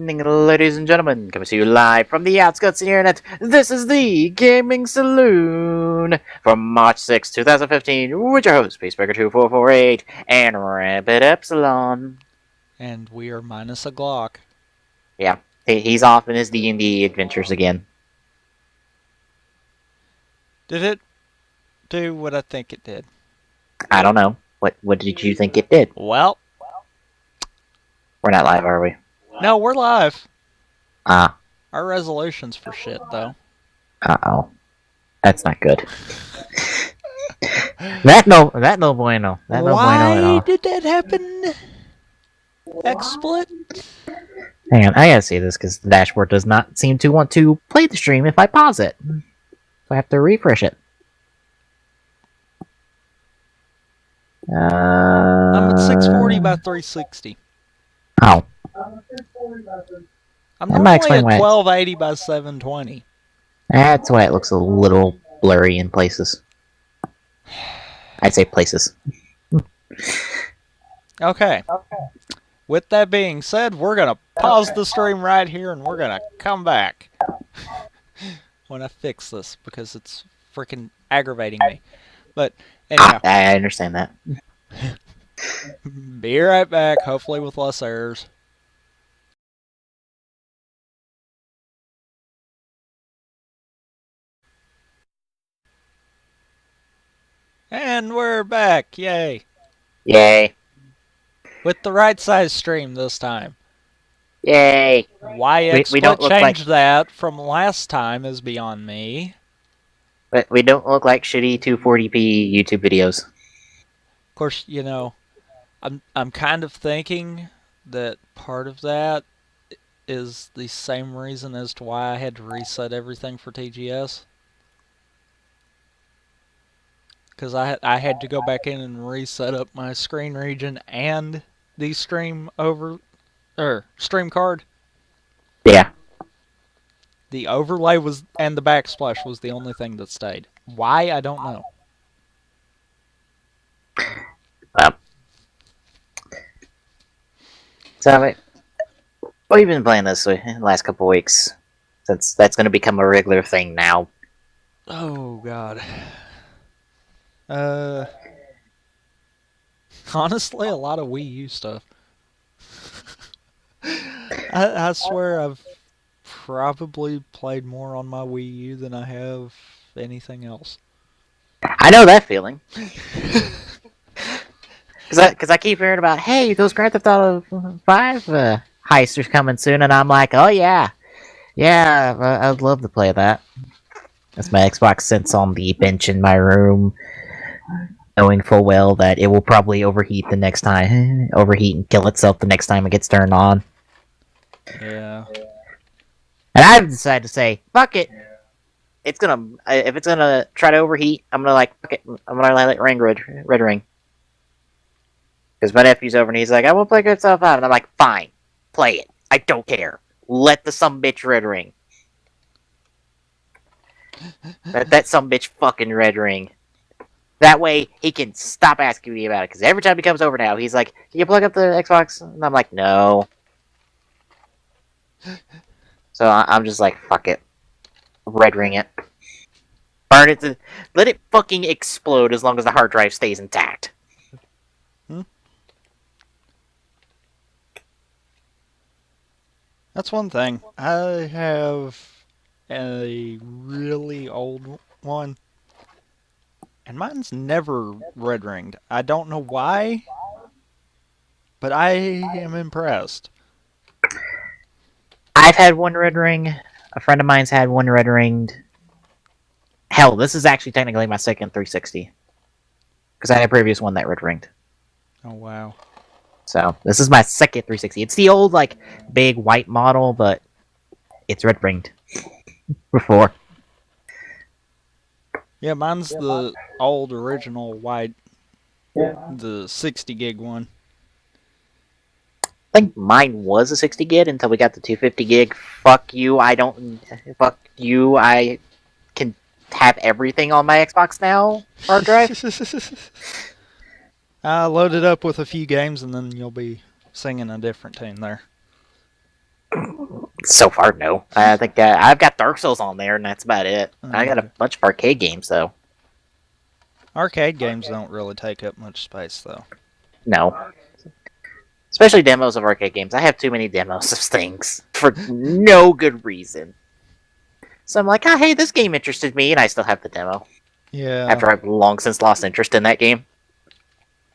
evening, ladies and gentlemen. Coming to you live from the outskirts of the internet. This is the Gaming Saloon for March 6, 2015, with your host, Peacebreaker2448, and Rabbit Epsilon. And we are minus a Glock. Yeah, he's off in his D&D adventures again. Did it do what I think it did? I don't know. What did you think it did? Well, We're not live, are we? no, we're live. Ah. Our resolution's for shit, though. Uh-oh. That's not good. That no bueno. That no bueno at all. Why did that happen? XSplit? Hang on, I gotta see this because the dashboard does not seem to want to play the stream if I pause it. So I have to refresh it. I'm at 640 by 360. Oh. I'm normally at 1280 by 720. That's why it looks a little blurry in places. I'd say places. Okay. With that being said, we're going to pause the stream right here and we're going to come back when I fix this because it's freaking aggravating me. But anyhow. I understand that. Be right back, hopefully with less errors. And we're back, yay. Yay. With the right size stream this time. Yay. Why XSplit changed that from last time is beyond me. But we don't look like shitty 240p YouTube videos. Of course, you know, I'm kind of thinking that part of that is the same reason as to why I had to reset everything for TGS. Because I had to go back in and reset up my screen region and the stream stream card. Yeah. The overlay and the backsplash was the only thing that stayed. Why, I don't know. So, we've been playing this the last couple weeks, since that's going to become a regular thing now. Oh, God. Honestly, a lot of Wii U stuff. I swear I've probably played more on my Wii U than I have anything else. I know that feeling. Because I keep hearing about, hey, those Grand Theft Auto 5 heists are coming soon, and I'm like, oh yeah. Yeah, I'd love to play that. As my Xbox sits on the bench in my room, knowing full well that it will probably overheat the next time. Overheat and kill itself the next time it gets turned on. Yeah. And I've decided to say, fuck it. If it's gonna try to overheat, I'm gonna fuck it. I'm gonna let it ring red ring. Because my nephew's over and he's like, I will play Grand Theft Auto 5. And I'm like, fine. Play it. I don't care. Let the sumbitch red ring. Let that sumbitch fucking red ring. That way, he can stop asking me about it. Because every time he comes over now, he's like, can you plug up the Xbox? And I'm like, no. So I'm just like, fuck it. Red ring it. Burn it. Let it fucking explode as long as the hard drive stays intact. That's one thing. I have a really old one, and mine's never red ringed. I don't know why, but I am impressed. I've had one red ring. A friend of mine's had one red ringed. Hell, this is actually technically my second 360. Because I had a previous one that red ringed. Oh, wow. So, this is my second 360. It's the old, big white model, but it's red ringed. Before. Yeah, mine's the old original white, the 60 gig one. I think mine was a 60 gig until we got the 250 gig. Fuck you, I can have everything on my Xbox now, hard drive. Load it up with a few games and then you'll be singing a different tune there. So far, no. I think I've got Dark Souls on there, and that's about it. I got a Okay. bunch of arcade games, though. Arcade games don't really take up much space, though. No. Especially demos of arcade games. I have too many demos of things for no good reason. So I'm like, hey, this game interested me, and I still have the demo. Yeah. After I've long since lost interest in that game.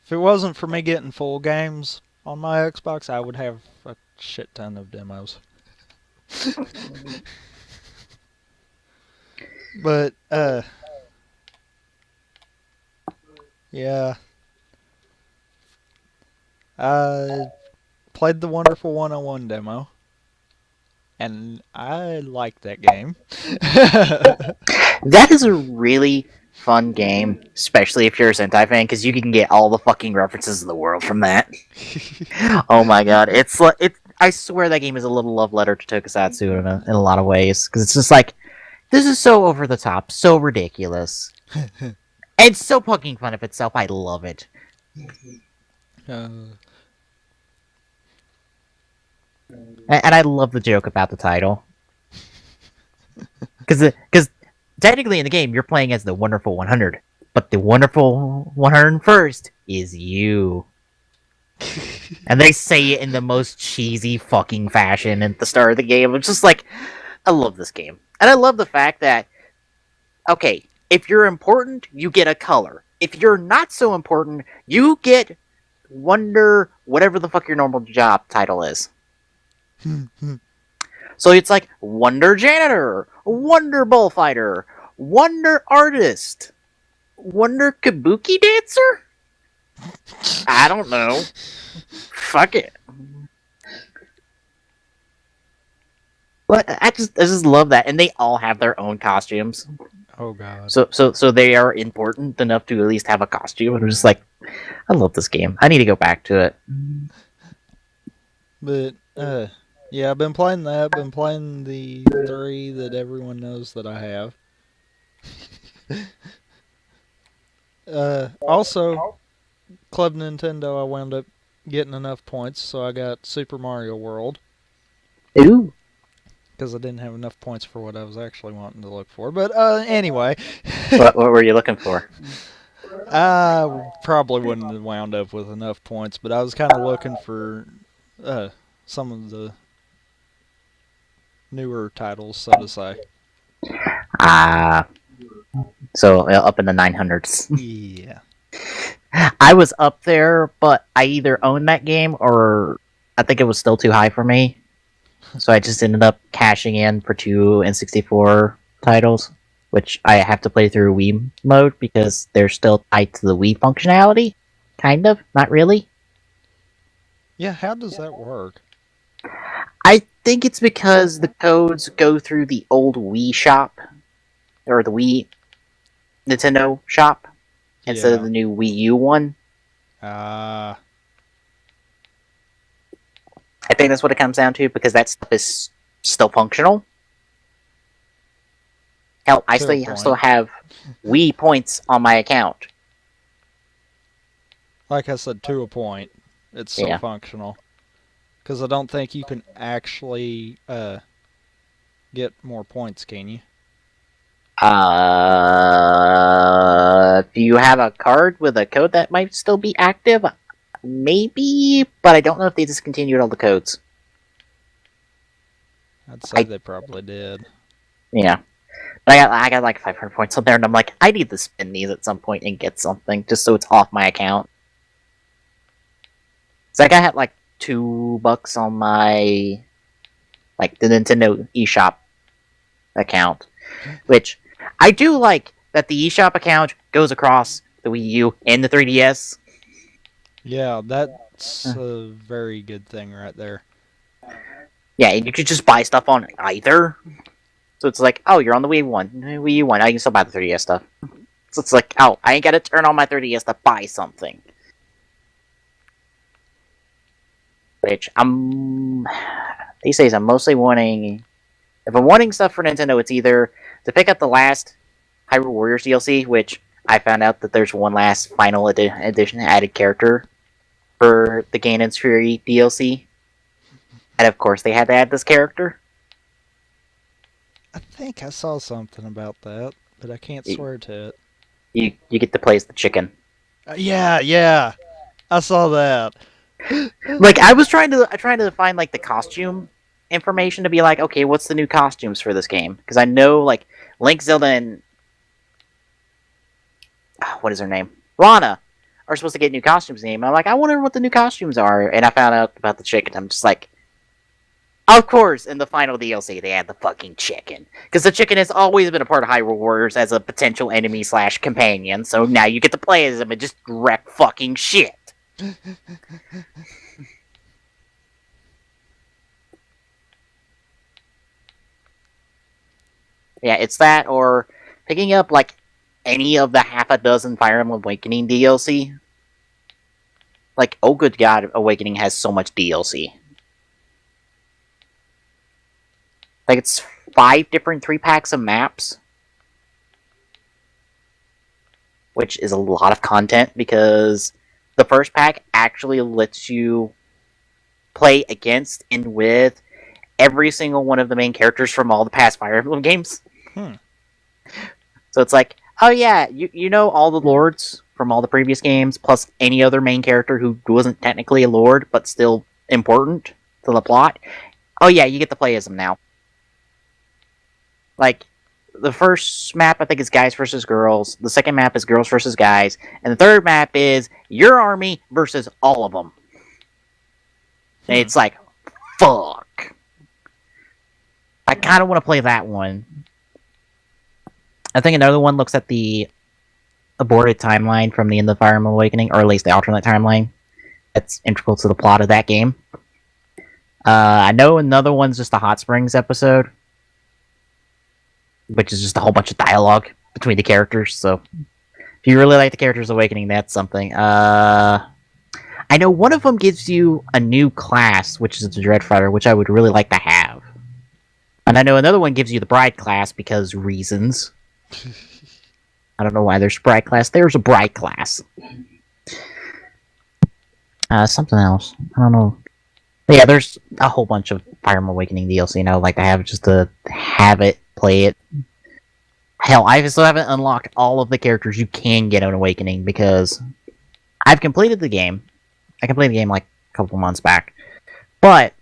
If it wasn't for me getting full games on my Xbox, I would have a shit ton of demos. But, yeah. I played the Wonderful 101 demo, and I liked that game. That is a really fun game, especially if you're a Sentai fan, because you can get all the fucking references in the world from that. Oh my god, it's like I swear that game is a little love letter to Tokusatsu in a lot of ways, because it's just like this is so over the top, so ridiculous. It's so fucking fun of itself. I love it. And I love the joke about the title. Because technically in the game, you're playing as the Wonderful 100. But the Wonderful 101st is you. And they say it in the most cheesy fucking fashion at the start of the game. It's just like, I love this game. And I love the fact that, okay, if you're important, you get a color. If you're not so important, you get Wonder, whatever the fuck your normal job title is. So it's like Wonder Janitor, Wonder Bullfighter, Wonder Artist, Wonder Kabuki Dancer? I don't know. Fuck it. But I just love that, and they all have their own costumes. Oh god. So they are important enough to at least have a costume. And I'm just like, I love this game. I need to go back to it. But yeah, I've been playing that. Been playing the 3 that everyone knows that I have. Also, Club Nintendo, I wound up getting enough points, so I got Super Mario World. Ooh. Because I didn't have enough points for what I was actually wanting to look for. But anyway. What were you looking for? I probably wouldn't have wound up with enough points, but I was kind of looking for some of the newer titles, so to say. So up in the 900s. Yeah. I was up there, but I either owned that game or I think it was still too high for me. So I just ended up cashing in for 2 N64 titles, which I have to play through Wii mode because they're still tied to the Wii functionality. Kind of, not really. Yeah, how does that work? I think it's because the codes go through the old Wii shop, or the Wii Nintendo shop, instead of the new Wii U one. I think that's what it comes down to, because that stuff is still functional. Hell, I still have Wii points on my account. Like I said, to a point, it's still functional. Because I don't think you can actually get more points, can you? If you have a card with a code that might still be active, maybe, but I don't know if they discontinued all the codes. I'd say they probably did. Yeah. But I got like 500 points on there, and I'm like, I need to spend these at some point and get something, just so it's off my account. So I had like $2 on my, like, the Nintendo eShop account, which I do like that the eShop account goes across the Wii U and the 3DS. Yeah, that's a very good thing right there. Yeah, and you could just buy stuff on either. So it's like, oh, you're on the Wii U one, I can still buy the 3DS stuff. So it's like, oh, I ain't gotta turn on my 3DS to buy something. Which these days I'm mostly wanting, if I'm wanting stuff for Nintendo, it's either to pick up the last Hyrule Warriors DLC, which I found out that there's one last final edition added character for the Ganon's Fury DLC. And of course, they had to add this character. I think I saw something about that, but I can't swear to it. You get to play as the chicken. Yeah, I saw that. Like I was trying to find like the costume information to be like, okay, what's the new costumes for this game? Because I know like Link, Zelda, and what is her name, Rana, are supposed to get new costumes in the game. I'm like, I wonder what the new costumes are, and I found out about the chicken. I'm just like, of course, in the final DLC they had the fucking chicken, because the chicken has always been a part of Hyrule Warriors as a potential enemy / companion. So now you get to play as him and just wreck fucking shit. Yeah, it's that or picking up like any of the half a dozen Fire Emblem Awakening DLC. Like, oh good god, Awakening has so much DLC. Like, it's 5 different 3-packs of maps. Which is a lot of content, because the first pack actually lets you play against and with every single one of the main characters from all the past Fire Emblem games. So it's like, oh yeah, you know all the lords from all the previous games, plus any other main character who wasn't technically a lord, but still important to the plot. Oh yeah, you get to play as them now. Like, the first map, I think, is guys versus girls. The second map is girls versus guys. And the third map is your army versus all of them. And it's like, fuck. I kind of want to play that one. I think another one looks at the aborted timeline from the end of Fire Emblem Awakening, or at least the alternate timeline. That's integral to the plot of that game. I know another one's just the Hot Springs episode, which is just a whole bunch of dialogue between the characters. So if you really like the characters Awakening, that's something. I know one of them gives you a new class, which is the Dreadfighter, which I would really like to have. And I know another one gives you the Bride class because reasons. I don't know why there's a Bride class. There's a Bride class. Something else. I don't know. But yeah, there's a whole bunch of Fire Emblem Awakening DLC, and I would like to have just to have it, play it. Hell, I still haven't unlocked all of the characters you can get on Awakening, because I've completed the game. I completed the game like a couple months back. But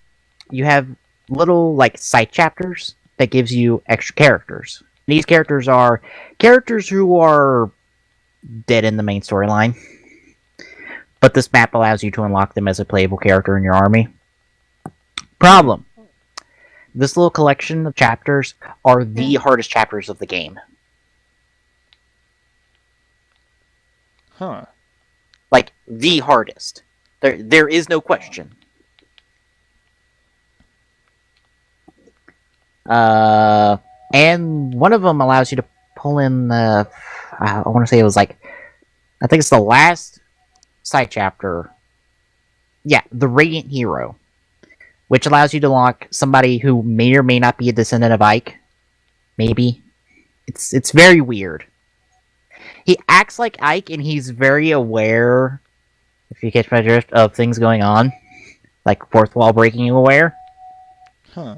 you have little like side chapters that gives you extra characters. These characters are characters who are dead in the main storyline. But this map allows you to unlock them as a playable character in your army. Problem. This little collection of chapters are the hardest chapters of the game. Huh. Like, the hardest. There is no question. And one of them allows you to pull in the... I want to say it was like... I think it's the last side chapter. Yeah, the Radiant Hero. Which allows you to unlock somebody who may or may not be a descendant of Ike. Maybe. It's very weird. He acts like Ike, and he's very aware, if you catch my drift, of things going on. Like fourth wall breaking aware. Huh.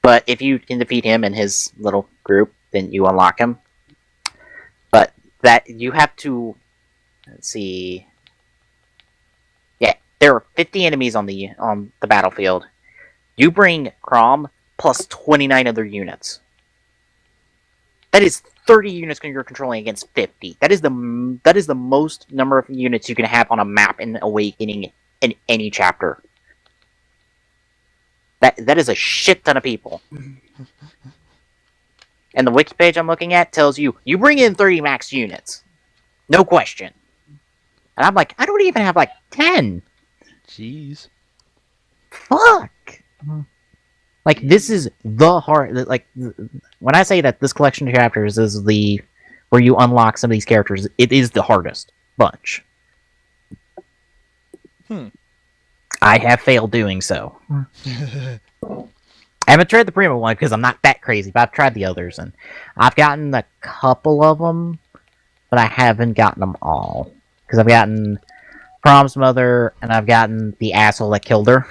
But if you can defeat him and his little group, then you unlock him. But that you have to... Let's see... Yeah, there are 50 enemies on the battlefield. You bring Chrom plus 29 other units. That is 30 units you're controlling against 50. That is the most number of units you can have on a map in Awakening in any chapter. That is a shit ton of people. And the wiki page I'm looking at tells you bring in 30 max units. No question. And I'm like, I don't even have like 10. Jeez. Fuck. Like, this is the hard... Like, when I say that this collection of chapters is the... where you unlock some of these characters, it is the hardest bunch. I have failed doing so. I haven't tried the Primo one because I'm not that crazy, but I've tried the others, and I've gotten a couple of them, but I haven't gotten them all. Because I've gotten Prom's mother, and I've gotten the asshole that killed her.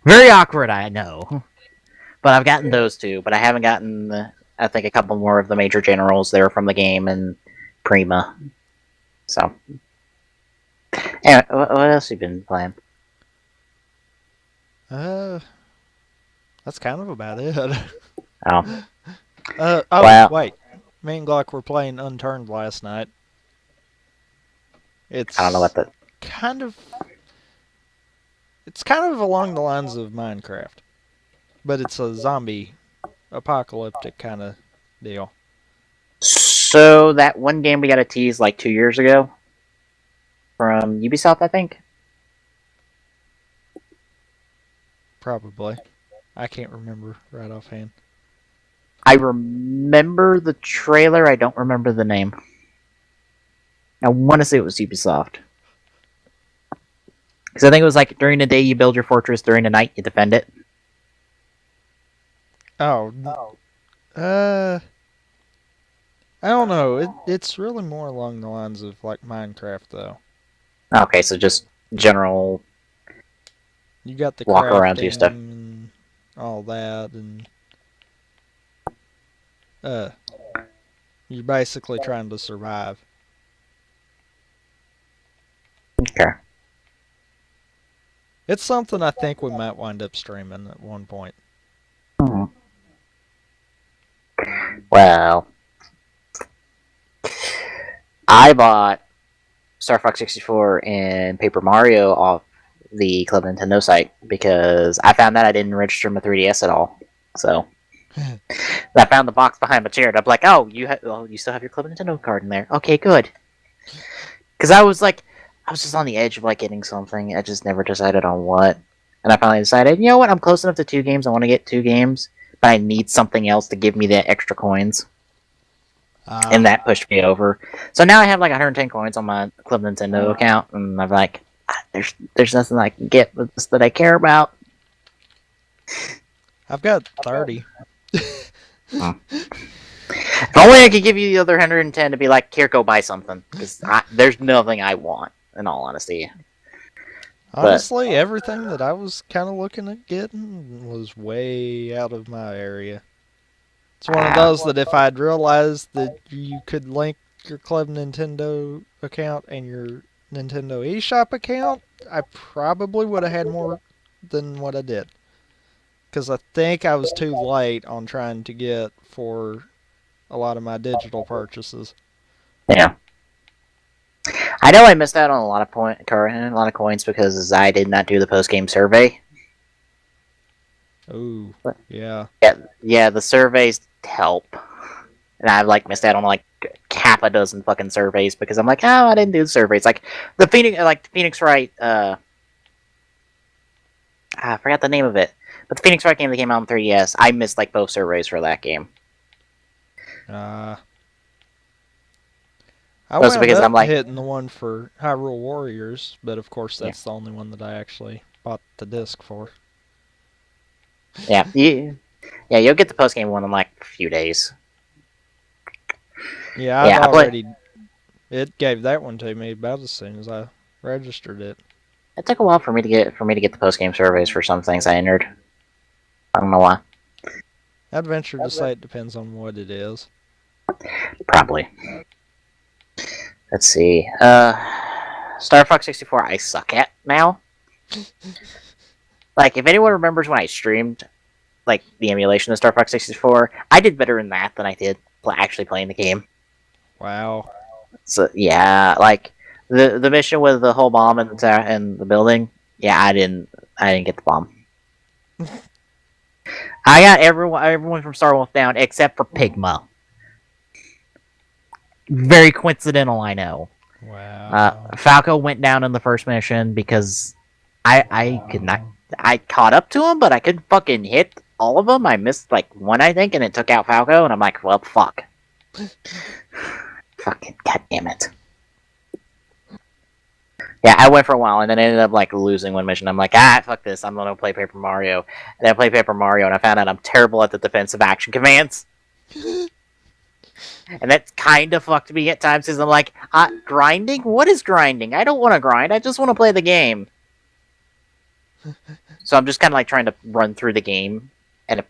Very awkward, I know. But I've gotten those two, but I haven't gotten, I think, a couple more of the major generals there from the game and Prima. So. Anyway, what else have you been playing? That's kind of about it. Oh. Wait. Me and Glock were playing Unturned last night. It's I don't know what the... kind of... It's kind of along the lines of Minecraft. But it's a zombie apocalyptic kind of deal. So, that one game we got a tease like 2 years ago from Ubisoft, I think? Probably. I can't remember right offhand. I remember the trailer, I don't remember the name. I want to say it was Ubisoft. Because I think it was like, during the day you build your fortress, during the night you defend it. Oh. I don't know. It's really more along the lines of like Minecraft, though. Okay, so just general... You got the walk around do crafting stuff. and all that, and you're basically trying to survive. Okay. It's something I think we might wind up streaming at one point. Hmm. Well, I bought Star Fox 64 and Paper Mario off the Club Nintendo site because I found that I didn't register my 3DS at all. So I found the box behind my chair, and I'm like, "Oh, you still have your Club Nintendo card in there? Okay, good." Because I was just on the edge of like getting something. I just never decided on what, and I finally decided, you know what? I'm close enough to 2 games. I want to get 2 games, but I need something else to give me the extra coins. And that pushed me over. So now I have like 110 coins on my Club Nintendo account, and I'm like, there's nothing I can get with this that I care about. I've got 30. If only I could give you the other 110 to be like, here, go buy something. Because there's nothing I want, in all honesty. Honestly, everything that I was kind of looking at getting was way out of my area. It's one of those that if I'd realized that you could link your Club Nintendo account and your Nintendo eShop account, I probably would have had more than what I did. Because I think I was too late on trying to get for a lot of my digital purchases. Yeah. I know I missed out on a lot of coins because I did not do the post-game survey. Ooh, yeah. Yeah, the surveys help. And I've like missed out on like half a dozen fucking surveys because I'm like, oh, I didn't do the surveys. Like the Phoenix Wright, I forgot the name of it. But the Phoenix Wright game that came out on 3DS, I missed like both surveys for that game. I wound because up I'm like hitting the one for Hyrule Warriors, but of course that's the only one that I actually bought the disc for. Yeah, you'll get the post game one in like a few days. Yeah, I've already. It gave that one to me about as soon as I registered it. It took a while for me to get the post game surveys for some things I entered. I don't know why. I'd venture to say it depends on what it is. Probably. Let's see. Star Fox 64 I suck at now. Like, if anyone remembers when I streamed, like, the emulation of Star Fox 64, I did better in that than I did actually playing the game. Wow. So, yeah, like, the mission with the whole bomb in the building, yeah, I didn't get the bomb. I got everyone from Star Wolf down except for Pigma. Very coincidental, I know. Wow. Falco went down in the first mission because I could not. I caught up to him, but I couldn't fucking hit all of them. I missed like one, I think, and it took out Falco, and I'm like, well, fuck. Fucking goddamn it. Yeah, I went for a while, and then I ended up like losing one mission. I'm like, fuck this. I'm gonna play Paper Mario. And then I played Paper Mario, and I found out I'm terrible at the defensive action commands. And that kind of fucked me at times because I'm like, grinding? What is grinding? I don't want to grind. I just want to play the game. So I'm just kind of like trying to run through the game in a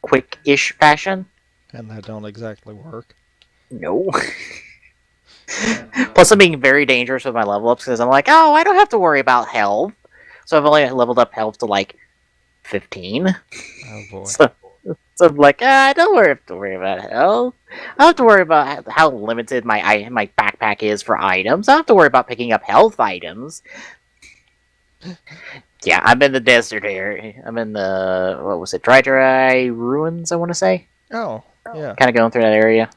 quick-ish fashion. And that don't exactly work. No. Plus, I'm being very dangerous with my level ups because I'm like, oh, I don't have to worry about health. So I've only leveled up health to like 15. Oh boy. So I'm like, I don't have to worry about health. I don't have to worry about how limited my backpack is for items. I don't have to worry about picking up health items. Yeah, I'm in the desert area. I'm in the, what was it, Dry Ruins, I want to say? Oh, yeah. Kind of going through that area.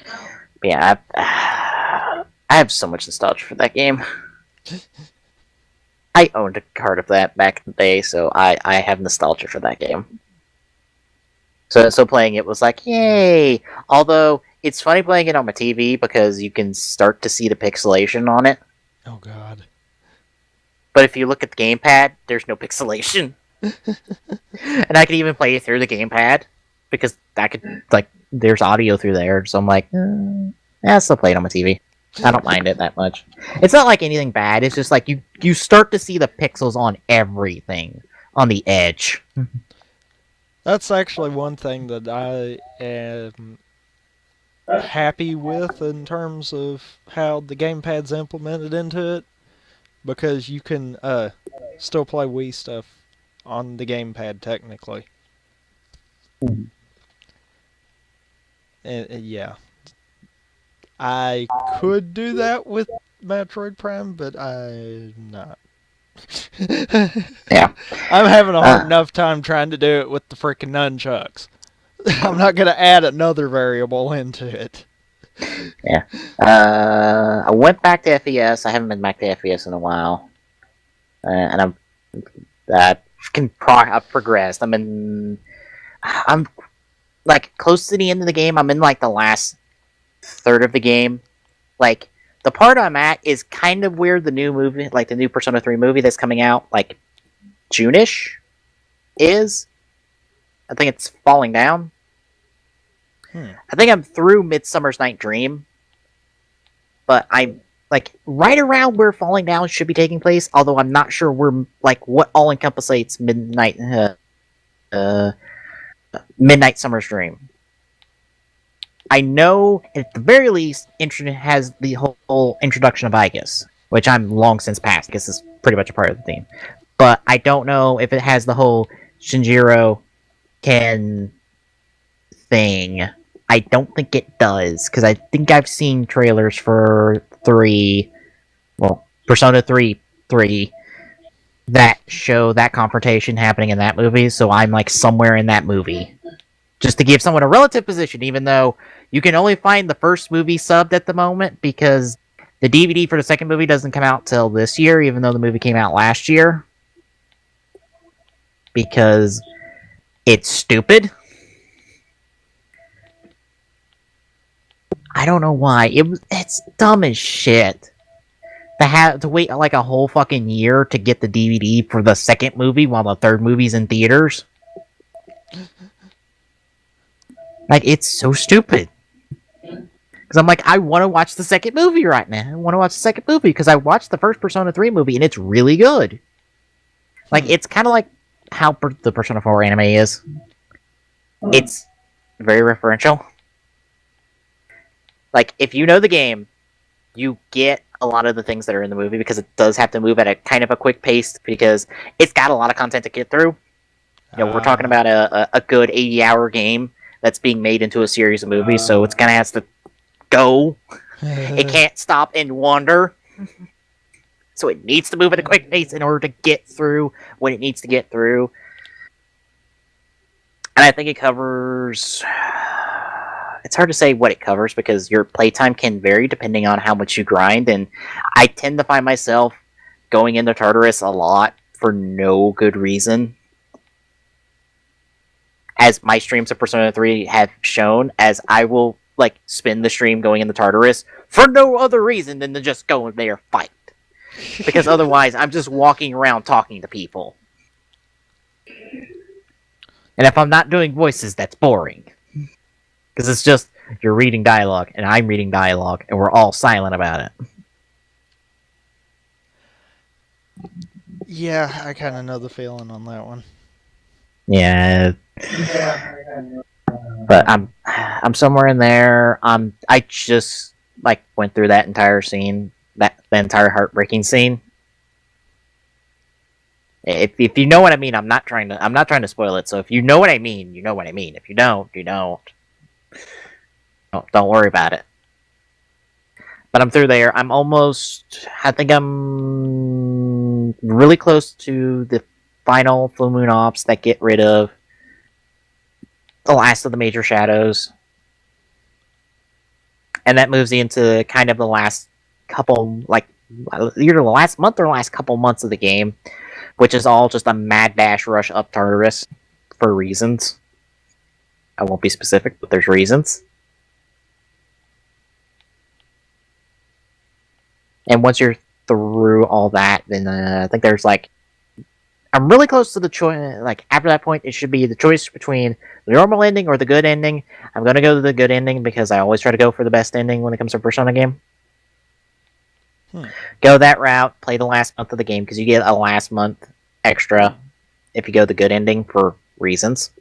But yeah, I have so much nostalgia for that game. I owned a card of that back in the day, so I have nostalgia for that game. So playing it was like, yay! Although, it's funny playing it on my TV because you can start to see the pixelation on it. Oh god. But if you look at the gamepad, there's no pixelation. And I could even play it through the gamepad because I could, like, there's audio through there, so I'm like, I'll still play it on my TV. I don't mind it that much. It's not like anything bad, it's just like you start to see the pixels on everything on the edge. That's actually one thing that I am happy with in terms of how the gamepad's implemented into it, because you can still play Wii stuff on the gamepad technically. And yeah, I could do that with Metroid Prime, but I'm not. Yeah. I'm having a hard enough time trying to do it with the freaking nunchucks. I'm not going to add another variable into it. Yeah. I went back to FES. I haven't been back to FES in a while. And I've progressed. I'm like close to the end of the game. I'm in like the last third of the game. Like the part I'm at is kind of where the new movie, like the new Persona 3 movie that's coming out, like June-ish, is. I think it's Falling Down. I think I'm through Midsummer's Night Dream, but I'm like right around where Falling Down should be taking place. Although I'm not sure where, like, what all encompasses Midnight Summer's Dream. I know at the very least, has the whole introduction of Igus, which I'm long since past because it's pretty much a part of the theme. But I don't know if it has the whole Shinjiro Ken thing. I don't think it does, because I think I've seen trailers for Persona 3 that show that confrontation happening in that movie, so I'm like somewhere in that movie. Just to give someone a relative position, even though you can only find the first movie subbed at the moment, because the DVD for the second movie doesn't come out till this year, even though the movie came out last year. Because it's stupid. I don't know why. It's dumb as shit. To wait like a whole fucking year to get the DVD for the second movie while the third movie's in theaters. Like, it's so stupid. Because I'm like, I want to watch the second movie right now. I want to watch the second movie because I watched the first Persona 3 movie and it's really good. Like, it's kind of like how the Persona 4 anime is. It's very referential. Like, if you know the game, you get a lot of the things that are in the movie because it does have to move at a kind of a quick pace because it's got a lot of content to get through. You know, we're talking about a good 80-hour game that's being made into a series of movies, so it's gonna have to go. It can't stop and wander. So it needs to move at a quick pace in order to get through what it needs to get through. And I think it covers... It's hard to say what it covers because your playtime can vary depending on how much you grind, and I tend to find myself going into Tartarus a lot for no good reason. As my streams of Persona 3 have shown, as I will like spend the stream going into Tartarus for no other reason than to just go in there fight. Because otherwise I'm just walking around talking to people. And if I'm not doing voices, that's boring. Because it's just you're reading dialogue and I'm reading dialogue and we're all silent about it. Yeah, I kind of know the feeling on that one. Yeah, but I'm somewhere in there. I just like went through that entire scene, the entire heartbreaking scene. If you know what I mean, I'm not trying to spoil it. So if you know what I mean, you know what I mean. If you don't, you don't. Don't worry about it. But I'm through there. I think I'm really close to the final full moon ops that get rid of the last of the major shadows. And that moves into kind of the last couple, like, either the last month or the last couple months of the game, which is all just a mad dash rush up Tartarus for reasons. I won't be specific, but there's reasons. And once you're through all that, then I think there's like I'm really close to the choice. Like after that point, it should be the choice between the normal ending or the good ending. I'm gonna go to the good ending because I always try to go for the best ending when it comes to a Persona game. Go that route. Play the last month of the game because you get a last month extra if you go the good ending for reasons.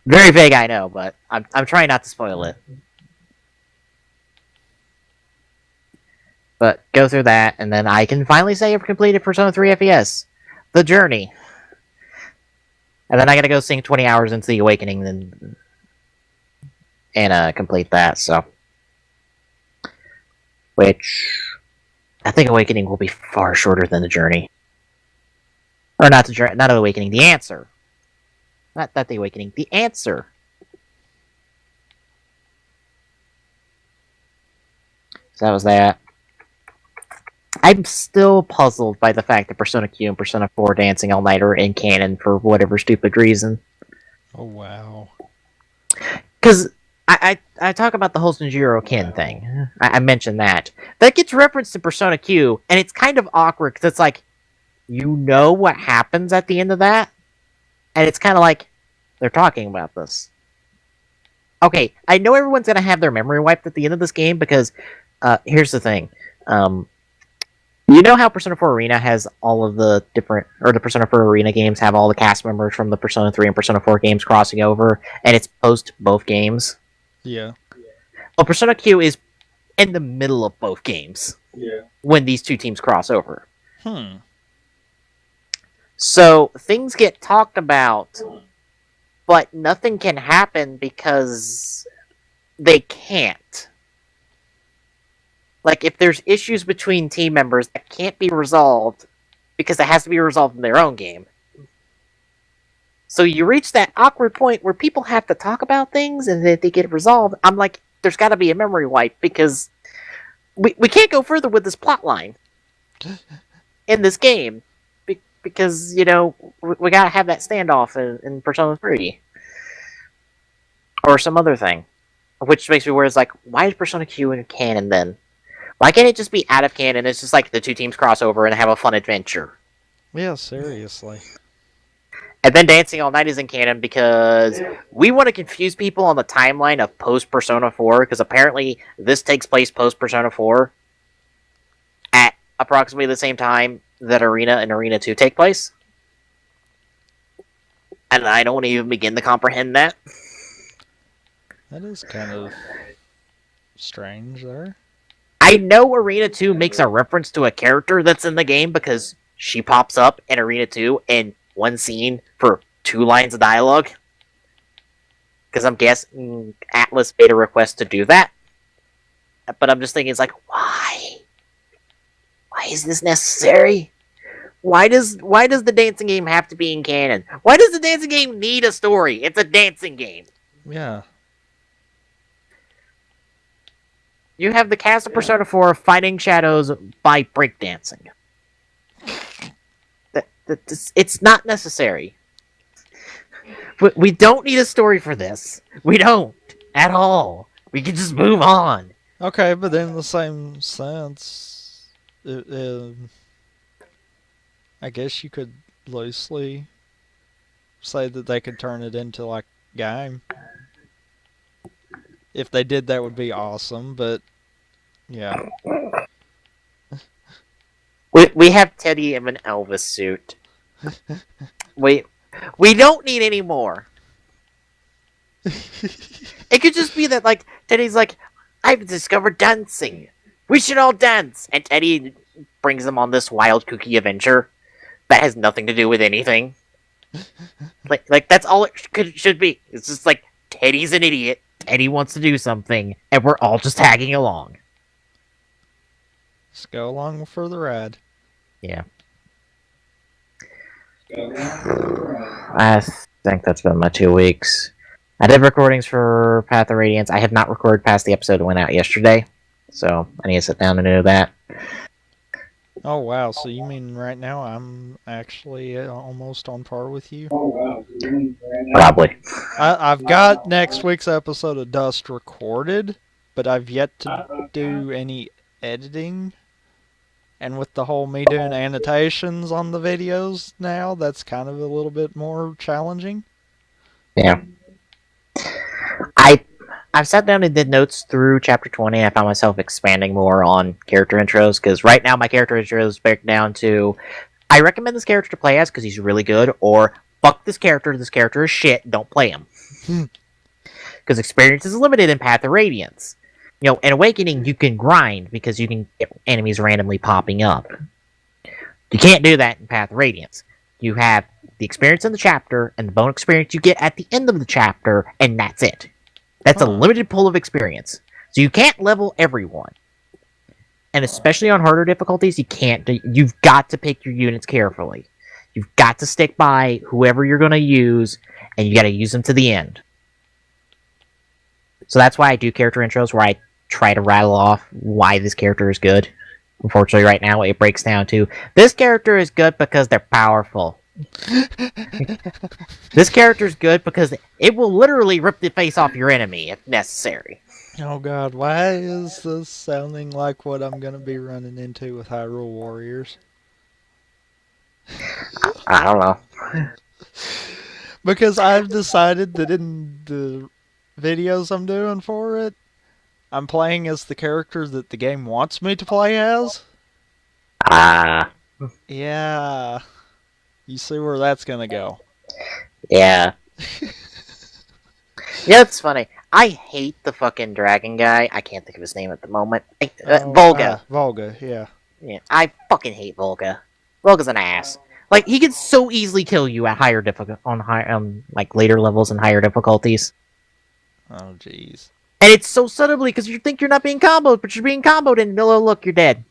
Very vague, I know, but I'm trying not to spoil it. But go through that, and then I can finally say I've completed Persona 3 FES. The Journey. And then I gotta go sink 20 hours into the Awakening and complete that, so. Which, I think Awakening will be far shorter than The Journey. Or not the Journey, not Awakening, The Answer. Not The Awakening, The Answer. So that was that. I'm still puzzled by the fact that Persona Q and Persona 4 Dancing All Night are in canon for whatever stupid reason. Oh, wow. Because I talk about the whole Shinjiro Kin thing. I mentioned that. That gets referenced in Persona Q, and it's kind of awkward because it's like, you know what happens at the end of that? And it's kind of like, they're talking about this. Okay, I know everyone's going to have their memory wiped at the end of this game because, here's the thing. You know how Persona 4 Arena has all of the different, or the Persona 4 Arena games have all the cast members from the Persona 3 and Persona 4 games crossing over, and it's post both games? Yeah. Well, Persona Q is in the middle of both games when these two teams cross over. So things get talked about, but nothing can happen because they can't. Like, if there's issues between team members that can't be resolved because it has to be resolved in their own game. So you reach that awkward point where people have to talk about things and then they get resolved. I'm like, there's got to be a memory wipe because we can't go further with this plot line in this game because, you know, we got to have that standoff in Persona 3 or some other thing. Which makes me where it's like, why is Persona Q in canon then? Why can't it just be out of canon? It's just like the two teams cross over and have a fun adventure. Yeah, seriously. And then Dancing All Night is in canon because we want to confuse people on the timeline of post Persona 4 because apparently this takes place post Persona 4 at approximately the same time that Arena and Arena 2 take place. And I don't even begin to comprehend that. That is kind of strange there. I know Arena 2 makes a reference to a character that's in the game because she pops up in Arena 2 in one scene for 2 lines of dialogue. Because I'm guessing Atlas made a request to do that. But I'm just thinking, it's like, why? Why is this necessary? Why does the dancing game have to be in canon? Why does the dancing game need a story? It's a dancing game. Yeah. You have the cast of Persona 4 fighting shadows by breakdancing. It's not necessary. We don't need a story for this. We don't. At all. We can just move on. Okay, but in the same sense, I guess you could loosely say that they could turn it into, like, game. If they did, that would be awesome. But yeah, We have Teddy in an Elvis suit. We don't need any more. It could just be that, like, Teddy's like, I've discovered dancing. We should all dance. And Teddy brings them on this wild, kooky adventure that has nothing to do with anything. Like that's all it should be. It's just like, Teddy's an idiot. Teddy wants to do something, and we're all just tagging along. just go along for the ride. Yeah. I think that's been my 2 weeks. I did recordings for Path of Radiance. I have not recorded past the episode that went out yesterday, so I need to sit down and do that. Oh wow! So you mean right now I'm actually almost on par with you? Probably. I've got next week's episode of Dust recorded, but I've yet to do any editing. And with the whole me doing annotations on the videos now, that's kind of a little bit more challenging. Yeah. I've sat down and did notes through chapter 20. I found myself expanding more on character intros, because right now my character intros break down to, I recommend this character to play as because he's really good, or fuck this character is shit, don't play him. Because experience is limited in Path of Radiance. You know, in Awakening, you can grind because you can get enemies randomly popping up. You can't do that in Path of Radiance. You have the experience in the chapter and the bonus experience you get at the end of the chapter, and that's it. That's a limited pool of experience. So you can't level everyone. And especially on harder difficulties, you've got to pick your units carefully. You've got to stick by whoever you're going to use, and you got to use them to the end. So that's why I do character intros, where I try to rattle off why this character is good. Unfortunately, right now, it breaks down to, this character is good because they're powerful. This character is good because it will literally rip the face off your enemy if necessary. Oh god, why is this sounding like what I'm going to be running into with Hyrule Warriors? I don't know. Because I've decided that in the videos I'm doing for it, I'm playing as the character that the game wants me to play as. Yeah. You see where that's gonna go. Yeah. Yeah, it's funny. I hate the fucking dragon guy. I can't think of his name at the moment. Volga. Volga, yeah. Yeah, I fucking hate Volga. Volga's an ass. Like, he can so easily kill you at higher like later levels and higher difficulties. Oh jeez. And it's so subtly because you think you're not being comboed, but you're being comboed, and oh look, you're dead.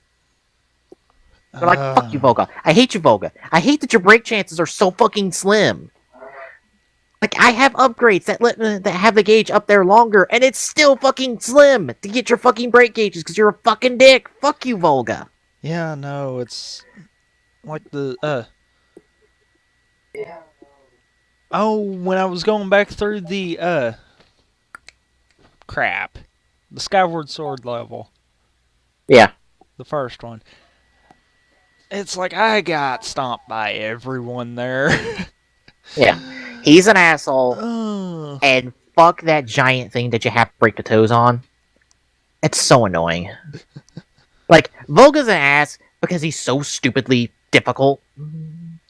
They're like, fuck you, Volga. I hate you, Volga. I hate that your break chances are so fucking slim. Like, I have upgrades that have the gauge up there longer, and it's still fucking slim to get your fucking break gauges because you're a fucking dick. Fuck you, Volga. Yeah, no, it's like the Oh, when I was going back through the crap. The Skyward Sword level. Yeah. The first one. It's like I got stomped by everyone there. Yeah. He's an asshole. And fuck that giant thing that you have to break the toes on. It's so annoying. Like, Volga's an ass because he's so stupidly difficult.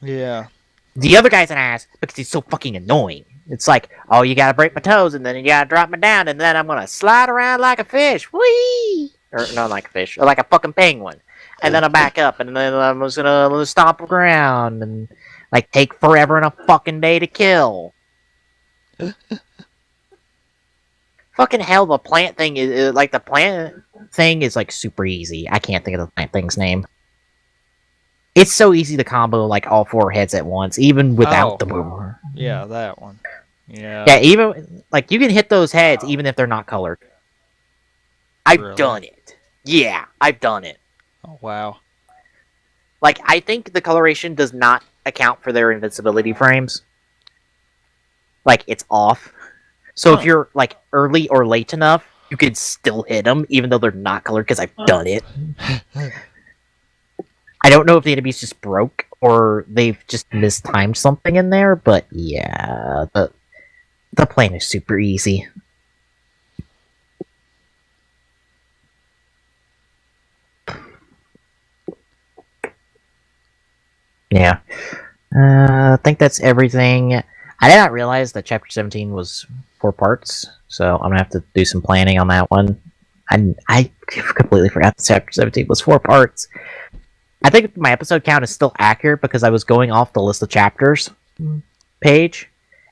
Yeah. The other guy's an ass because he's so fucking annoying. It's like, oh, you gotta break my toes, and then you gotta drop me down, and then I'm gonna slide around like a fish. Whee! Or, not like a fish, or like a fucking penguin. And then I'll back up, and then I'm just gonna stomp around, and, like, take forever and a fucking day to kill. Fucking hell, the plant thing is, like, the plant thing is, like, super easy. I can't think of the plant thing's name. It's so easy to combo, like, all four heads at once, even without the boomer. Yeah, that one. Yeah. Yeah, even, like, you can hit those heads even if they're not colored. I've done it. Yeah, I've done it. Oh, wow. Like, I think the coloration does not account for their invincibility frames. Like, it's off. So if you're, like, early or late enough, you can still hit them, even though they're not colored, because I've done it. I don't know if the enemies just broke, or they've just mistimed something in there, but yeah, the plane is super easy. Yeah. I think that's everything. I did not realize that chapter 17 was 4 parts, so I'm gonna have to do some planning on that one. I completely forgot that chapter 17 was 4 parts. I think my episode count is still accurate because I was going off the list of chapters page,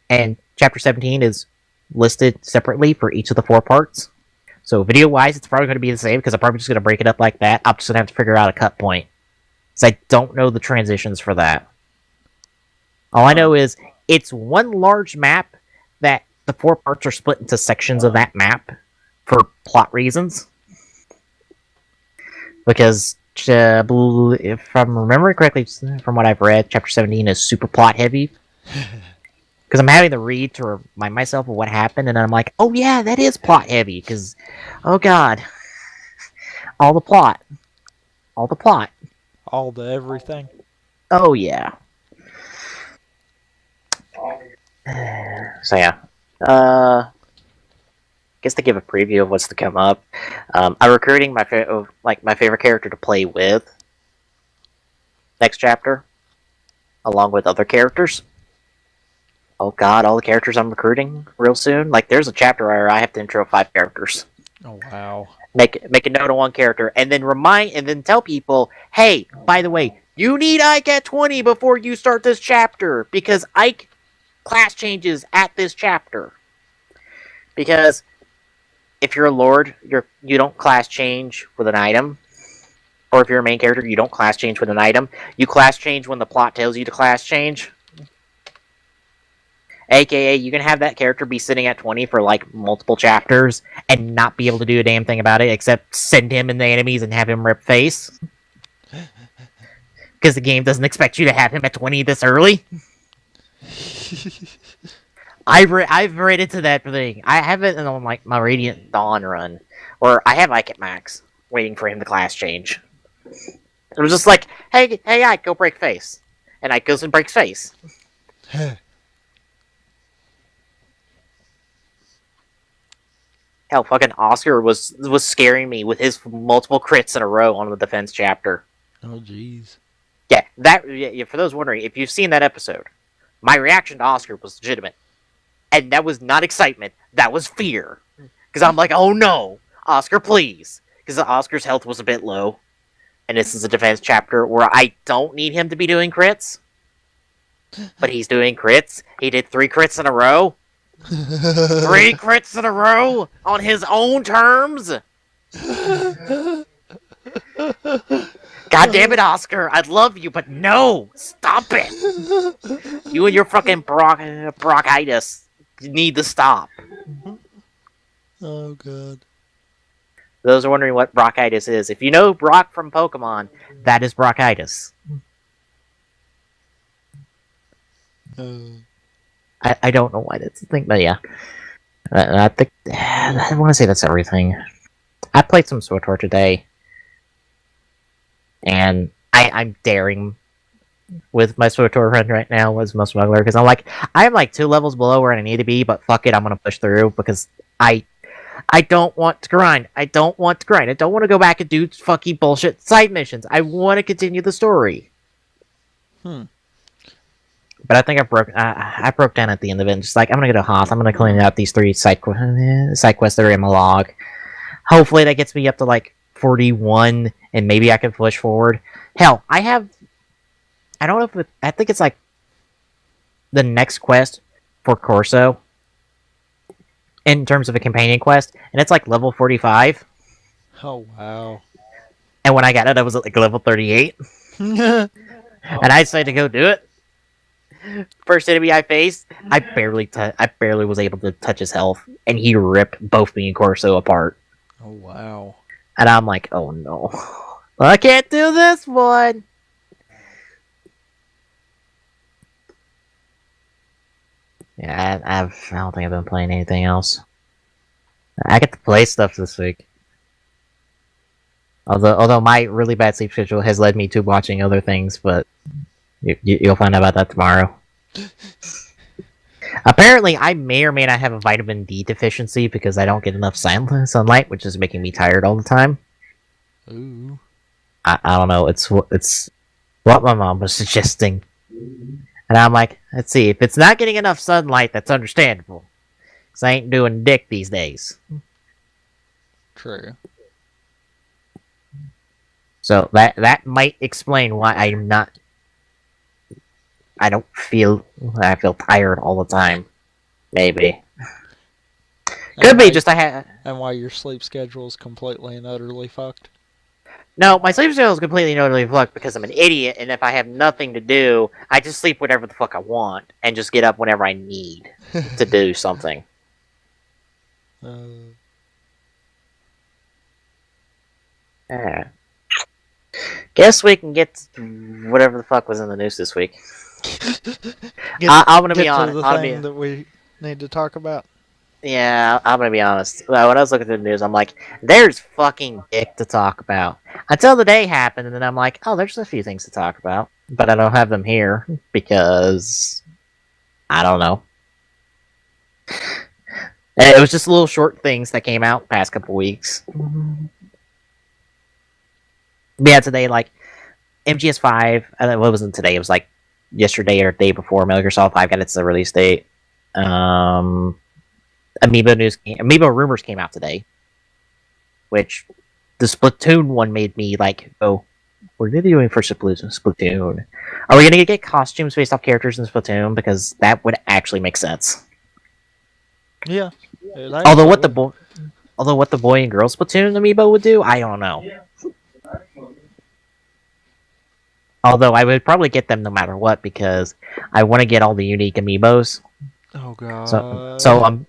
and chapter 17 is listed separately for each of the 4 parts. So video wise, it's probably going to be the same because I'm probably just going to break it up like that. I'm just going to have to figure out a cut point. Because I don't know the transitions for that. All I know is it's one large map that the 4 parts are split into sections of that map for plot reasons. Because if I'm remembering correctly from what I've read, chapter 17 is super plot heavy. Because I'm having to read to remind myself of what happened, and I'm like, oh yeah, that is plot heavy. Because, oh god, all the plot, all the plot, all the everything. Oh yeah. So yeah, guess to give a preview of what's to come up, I'm recruiting my favorite character to play with next chapter, along with other characters. Oh god, all the characters I'm recruiting real soon. Like, there's a chapter where I have to intro 5 characters. Oh wow. Make a note of 1 character, and then tell people, hey, by the way, you need Ike at 20 before you start this chapter, because Ike class changes at this chapter. Because if you're a lord, you don't class change with an item. Or if you're a main character, you don't class change with an item. You class change when the plot tells you to class change. AKA, you can have that character be sitting at 20 for like multiple chapters and not be able to do a damn thing about it except send him in the enemies and have him rip face. Because the game doesn't expect you to have him at 20 this early. I've read into that thing. I have it on like my Radiant Dawn run, where I have Ike at max, waiting for him to class change. It was just like, hey, Ike, go break face, and Ike goes and breaks face. Hell, fucking Oscar was scaring me with his multiple crits in a row on the defense chapter. Oh jeez. Yeah, for those wondering, if you've seen that episode, my reaction to Oscar was legitimate. And that was not excitement, that was fear. Because I'm like, oh no, Oscar, please. Because Oscar's health was a bit low. And this is a defense chapter where I don't need him to be doing crits. But he's doing crits. He did 3 crits in a row. 3 crits in a row on his own terms. God damn it, Oscar. I love you, but no. Stop it. You and your fucking bronchitis need to stop. Oh god. Those are wondering what bronchitis is. If you know Brock from Pokemon, that is bronchitis. I don't know why that's the thing, but yeah. I think I want to say that's everything. I played some SWTOR today, and I'm daring with my SWTOR friend right now as most smuggler because I'm like 2 levels below where I need to be, but fuck it, I'm gonna push through because I don't want to grind. I don't want to go back and do fucking bullshit side missions. I want to continue the story. But I think I broke down at the end of it. Just like, I'm gonna go to Hoth. I'm gonna clean out these 3 side quests that are in my log. Hopefully that gets me up to like 41, and maybe I can push forward. Hell, I don't know if I think it's like the next quest for Corso in terms of a companion quest, and it's like level 45. Oh wow. And when I got it, I was at like level 38. And I decided to go do it. First enemy I faced, I barely was able to touch his health, and he ripped both me and Corso apart. Oh wow. And I'm like, oh no, I can't do this one. Yeah, I don't think I've been playing anything else. I get to play stuff this week. Although my really bad sleep schedule has led me to watching other things, but you'll find out about that tomorrow. Apparently, I may or may not have a vitamin D deficiency because I don't get enough sunlight, which is making me tired all the time. Ooh. I don't know. It's what my mom was suggesting. And I'm like, let's see, if it's not getting enough sunlight, that's understandable. Because I ain't doing dick these days. True. So that might explain why I'm not. I don't feel. I feel tired all the time. Maybe. Could be just I had. And why your sleep schedule is completely and utterly fucked. No, my sleep schedule is completely and utterly fucked because I'm an idiot, and if I have nothing to do, I just sleep whatever the fuck I want and just get up whenever I need to do something. Yeah. Guess we can get to whatever the fuck was in the news this week. I'm gonna be honest. The thing that we need to talk about. Yeah, I'm gonna be honest. When I was looking through the news, I'm like, "There's fucking dick to talk about." Until the day happened, and then I'm like, "Oh, there's a few things to talk about," but I don't have them here because I don't know. It was just little short things that came out past couple weeks. Yeah, today, like MGS5. What wasn't today? It was like yesterday or the day before. Metal Gear Solid 5 got its release date. Amiibo rumors came out today, which the Splatoon one made me like, oh, what are they doing for Splatoon? Are we gonna get costumes based off characters in Splatoon? Because that would actually make sense. Yeah. Although what the boy and girl Splatoon amiibo would do, I don't know. Although I would probably get them no matter what because I want to get all the unique amiibos. Oh god. So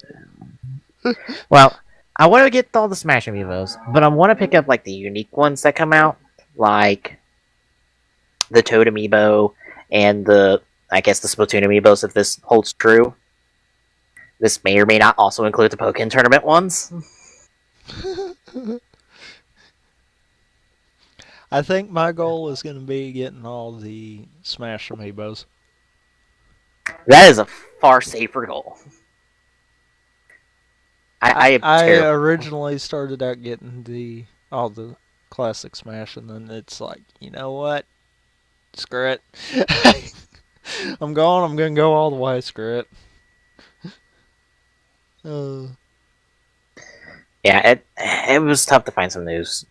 well, I want to get all the Smash amiibos, but I want to pick up like the unique ones that come out, like the Toad amiibo and the Splatoon amiibos. If this holds true, this may or may not also include the Pokken tournament ones. I think my goal is going to be getting all the Smash amiibos. That is a far safer goal. I originally started out getting all the classic Smash, and then it's like, you know what? Screw it. I'm going to go all the way. Screw it. Yeah, it was tough to find some news.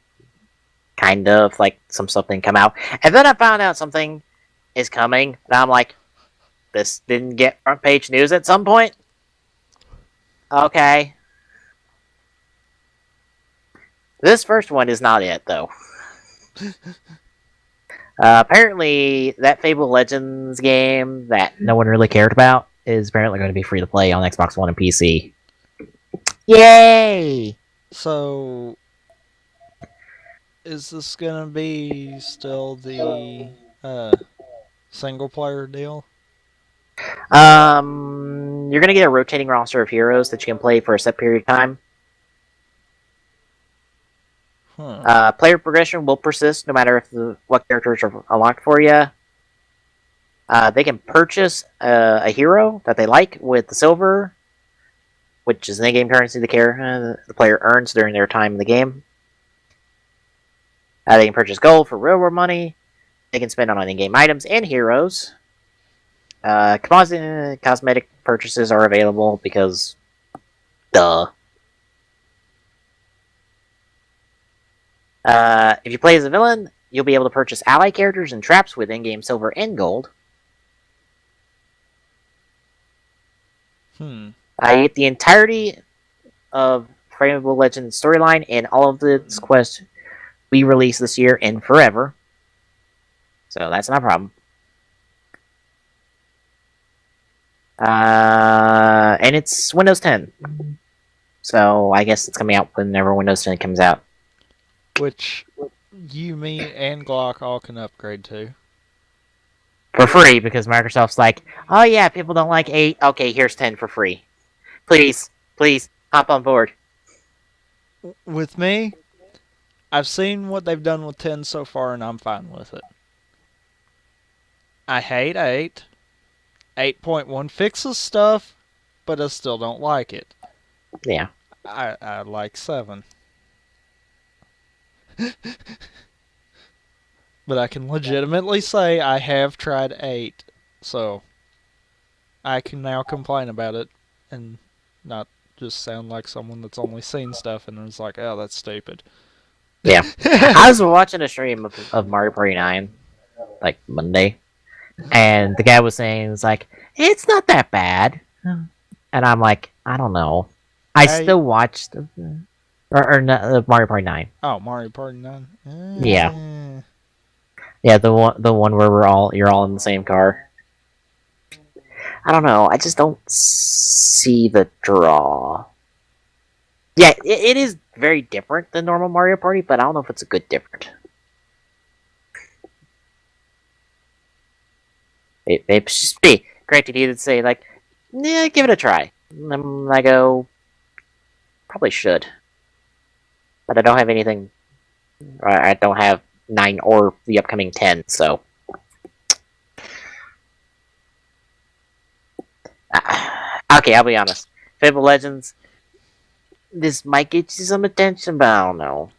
Kind of like some stuff didn't come out, and then I found out something is coming, and I'm like, this didn't get front page news at some point. Okay, this first one is not it though. Apparently, that Fable Legends game that no one really cared about is apparently going to be free to play on Xbox One and PC. Yay! So, is this gonna be still the single player deal? You're gonna get a rotating roster of heroes that you can play for a set period of time. Player progression will persist no matter what characters are unlocked for you. They can purchase a hero that they like with the silver, which is an in-game currency the player earns during their time in the game. They can purchase gold for real-world money. They can spend on in-game items and heroes. Cosmetic purchases are available because, duh. If you play as a villain, you'll be able to purchase ally characters and traps with in-game silver and gold. I get the entirety of Fable Legends storyline and all of its quests we release this year and forever. So that's not a problem. And it's Windows 10. So I guess it's coming out whenever Windows 10 comes out. Which you, me, and Glock all can upgrade to. For free, because Microsoft's like, oh yeah, people don't like 8. Okay, here's 10 for free. Please, hop on board. With me, I've seen what they've done with 10 so far, and I'm fine with it. I hate 8. 8.1 fixes stuff, but I still don't like it. Yeah. I like 7. But I can legitimately say I have tried 8, so I can now complain about it and not just sound like someone that's only seen stuff and is like, oh, that's stupid. Yeah. I was watching a stream of Mario Party 9, like Monday, and the guy was saying, it's like, it's not that bad. And I'm like, I don't know. I I still watched, or no, Mario Party 9. Oh, Mario Party 9. Yeah. Yeah, the one where you're all in the same car. I don't know. I just don't see the draw. Yeah, it is very different than normal Mario Party, but I don't know if it's a good different. It should be. Granted, he did say, like, yeah, give it a try. And I go, probably should. But I don't have anything. I don't have 9 or the upcoming 10, so. Okay, I'll be honest. Fable Legends, this might get you some attention, but I don't know.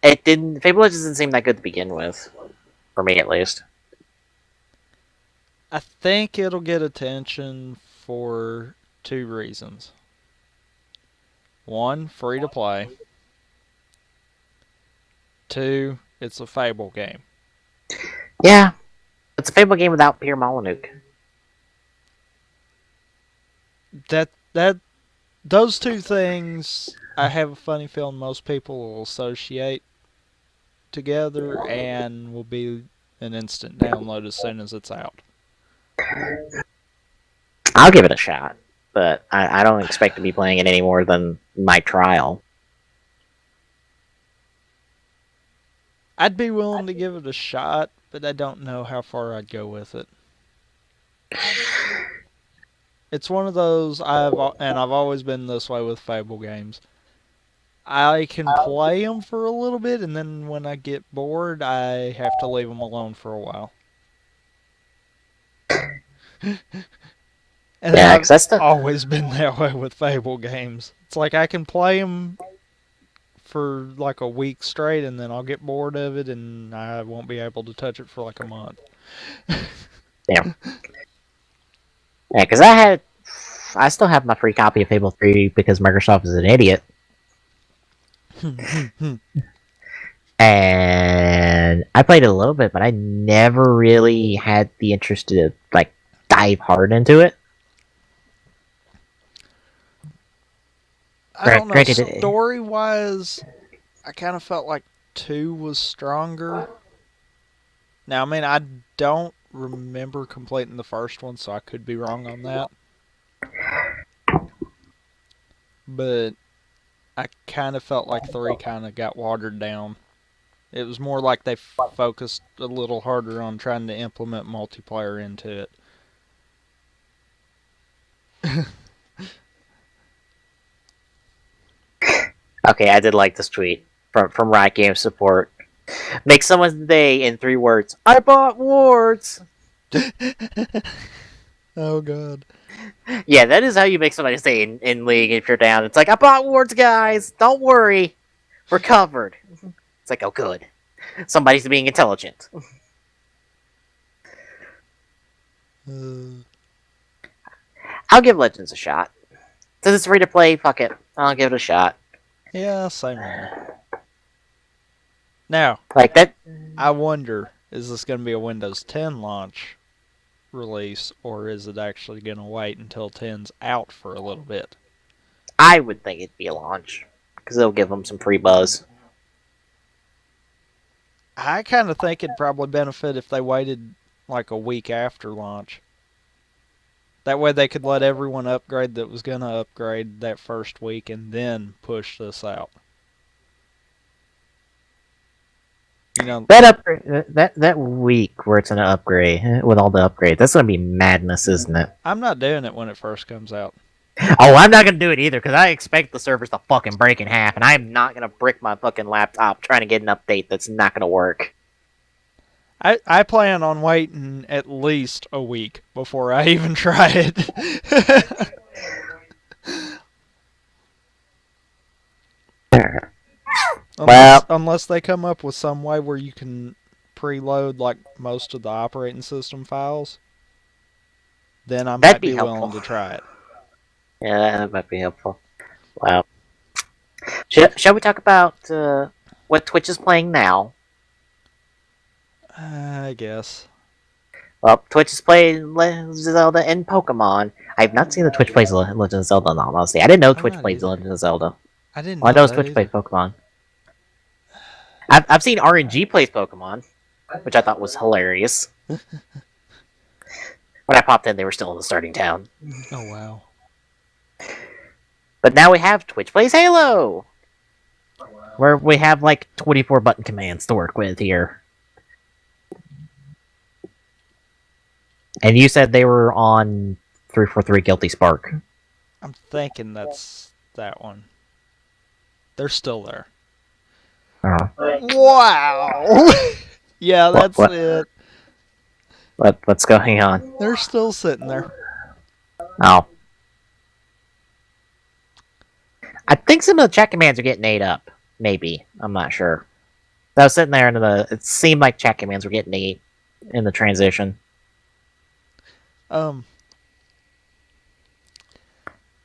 It didn't. Fable Legends didn't seem that good to begin with, for me at least. I think it'll get attention for 2 reasons. 1, free to play. 2, it's a Fable game. Yeah, it's a Fable game without Pierre Molyneux. Those 2 things, I have a funny feeling most people will associate together and will be an instant download as soon as it's out. I'll give it a shot, but I don't expect to be playing it any more than my trial. I'd be willing to give it a shot, but I don't know how far I'd go with it. It's one of those I've always been this way with Fable games. I can play them for a little bit, and then when I get bored, I have to leave them alone for a while. And Yeah, I've because that's the. always been that way with Fable games. It's like I can play them for like a week straight, and then I'll get bored of it, and I won't be able to touch it for like a month. Yeah. Yeah, because I still have my free copy of Fable 3 because Microsoft is an idiot. And I played it a little bit, but I never really had the interest to like dive hard into it. I don't know. Granted, Story-wise, I kind of felt like 2 was stronger. Now, I mean, I don't remember completing the first one, so I could be wrong on that. But I kind of felt like 3 kind of got watered down. It was more like they focused a little harder on trying to implement multiplayer into it. okay, I did like this tweet from Riot Games Support. Make someone's day in 3 words. I bought wards. Oh god. Yeah, that is how you make somebody stay in League if you're down. It's like, I bought wards, guys. Don't worry. We're covered. It's like, oh, good. Somebody's being intelligent. I'll give Legends a shot. Since it's free to play, fuck it. I'll give it a shot. Yeah, same here. Now, Like that. I wonder, is this going to be a Windows 10 launch release, or is it actually going to wait until 10's out for a little bit? I would think it'd be a launch. Because it'll give them some free buzz. I kind of think it'd probably benefit if they waited like a week after launch. That way they could let everyone upgrade that was going to upgrade that first week and then push this out. You know, that week where it's an upgrade with all the upgrades, that's gonna be madness, isn't it? I'm not doing it when it first comes out. Oh, I'm not gonna do it either because I expect the servers to fucking break in half, and I'm not gonna brick my fucking laptop trying to get an update that's not gonna work. I plan on waiting at least a week before I even try it. Well, unless they come up with some way where you can preload like most of the operating system files, then I That'd might be be helpful. willing to try it. Yeah, that might be helpful. Wow. Shall we talk about what Twitch is playing now? I guess. Well, Twitch is playing Legend of Zelda and Pokemon. I've not seen the Twitch plays Legend of Zelda in all honesty. I didn't know I'm Twitch not plays either. Legend of Zelda. I didn't All I know know is that Twitch plays either. Pokemon. I've seen RNG plays Pokemon, which I thought was hilarious. When I popped in, they were still in the starting town. Oh wow. But now we have Twitch plays Halo, where we have like 24 button commands to work with here. And you said they were on 343 Guilty Spark. I'm thinking that's that one. They're still there. Oh. Wow. Yeah, that's it. What's going on? They're still sitting there. Oh. I think some of the chat commands are getting ate up. Maybe. I'm not sure. I was sitting there and it seemed like chat commands were getting ate in the transition.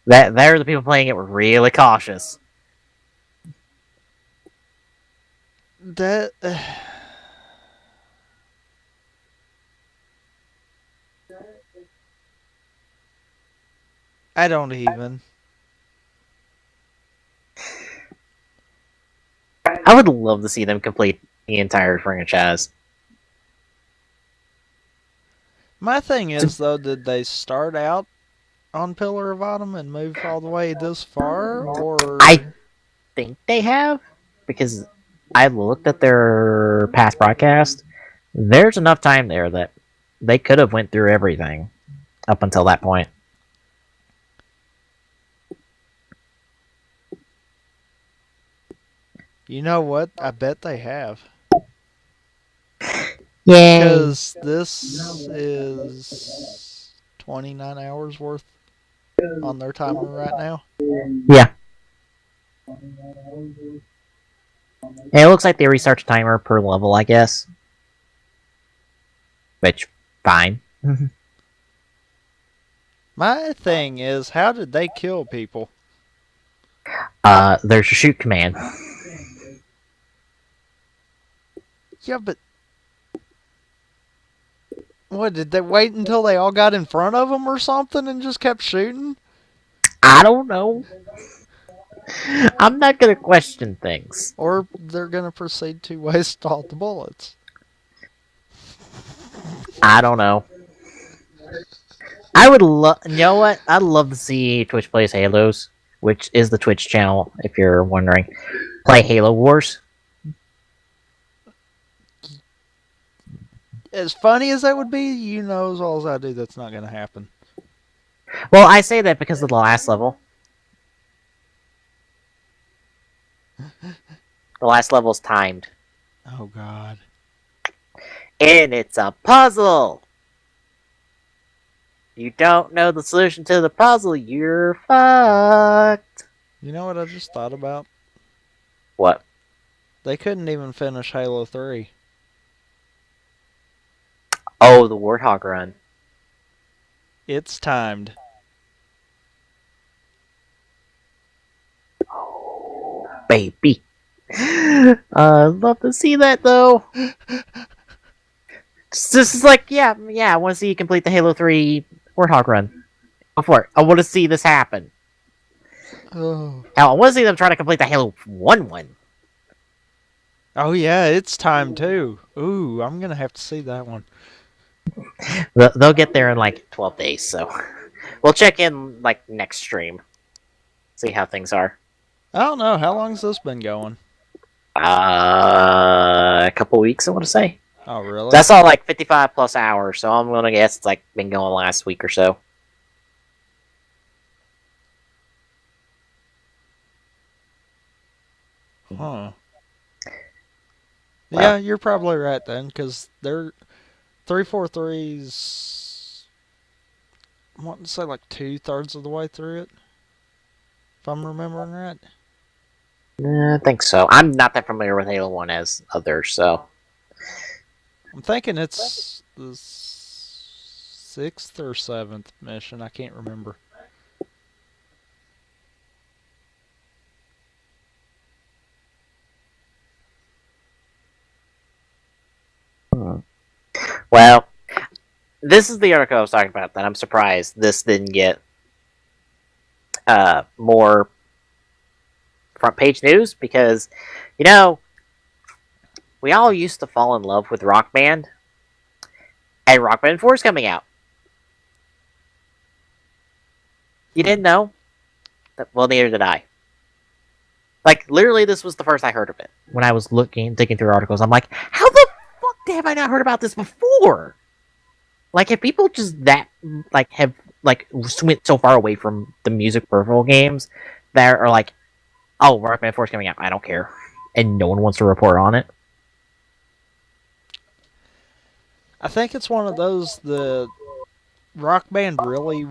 There the people playing it were really cautious. That I don't even. I would love to see them complete the entire franchise. My thing is though, did they start out on Pillar of Autumn and move all the way this far, or I think they have, because I looked at their past broadcast. There's enough time there that they could have went through everything up until that point. you know what? I bet they have. Yay! Because this is 29 hours worth on their timer right now. Yeah. And it looks like they restart the timer per level, I guess. Which, fine. My thing is, how did they kill people? There's a shoot command. Yeah, but what, did they wait until they all got in front of them or something and just kept shooting? I don't know. I'm not gonna question things. Or they're gonna proceed to waste all the bullets? I don't know. I would love. You know what? I'd love to see Twitch plays Halos, which is the Twitch channel, if you're wondering. Play Halo Wars. As funny as that would be, you know as well as I do that's not gonna happen. Well, I say that because of the last level. The last level's timed. Oh god. And it's a puzzle! You don't know the solution to the puzzle, you're fucked! You know what I just thought about? What? They couldn't even finish Halo 3. Oh, the Warthog run. It's timed. Oh, baby. I'd love to see that, though. This is like, yeah, I want to see you complete the Halo 3 Warthog run. Go for it. I want to see this happen. Oh. Hell, I want to see them try to complete the Halo 1 one. Oh yeah, it's time too. Ooh, I'm gonna have to see that one. They'll get there in like 12 days, so we'll check in like next stream. See how things are. I don't know, how long's this been going? A couple weeks, I want to say. Oh really? That's all like 55 plus hours, so I'm gonna guess it's like been going last week or so. Huh. Well. Yeah, you're probably right then, because they're 343's. I want to say like 2/3 of the way through it, if I'm remembering right. I think so. I'm not that familiar with Halo 1 as others, so. I'm thinking it's the sixth or seventh mission. I can't remember. Hmm. Well, this is the article I was talking about that I'm surprised this didn't get more front page news because, you know, we all used to fall in love with Rock Band, and Rock Band 4 is coming out. You didn't know? Well, neither did I. Like, literally, this was the first I heard of it. When I was digging through articles, I'm like, how the fuck have I not heard about this before? Like, if people just have, went so far away from the music peripheral games that are like, oh, Rock Band 4 is coming out, I don't care. And no one wants to report on it. I think it's one of those the Rock Band really,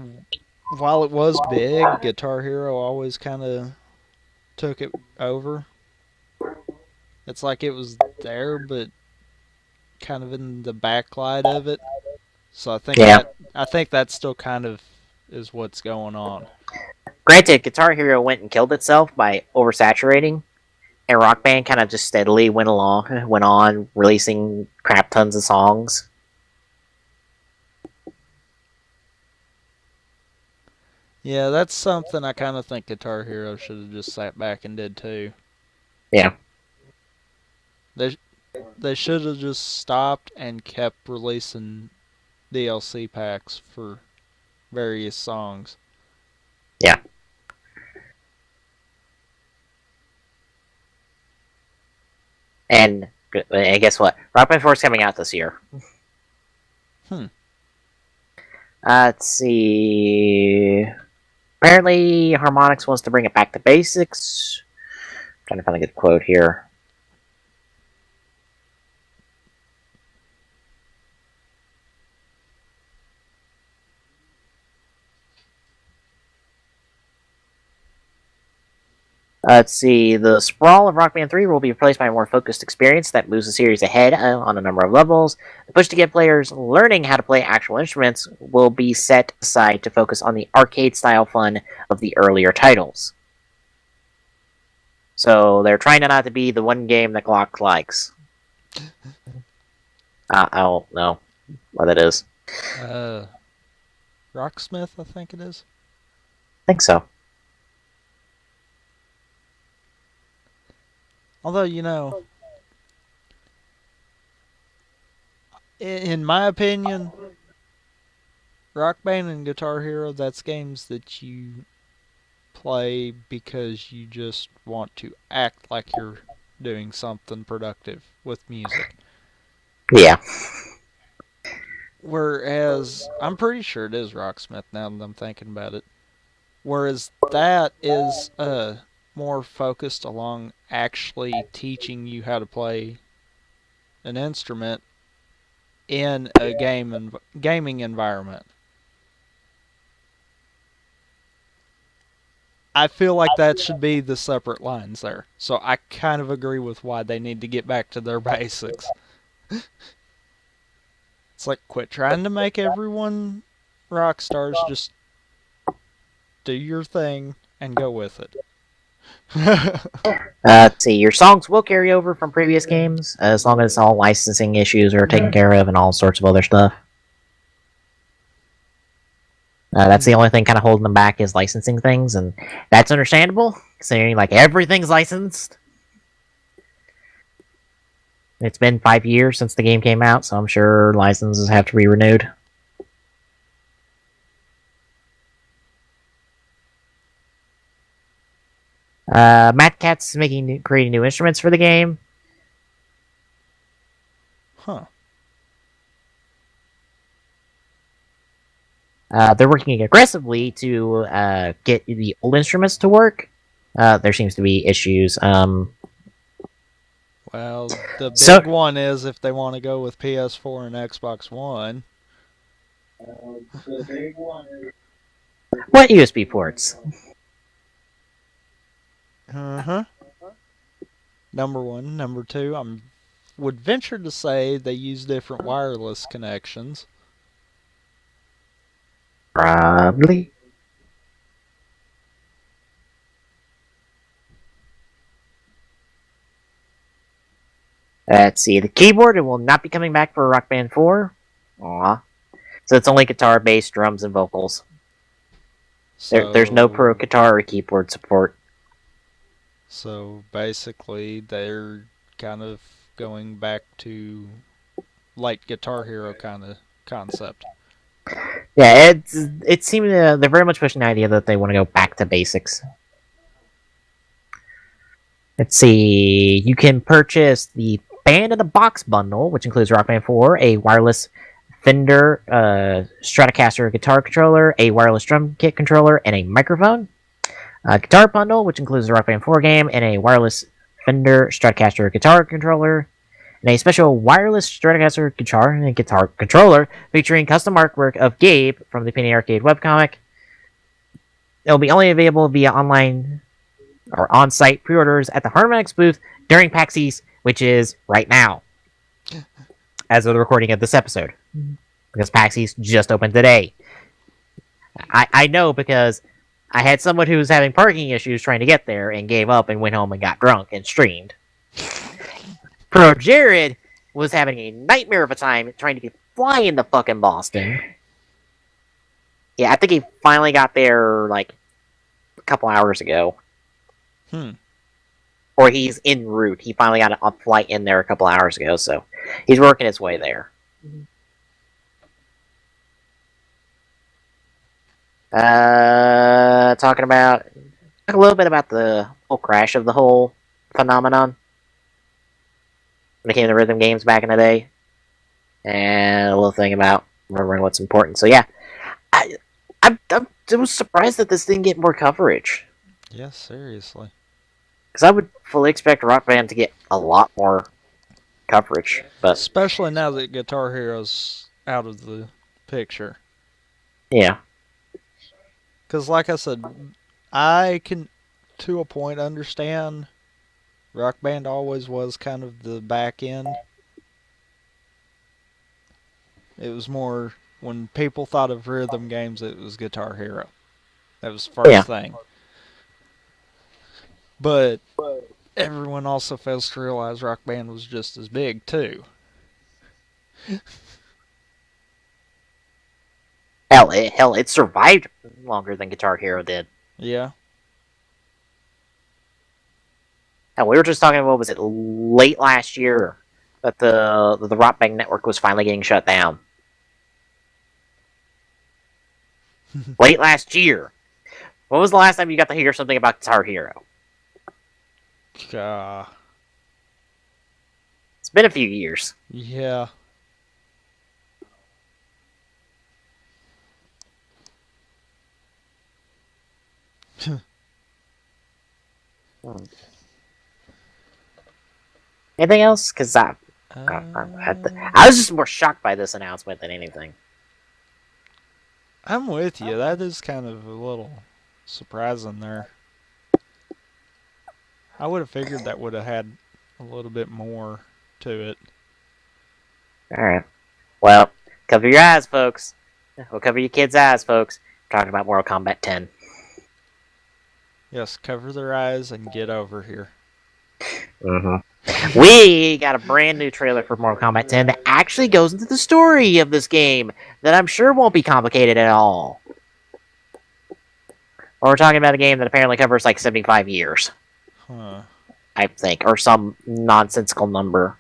while it was big, Guitar Hero always kind of took it over. It's like it was there, but kind of in the backlight of it. So Yeah. I think that still kind of is what's going on. Granted, Guitar Hero went and killed itself by oversaturating, and Rock Band kind of just steadily went on releasing crap tons of songs. Yeah, that's something I kind of think Guitar Hero should have just sat back and did too. Yeah. They should have just stopped and kept releasing DLC packs for various songs. Yeah. And guess what? Rock Band 4 is coming out this year. Hmm. Let's see. Apparently, Harmonix wants to bring it back to basics. I'm trying to find a good quote here. Let's see. The sprawl of Rock Band 3 will be replaced by a more focused experience that moves the series ahead on a number of levels. The push to get players learning how to play actual instruments will be set aside to focus on the arcade-style fun of the earlier titles. So they're trying not to be the one game that Glock likes. I don't know what that is. Rocksmith, I think it is. I think so. Although, you know, in my opinion, Rock Band and Guitar Hero, that's games that you play because you just want to act like you're doing something productive with music. Yeah. Whereas, I'm pretty sure it is Rocksmith now that I'm thinking about it. Whereas that is more focused along actually teaching you how to play an instrument in a gaming environment. I feel like that should be the separate lines there. So I kind of agree with why they need to get back to their basics. It's like quit trying to make everyone rock stars. Just do your thing and go with it. Let's see. Your songs will carry over from previous games as long as all licensing issues are taken care of and all sorts of other stuff. That's the only thing kind of holding them back is licensing things, and that's understandable, considering like everything's licensed. It's been 5 years since the game came out, so I'm sure licenses have to be renewed. Matt Cat's creating new instruments for the game. Huh. They're working aggressively to get the old instruments to work. There seems to be issues. Well, the big one is if they want to go with PS4 and Xbox One. What USB ports? Uh huh. Number one. Number two, I'm would venture to say they use different wireless connections. Probably. Let's see. The keyboard, it will not be coming back for Rock Band 4. Aw. So it's only guitar, bass, drums, and vocals. There's no pro So, guitar or keyboard support. so basically, they're kind of going back to light Guitar Hero kind of concept. Yeah, it seems they're very much pushing the idea that they want to go back to basics. Let's see. You can purchase the Band in the Box bundle, which includes Rock Band 4, a wireless Fender Stratocaster guitar controller, a wireless drum kit controller, and a microphone. Guitar bundle, which includes the Rock Band 4 game and a wireless Fender Stratocaster guitar controller, and a special wireless Stratocaster guitar and guitar controller featuring custom artwork of Gabe from the Penny Arcade webcomic. It will be only available via online or on-site pre-orders at the Harmonix booth during PAX East, which is right now, as of the recording of this episode, because PAX East just opened today. I know because I had someone who was having parking issues trying to get there and gave up and went home and got drunk and streamed. Pro Jared was having a nightmare of a time trying to get flying to fucking Boston. Yeah, I think he finally got there like a couple hours ago. Or he's en route. He finally got a flight in there a couple hours ago, so he's working his way there. Talking about a little bit about the whole crash of the whole phenomenon when it came to rhythm games back in the day, and a little thing about remembering what's important. So yeah, I was surprised that this didn't get more coverage. Yeah, seriously. Because I would fully expect Rock Band to get a lot more coverage, but especially now that Guitar Hero's out of the picture. Yeah. Because, like I said, I can, to a point, understand Rock Band always was kind of the back end. It was more, when people thought of rhythm games, it was Guitar Hero. That was the first thing. But everyone also fails to realize Rock Band was just as big, too. Hell, it survived longer than Guitar Hero did. Yeah. And we were just talking, what was it, late last year, that the Rock Band network was finally getting shut down. Late last year. When was the last time you got to hear something about Guitar Hero? It's been a few years. Yeah. Anything else? Because I was just more shocked by this announcement than anything. I'm with you. That is kind of a little surprising there. I would have figured that would have had a little bit more to it. Alright. Well, cover your eyes, folks. We'll cover your kids' eyes, folks. We're talking about Mortal Kombat 10. Yes, cover their eyes and get over here. We got a brand new trailer for Mortal Kombat 10 that actually goes into the story of this game that I'm sure won't be complicated at all. Or we're talking about a game that apparently covers like 75 years. I think, or some nonsensical number.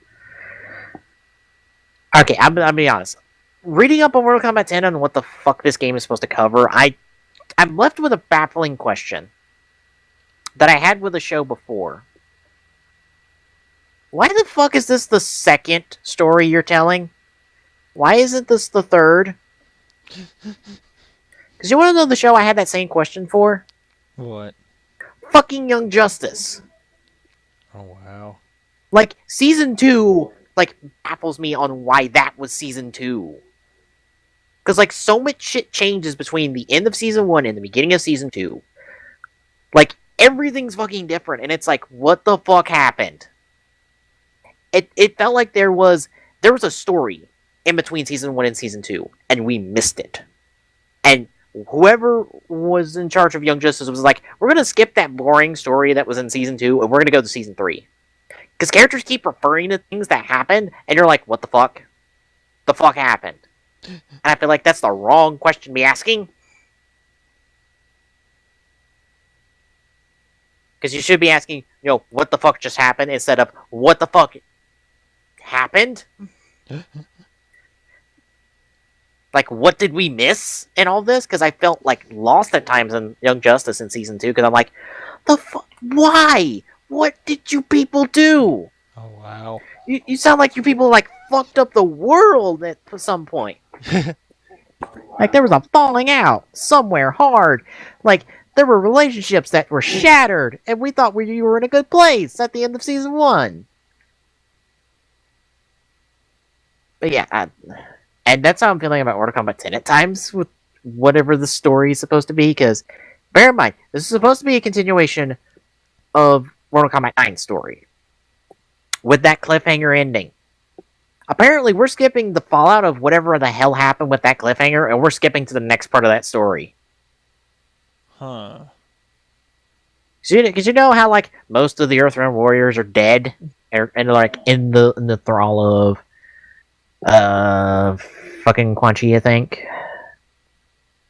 Okay, I'm gonna be honest. Reading up on Mortal Kombat 10 and what the fuck this game is supposed to cover, I'm left with a baffling question that I had with the show before. Why the fuck is this the second story you're telling? Why isn't this the third? Because you want to know the show I had that same question for? What? Fucking Young Justice. Oh, wow. Like, Season 2, like, baffles me on why that was Season 2. Because, like, so much shit changes between the end of Season 1 and the beginning of Season 2. Like, everything's fucking different, and it's like, what the fuck happened? it felt like there was a story in between season 1 and season 2, and we missed it. And whoever was in charge of Young Justice was like, we're gonna skip that boring story that was in season 2, and we're gonna go to season 3. Because characters keep referring to things that happened, and you're like, what the fuck? The fuck happened? And I feel like that's the wrong question to be asking. Because you should be asking, what the fuck just happened, instead of what the fuck happened? Like, what did we miss in all this? Because I felt like lost at times in Young Justice in season 2, because I'm like, the fuck? Why? What did you people do? Oh, wow. You sound like you people, like, fucked up the world at some point. Like, there was a falling out somewhere hard. Like, there were relationships that were shattered, and we thought we were in a good place at the end of season 1. But yeah, and that's how I'm feeling about Mortal Kombat 10 at times, with whatever the story is supposed to be, because, bear in mind, this is supposed to be a continuation of Mortal Kombat 9's story, with that cliffhanger ending. Apparently, we're skipping the fallout of whatever the hell happened with that cliffhanger, and we're skipping to the next part of that story. Huh. Because you know how, like, most of the Earthrealm warriors are dead, and like, in the thrall of fucking Quan Chi, I think.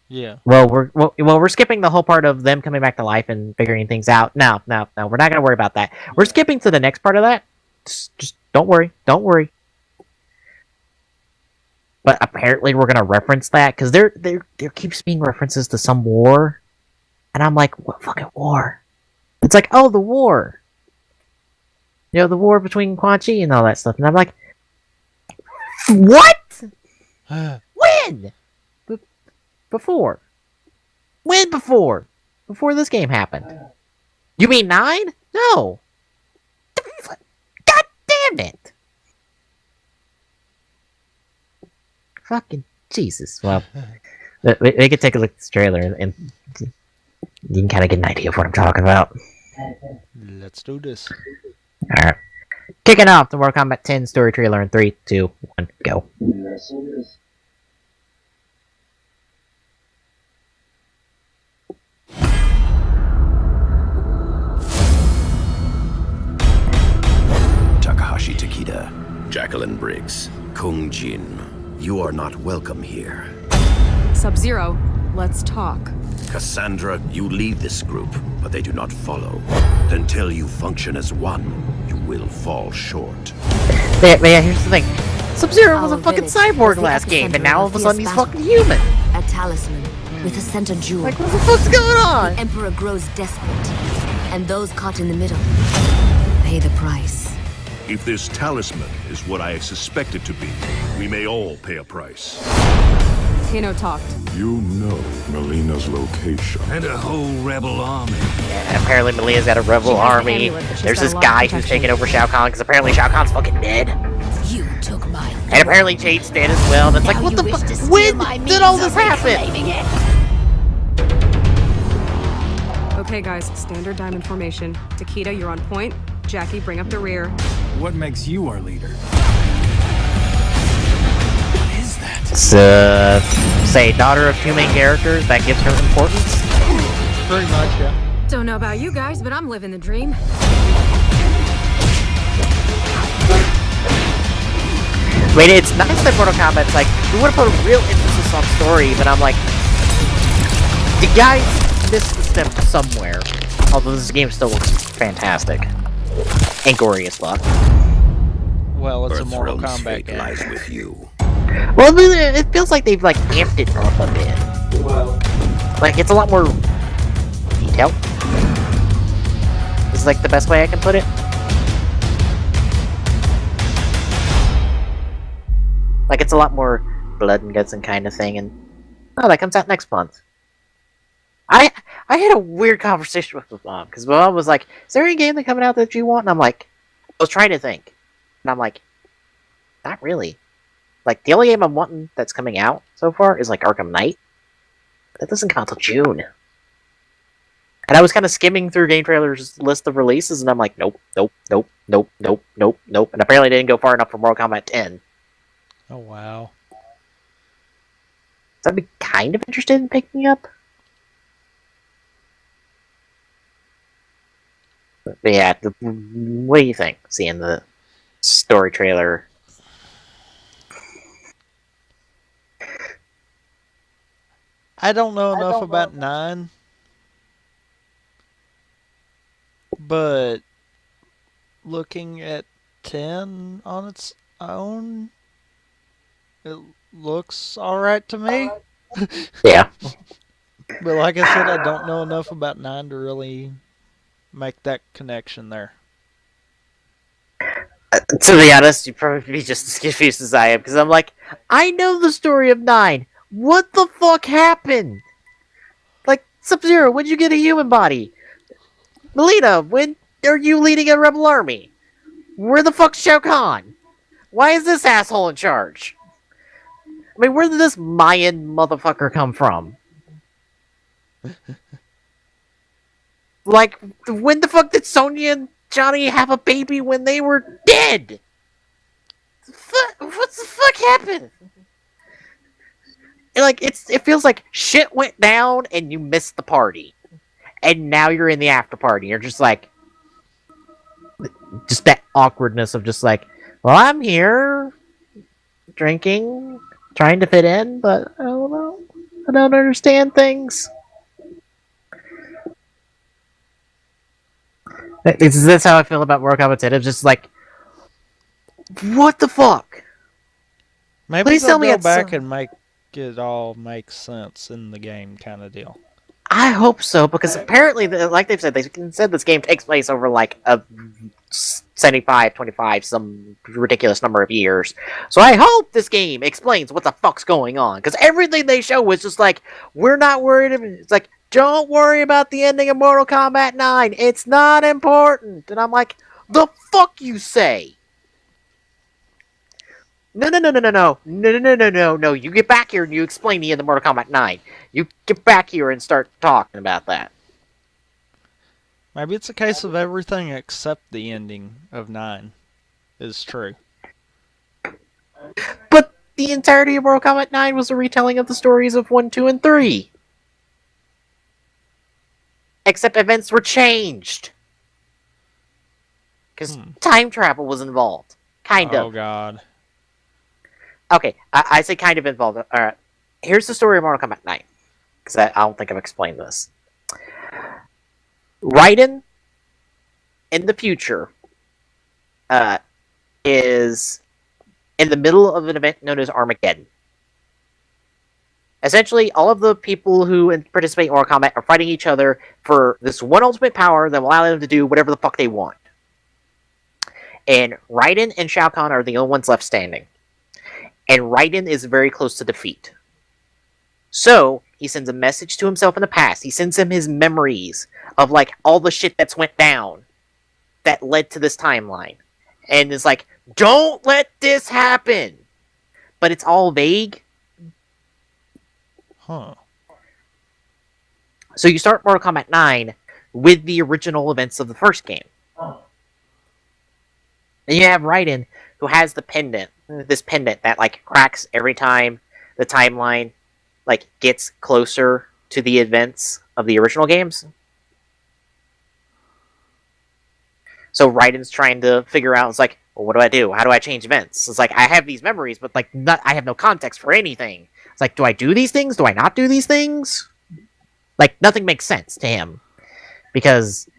Yeah. Well, we're skipping the whole part of them coming back to life and figuring things out. No, we're not gonna worry about that. We're skipping to the next part of that. Just don't worry. But apparently we're gonna reference that, because there keeps being references to some war, and I'm like, what fucking war? It's like, oh, the war. The war between Quan Chi and all that stuff, and I'm like, what? When? Before? When before? Before this game happened? You mean 9? No. God damn it. Fucking Jesus. Well, we could take a look at this trailer, and you can kind of get an idea of what I'm talking about. Let's do this. Alright. Kicking off the Mortal Kombat 10 story trailer in 3, 2, 1, go. Takahashi Takeda, Jacqueline Briggs, Kung Jin, you are not welcome here. Sub-Zero, let's talk. Cassandra, you lead this group, but they do not follow. Until you function as one, you will fall short. But yeah, here's the thing. Sub-Zero was a Our fucking village cyborg was the last game, and epicenter now all of of a sudden fierce he's battle. fucking human. A talisman with a center jewel. Like, what the fuck's going on? The Emperor grows desperate, and those caught in the middle pay the price. If this talisman is what I suspect it to be, we may all pay a price. Kano talked. You know Melina's location. And a whole rebel army. Yeah, apparently Malia's got a rebel She has an army. amulet, but she's There's got this a lot of guy who's protection. taking over Shao Kahn, because apparently Shao Kahn's fucking dead. You took my. And apparently Jade's dead as well. And it's like, Now what you the wish to fuck? steal When my did all means this of happen? reclaiming it. Okay, guys, standard diamond formation. Takeda, you're on point. Jackie, bring up the rear. What makes you our leader? So, say, daughter of two main characters, that gives her importance. Pretty much, yeah. Don't know about you guys, but I'm living the dream. I mean, it's nice that Mortal Kombat's like, we want to put a real emphasis on story, but I'm like, the guys missed the step somewhere. Although this game still looks fantastic. And gory as fuck. Well, it's a Mortal Earthrealm's Kombat fate game. lies with you. Well, I mean, it feels like they've, like, amped it up a bit. Like, it's a lot more detailed. Is, like, the best way I can put it. Like, it's a lot more blood and guts and kind of thing, and... Oh, that comes out next month. I had a weird conversation with my mom, because my mom was like, is there any game that's coming out that you want? And I'm like, I was trying to think. And I'm like, not really. Like, the only game I'm wanting that's coming out so far is, like, Arkham Knight. That doesn't come out till June. And I was kind of skimming through Game Trailer's list of releases, and I'm like, nope, nope, nope, nope, nope, nope, nope. And apparently didn't go far enough for Mortal Kombat 10. Oh, wow. So I'd be kind of interested in picking up. But yeah, what do you think, seeing the story trailer? I don't know enough about 9, but looking at 10 on its own, it looks alright to me. Yeah. But like I said, I don't know enough about 9 to really make that connection there. To be honest, you'd probably be just as confused as I am, because I'm like, I know the story of 9. What the fuck happened? Like, Sub-Zero, when'd you get a human body? Melina, when are you leading a rebel army? Where the fuck's Shao Kahn? Why is this asshole in charge? I mean, where did this Mayan motherfucker come from? Like, when the fuck did Sonya and Johnny have a baby when they were dead? What the fuck happened? Like, it feels like shit went down and you missed the party. And now you're in the after party. You're just like, just that awkwardness of just like, well, I'm here drinking, trying to fit in, but I don't know. I don't understand things. That's how I feel about Mortal Kombat 10. It's just like, what the fuck? Maybe Please they'll tell me go it's back and make it all make sense in the game kind of deal. I hope so, because apparently, like they've said, this game takes place over like a 75, 25, some ridiculous number of years. So I hope this game explains what the fuck's going on, because everything they show was just like, we're not worried. It's like, don't worry about the ending of Mortal Kombat 9. It's not important. And I'm like, the fuck you say? No. You get back here and you explain the end of Mortal Kombat 9. You get back here and start talking about that. Maybe it's a case of everything except the ending of 9 is true. But the entirety of Mortal Kombat 9 was a retelling of the stories of 1, 2, and 3. Except events were changed. Because time travel was involved. Kind of. Oh, God. Okay, I say kind of involved. Alright, here's the story of Mortal Kombat 9. Because I don't think I've explained this. Raiden, in the future, is in the middle of an event known as Armageddon. Essentially, all of the people who participate in Mortal Kombat are fighting each other for this one ultimate power that will allow them to do whatever the fuck they want. And Raiden and Shao Kahn are the only ones left standing. And Raiden is very close to defeat. So, he sends a message to himself in the past. He sends him his memories of, like, all the shit that's went down that led to this timeline. And it's like, don't let this happen! But it's all vague. Huh. So you start Mortal Kombat 9 with the original events of the first game. And you have Raiden, who has the pendant. This pendant that, like, cracks every time the timeline, like, gets closer to the events of the original games. So Raiden's trying to figure out, it's like, well, what do I do? How do I change events? It's like, I have these memories, but, like, I have no context for anything. It's like, do I do these things? Do I not do these things? Like, nothing makes sense to him. Because,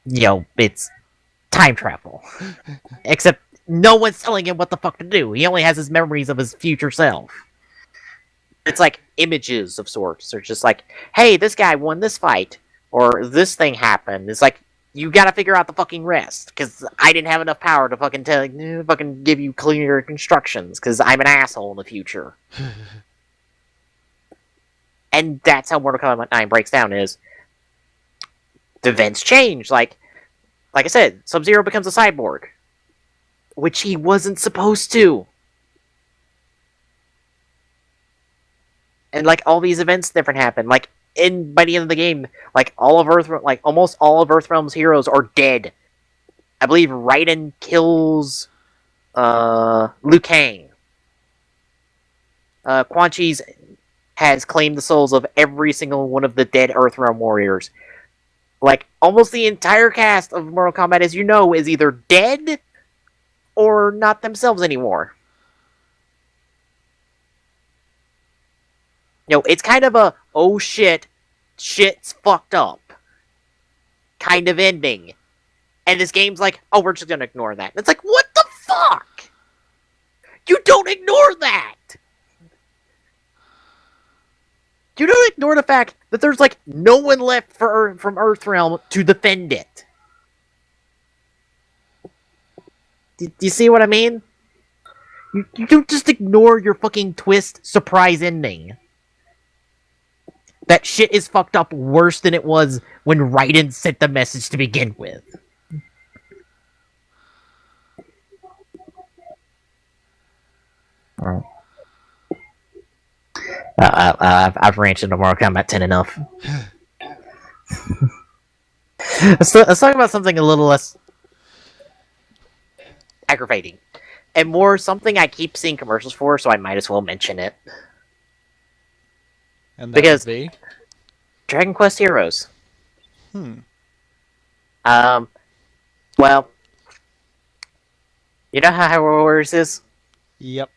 you know, it's time travel. Except, no one's telling him what the fuck to do. He only has his memories of his future self. It's like images of sorts. They're just like, hey, this guy won this fight. Or this thing happened. It's like, you gotta figure out the fucking rest. Because I didn't have enough power to fucking give you clear instructions. Because I'm an asshole in the future. And that's how Mortal Kombat 9 breaks down, is the events change. Like I said, Sub-Zero becomes a cyborg. Which he wasn't supposed to. And, like, all these events different happen. Like, by the end of the game, like almost all of Earthrealm's heroes are dead. I believe Raiden kills Liu Kang. Quan Chi's has claimed the souls of every single one of the dead Earthrealm warriors. Like, almost the entire cast of Mortal Kombat, as you know, is either dead or not themselves anymore. You know, it's kind of a, oh shit, shit's fucked up kind of ending. And this game's like, oh, we're just gonna ignore that. And it's like, what the fuck? You don't ignore that! You don't ignore the fact that there's, like, no one left from Earthrealm to defend it. Do you see what I mean? You don't just ignore your fucking twist surprise ending. That shit is fucked up worse than it was when Raiden sent the message to begin with. I've ranted into Mortal Kombat 10 enough. Let's talk about something a little less aggravating. And more something I keep seeing commercials for, so I might as well mention it. And that because would be? Dragon Quest Heroes. Hmm. Well, you know how Hyrule Warriors is? Yep.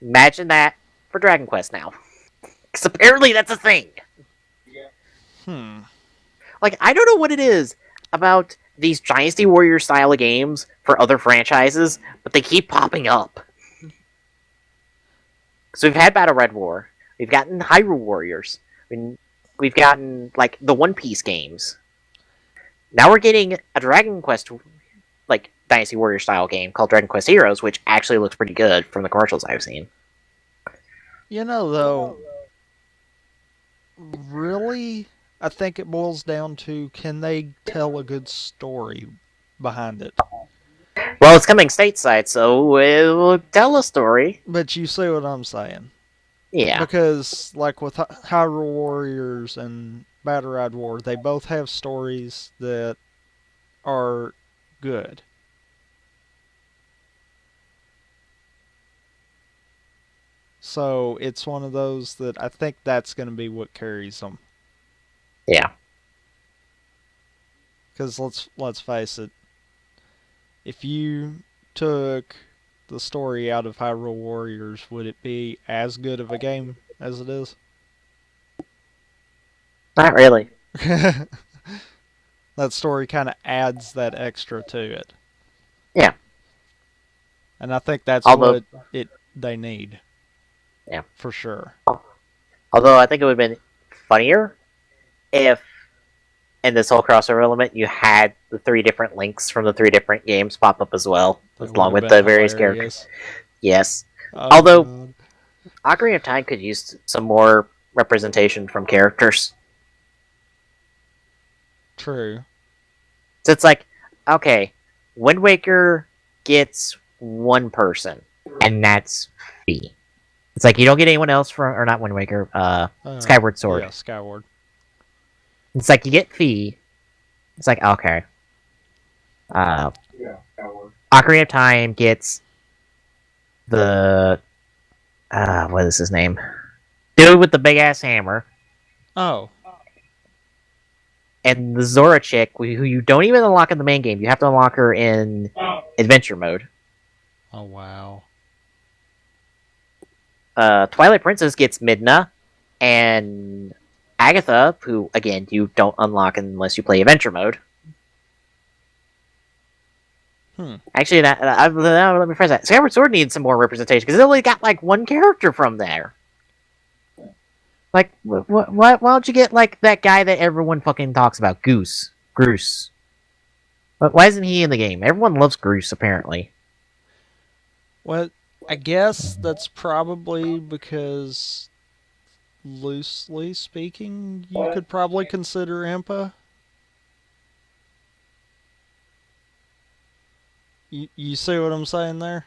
Imagine that for Dragon Quest now. Because apparently that's a thing. Hmm. Like, I don't know what it is about these Dynasty Warrior style of games for other franchises, but they keep popping up. So we've had Battle Red War. We've gotten Hyrule Warriors. We've gotten, like, the One Piece games. Now we're getting a Dragon Quest, like, Dynasty Warrior style game called Dragon Quest Heroes, which actually looks pretty good from the commercials I've seen. You know, though, really, I think it boils down to, can they tell a good story behind it? Well, it's coming stateside, so it will tell a story. But you see what I'm saying. Yeah. Because, like, with Hyrule Warriors and Battle Red War, they both have stories that are good. So, it's one of those that I think that's going to be what carries them. Yeah. Because let's face it, if you took the story out of Hyrule Warriors, would it be as good of a game as it is? Not really. That story kind of adds that extra to it. Yeah. And I think that's Although, what they need. Yeah. For sure. Although I think it would have been funnier if, in this whole crossover element, you had the 3 different links from the 3 different games pop up as well, along with the various characters. Yes. Although, God. Ocarina of Time could use some more representation from characters. True. So it's like, okay, Wind Waker gets one person, and that's Fee. It's like, you don't get anyone else from, or not Wind Waker, Skyward Sword. Yeah, Skyward. It's like, you get Fee. It's like, okay. Ocarina of Time gets the, what is his name? Dude with the big-ass hammer. Oh. And the Zora chick, who you don't even unlock in the main game. You have to unlock her in adventure mode. Oh, wow. Twilight Princess gets Midna, and Agatha, who, again, you don't unlock unless you play adventure mode. Actually, let me phrase that. Skyward Sword needs some more representation, because it only got, like, one character from there. Like, why don't you get, like, that guy that everyone fucking talks about? Goose. Groose. But why isn't he in the game? Everyone loves Groose, apparently. Well, I guess that's probably because, loosely speaking, you could probably consider Impa. You see what I'm saying there?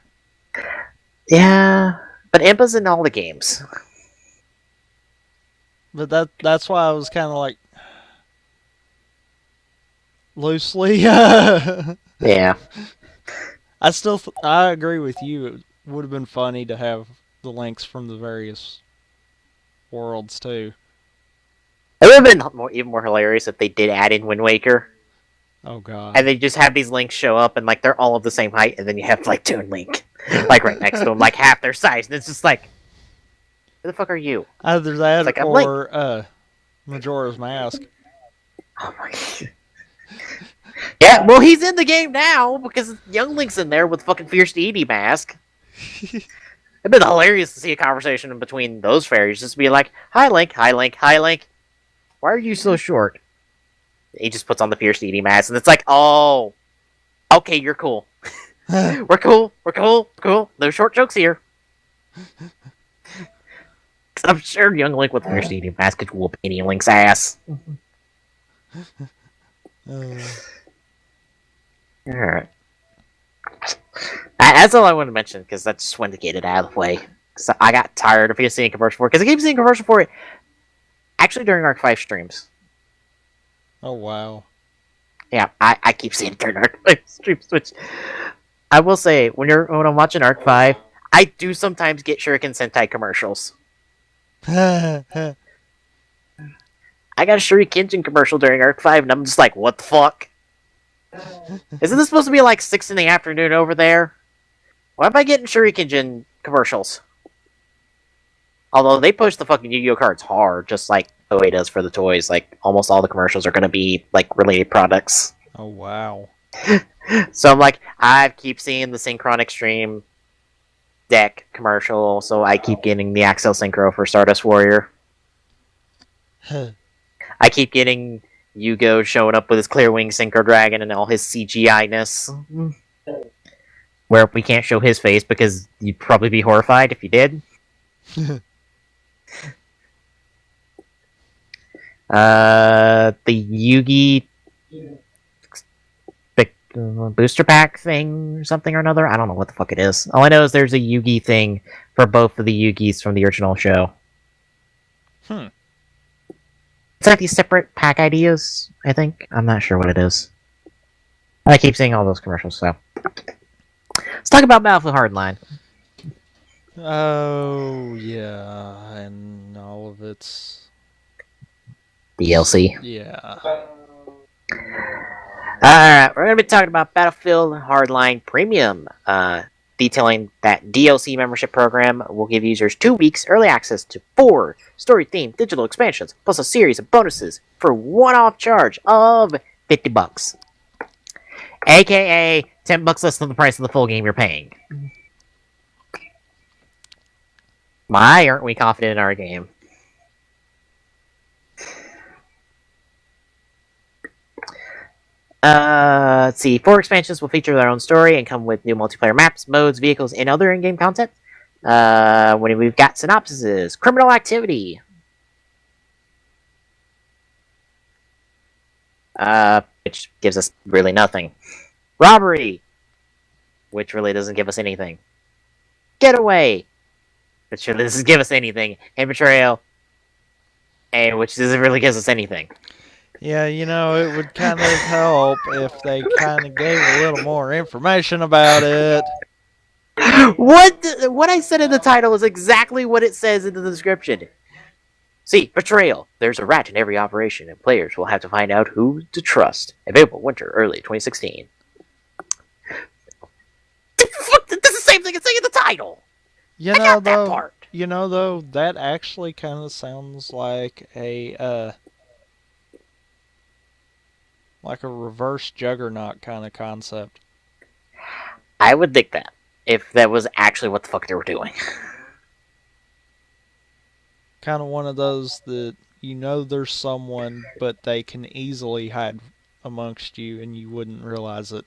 Yeah, but Impa's in all the games. But that's why I was kind of like loosely. Yeah. I agree with you. It would have been funny to have the links from the various worlds too. It would have been even more hilarious if they did add in Wind Waker, Oh god. and they just have these links show up, and like they're all of the same height, and then you have like Toon Link, like right next to them, like half their size, and it's just like, who the fuck are you? Either that like, I'm or Majora's Mask. Oh my. Yeah, well, he's in the game now because Young Link's in there with fucking Fierce Deity mask. It'd been hilarious to see a conversation in between those fairies, just be like, "Hi Link, hi Link, hi Link. Why are you so short?" He just puts on the Fierce Deity mask, and it's like, "Oh, okay, you're cool. We're cool. We're cool. Cool. No short jokes here." I'm sure Young Link with Fierce Deity mask could whoop any Link's ass. Alright. That's all I wanted to mention, because I just wanted to get it out of the way. So I got tired of seeing commercial for it, because I keep seeing commercial for it actually during Arc 5 streams. Oh wow. Yeah, I keep seeing it during Arc 5 streams, which I will say, when I'm watching Arc 5, I do sometimes get Shuriken Sentai commercials. I got a Shuriken commercial during Arc 5, and I'm just like, what the fuck? Isn't this supposed to be like 6 in the afternoon over there? Why am I getting Shuriken commercials? Although they push the fucking Yu-Gi-Oh cards hard, just like OA does for the toys. Like, almost all the commercials are going to be, like, related products. Oh wow. So I'm like, I keep seeing the Synchronic Stream deck commercial, so I keep getting the Axel Synchro for Stardust Warrior. I keep getting Yugo showing up with his Clear Wing Synchro Dragon and all his CGI-ness. Where we can't show his face because you'd probably be horrified if you did. The Yugi booster pack thing or something or another. I don't know what the fuck it is. All I know is there's a Yugi thing for both of the Yugis from the original show. It's like these separate pack ideas, I think. I'm not sure what it is. I keep seeing all those commercials, so. Let's talk about Battlefield Hardline. Oh yeah, and all of its DLC. yeah. Alright, we're going to be talking about Battlefield Hardline Premium. Detailing that DLC membership program will give users 2 weeks early access to 4 story-themed digital expansions, plus a series of bonuses for one-off charge of $50. AKA $10 less than the price of the full game you're paying. My, aren't we confident in our game? Let's see. 4 expansions will feature their own story and come with new multiplayer maps, modes, vehicles, and other in-game content. When we've got synopsises: criminal activity, which gives us really nothing. Robbery, which really doesn't give us anything. Getaway, which really doesn't give us anything. And betrayal, and which doesn't really give us anything. Yeah, you know, it would kind of help if they kind of gave a little more information about it. What I said in the title is exactly what it says in the description. See, betrayal. There's a rat in every operation, and players will have to find out who to trust. Available winter early 2016. Fuck, that's the same thing as saying in the title. You know, though, that actually kind of sounds like a reverse Juggernaut kind of concept. I would think that, if that was actually what the fuck they were doing. Kind of one of those that you know there's someone, but they can easily hide amongst you and you wouldn't realize it.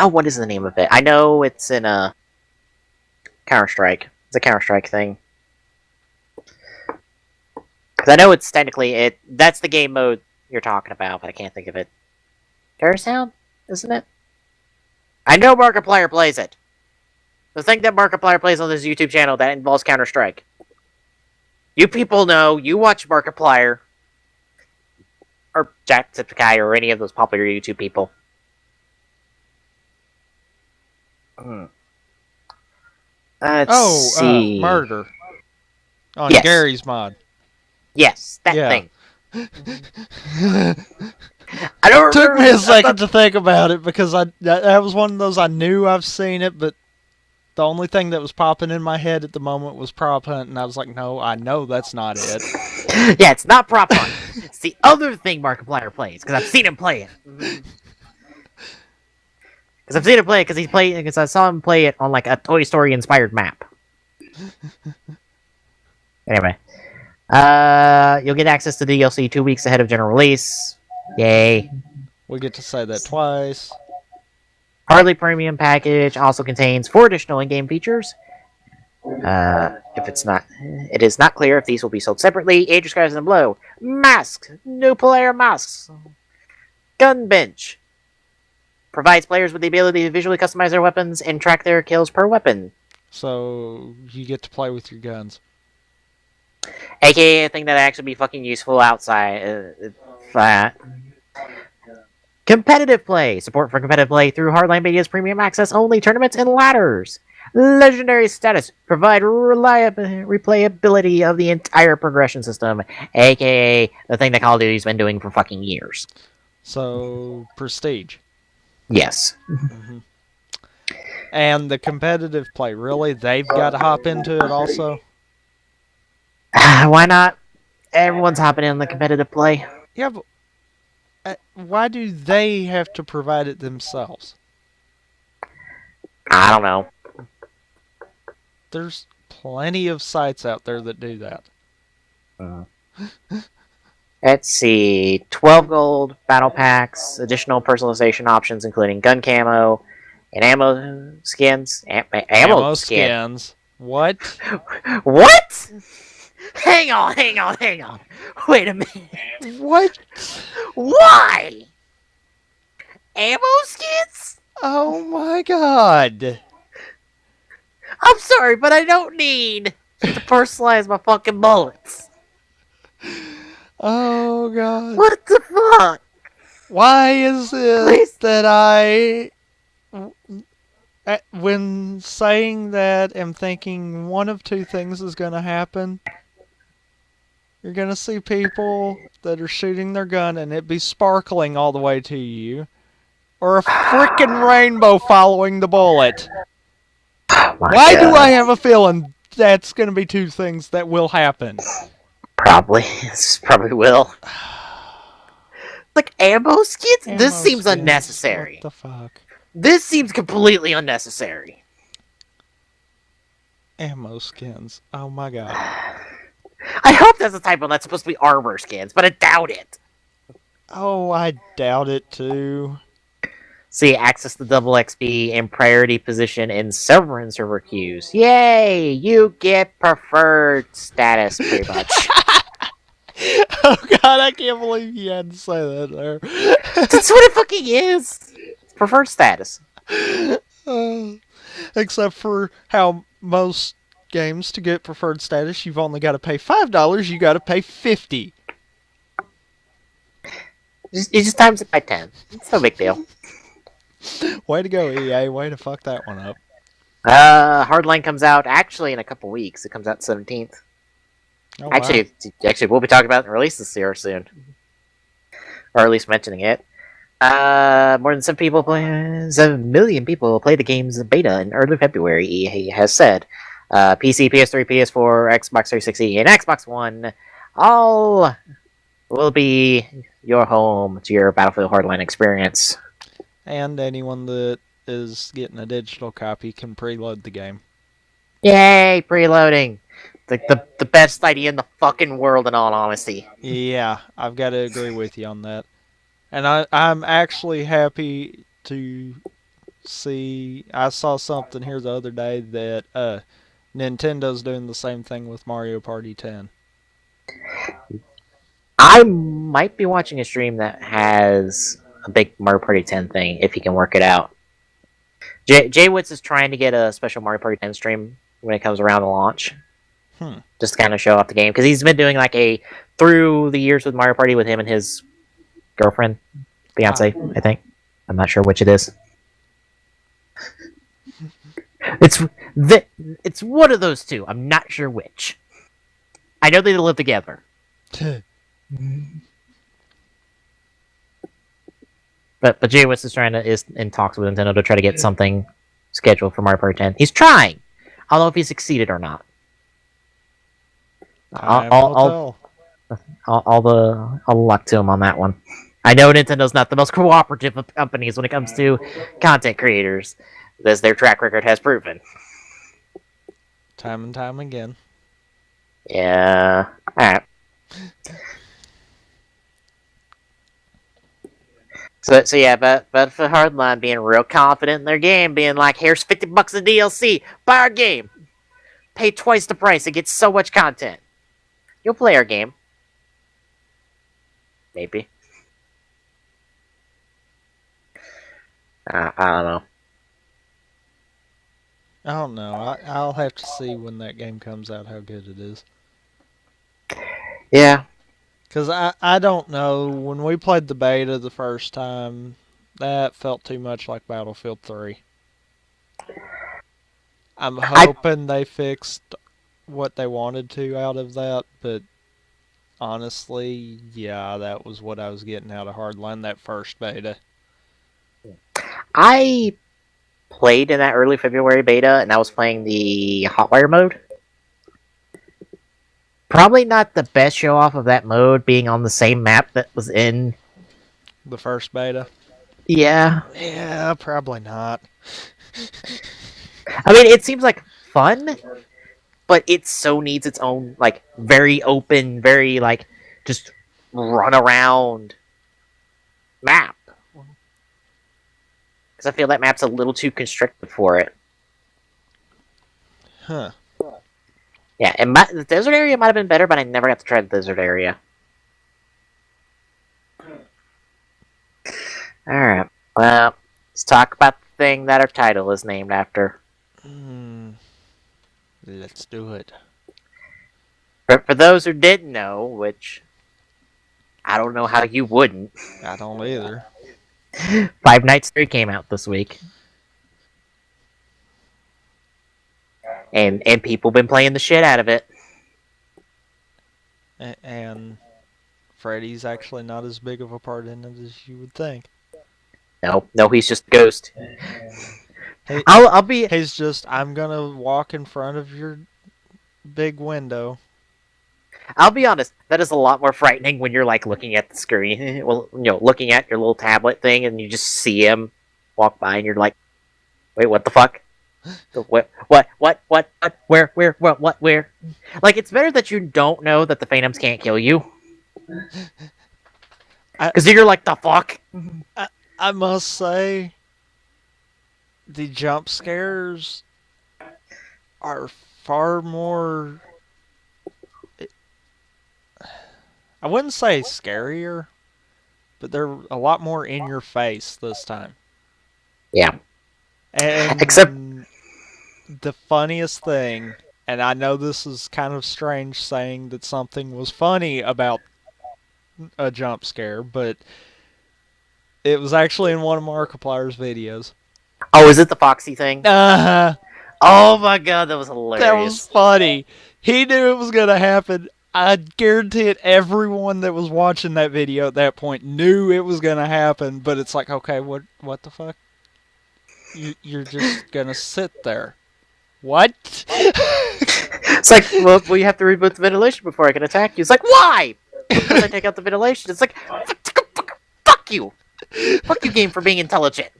What is the name of it? I know it's in a Counter-Strike. It's a Counter-Strike thing. Because I know it's technically that's the game mode you're talking about, but I can't think of it. Terrorsound, isn't it? I know Markiplier plays it. The thing that Markiplier plays on his YouTube channel that involves Counter-Strike. You people know, you watch Markiplier, or Jacksepticeye, or any of those popular YouTube people. Let's see. Murder. On Yes. Gary's mod. Yes, that Yeah. thing. I don't Took remember. me a second to think about it because that was one of those I knew I've seen it, but the only thing that was popping in my head at the moment was Prop Hunt, and I was like, no, I know that's not it. Yeah, it's not Prop Hunt. It's the other thing Markiplier plays, because I've seen him play it. Because I've seen him play it, because I saw him play it on like a Toy Story inspired map. Anyway. You'll get access to DLC 2 weeks ahead of general release. Yay. We get to say that twice. Harley Premium package also contains 4 additional in-game features. It is not clear if these will be sold separately. Age disguises them below. Masks. New player masks. Gun bench. Provides players with the ability to visually customize their weapons and track their kills per weapon. So you get to play with your guns. AKA a thing that actually be fucking useful outside. Competitive play. Support for competitive play through Hardline Media's premium access only tournaments and ladders. Legendary status. Provide replayability of the entire progression system. AKA the thing that Call of Duty's been doing for fucking years. So, prestige. Yes. Mm-hmm. And the competitive play, really? They've got to hop into it also? Why not? Everyone's hopping in the competitive play. Yeah, but why do they have to provide it themselves? I don't know. There's plenty of sites out there that do that. Let's see. 12 gold, battle packs, additional personalization options including gun camo and ammo skins. Ammo skins. What? What? Hang on. Wait a minute. What? Why? Ammo skins? Oh my god. I'm sorry, but I don't need to personalize my fucking bullets. Oh god. What the fuck? Why is it that when saying that, am thinking one of two things is going to happen? You're going to see people that are shooting their gun and it be sparkling all the way to you. Or a frickin' rainbow following the bullet. Why do I have a feeling that's going to be two things that will happen? Probably. This probably will. Like ammo skins? This seems unnecessary. What the fuck? This seems completely unnecessary. Ammo skins. Oh my god. I hope that's a typo that's supposed to be armor skins, but I doubt it. Oh, I doubt it too. See, access to double XP and priority position in several server queues. Yay! You get preferred status, pretty much. Oh god, I can't believe you had to say that there. That's what it fucking is. It's preferred status. Except for how most games, to get preferred status, you've only got to pay $5, you got to pay $50. You just times it by 10. It's no big deal. Way to go, EA. Way to fuck that one up. Hardline comes out actually in a couple weeks. It comes out 17th. Oh, Actually, we'll be talking about the release this year soon. Or at least mentioning it. More than 7 million people play the game's beta in early February, EA has said. PC, PS3, PS4, Xbox 360, and Xbox One all will be your home to your Battlefield Hardline experience. And anyone that is getting a digital copy can preload the game. Yay, preloading! The best idea in the fucking world, in all honesty. Yeah, I've got to agree with you on that. And I'm actually happy to see... I saw something here the other day that Nintendo's doing the same thing with Mario Party 10. I might be watching a stream that has a big Mario Party 10 thing, if he can work it out. Jay Witz is trying to get a special Mario Party 10 stream when it comes around to launch. just to kind of show off the game because he's been doing like a through the years with Mario Party with him and his girlfriend, fiance, I think. I'm not sure which it is. It's one of those two. I'm not sure which. I know they live together. But Jay West is in talks with Nintendo to try to get something scheduled for Mario Party 10. He's trying. I don't know if he succeeded or not. All the luck to him on that one. I know Nintendo's not the most cooperative of companies when it comes to content creators, as their track record has proven. Time and time again. Yeah. Alright. So yeah, but for Hardline being real confident in their game, being like, here's $50 of DLC, buy our game. Pay twice the price, it gets so much content. You'll play our game. Maybe. I don't know. I don't know. I'll have to see when that game comes out how good it is. Yeah. Because I don't know. When we played the beta the first time, that felt too much like Battlefield 3. I'm hoping they fixed what they wanted to out of that, but honestly, yeah, that was what I was getting out of Hardline, that first beta. I played in that early February beta, and I was playing the Hotwire mode. Probably not the best show off of that mode being on the same map that was in the first beta. Yeah. Yeah, probably not. I mean, it seems like fun, but it so needs its own, like, very open, very, like, just run around map. Because I feel that map's a little too constricted for it. Huh. Yeah, and the desert area might have been better, but I never got to try the desert area. Alright, well, let's talk about the thing that our title is named after. Let's do it. For those who didn't know, which I don't know how you wouldn't. I don't either. Five Nights 3 came out this week. And people been playing the shit out of it. And Freddy's actually not as big of a part in it as you would think. No, he's just a ghost. He's just, I'm gonna walk in front of your big window. I'll be honest, that is a lot more frightening when you're like looking at the screen. Well, looking at your little tablet thing and you just see him walk by and you're like, wait, what the fuck? What? Where? Where? Like, it's better that you don't know that the Phantoms can't kill you. Because you're like, the fuck? I must say, the jump scares are far more... I wouldn't say scarier, but they're a lot more in your face this time. Yeah. And except the funniest thing, and I know this is kind of strange saying that something was funny about a jump scare, but it was actually in one of Markiplier's videos. Oh, is it the Foxy thing? Uh-huh. Oh my god, that was hilarious. That was funny. He knew it was going to happen. I guarantee it, everyone that was watching that video at that point knew it was going to happen, but it's like, okay, what the fuck? You're just going to sit there. What? It's like, well, you have to reboot the ventilation before I can attack you. It's like, why? Because I take out the ventilation. It's like, fuck you. Fuck you, game, for being intelligent.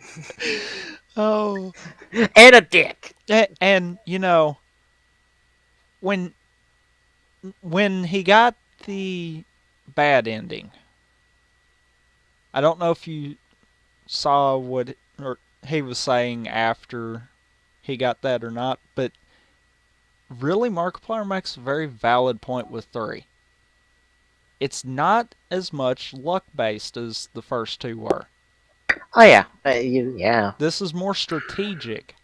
Oh. And a dick. And when he got the bad ending, I don't know if you saw what he was saying after he got that or not, but really Markiplier makes a very valid point with 3. It's not as much luck-based as the first 2 were. Oh, yeah. Yeah. This is more strategic.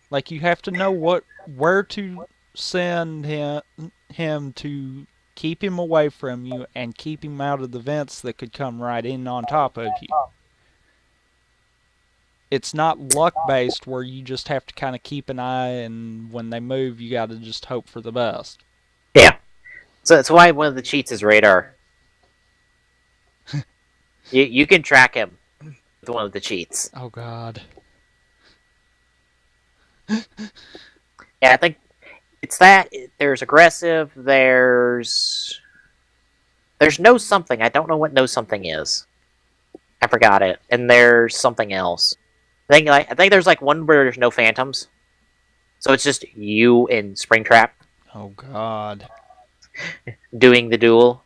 Like, you have to know where to send him to keep him away from you and keep him out of the vents that could come right in on top of you. It's not luck based where you just have to kind of keep an eye, and when they move, you got to just hope for the best. Yeah. So that's why one of the cheats is radar. You can track him with one of the cheats. Oh God. Yeah, I think it's that. There's aggressive. There's know something. I don't know what know something is. I forgot it. And there's something else. I think there's like one where there's no phantoms. So it's just you and Springtrap Oh God. doing the duel.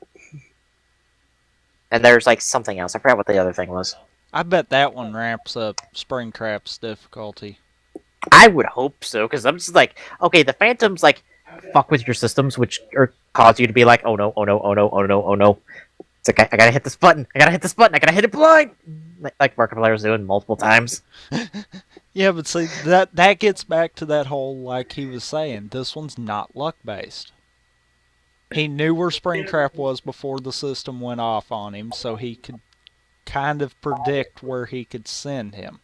And there's like something else. I forgot what the other thing was. I bet that one ramps up Springtrap's difficulty. I would hope so, because I'm just like, okay, the phantoms like fuck with your systems, which cause you to be like, oh no, oh no, oh no, oh no, oh no. It's like I gotta hit this button. I gotta hit this button. I gotta hit it blind. Like Markiplier's doing multiple times. Yeah, but see, that gets back to that whole, like he was saying, this one's not luck based. He knew where Springtrap was before the system went off on him, so he could kind of predict where he could send him.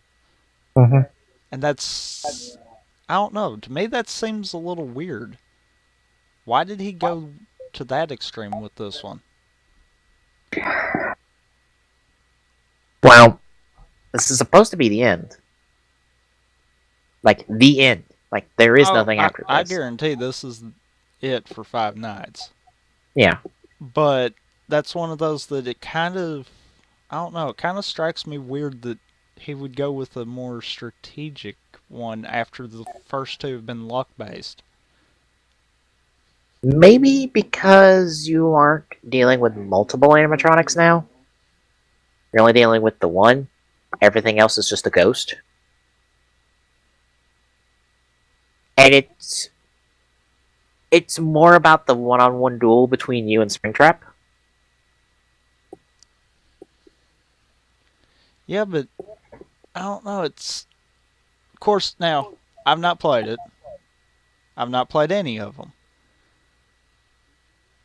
Mm-hmm. And that's, I don't know, to me that seems a little weird. Why did he go to that extreme with this one? Well, this is supposed to be the end. Like, the end. Like, there is nothing after this. I guarantee this is it for 5 nights. Yeah. But that's one of those that it kind of, I don't know, it kind of strikes me weird that he would go with a more strategic one after the first 2 have been luck-based. Maybe because you aren't dealing with multiple animatronics now. You're only dealing with the one. Everything else is just a ghost. And it's more about the one-on-one duel between you and Springtrap. Yeah, but I don't know, it's... Of course, now, I've not played it. I've not played any of them.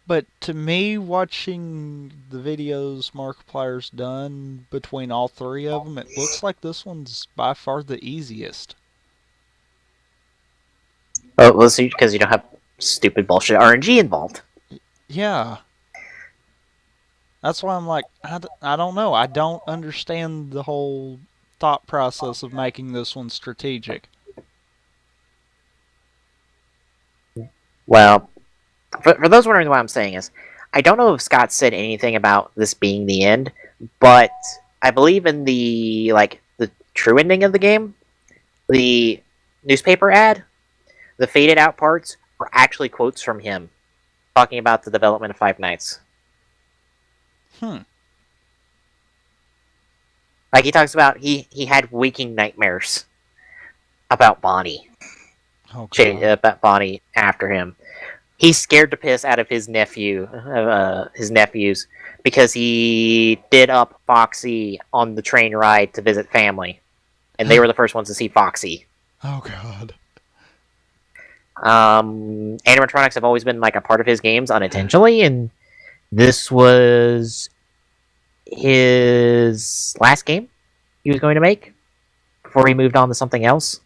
But to me, watching the videos Markiplier's done between all 3 of them, it looks like this one's by far the easiest. Oh, well, see, because you don't have stupid bullshit RNG involved. Yeah. That's why I'm like, I don't know. I don't understand the whole thought process of making this one strategic. Well, for those wondering what I'm saying is, I don't know if Scott said anything about this being the end, but I believe in the true ending of the game, the newspaper ad, the faded out parts were actually quotes from him talking about the development of Five Nights. Like, he talks about he had waking nightmares about Bonnie. Okay. About Bonnie after him. He's scared to piss out of his nephews, because he did up Foxy on the train ride to visit family, and they were the first ones to see Foxy. Oh God. Animatronics have always been like a part of his games unintentionally, and this was his last game he was going to make before he moved on to something else.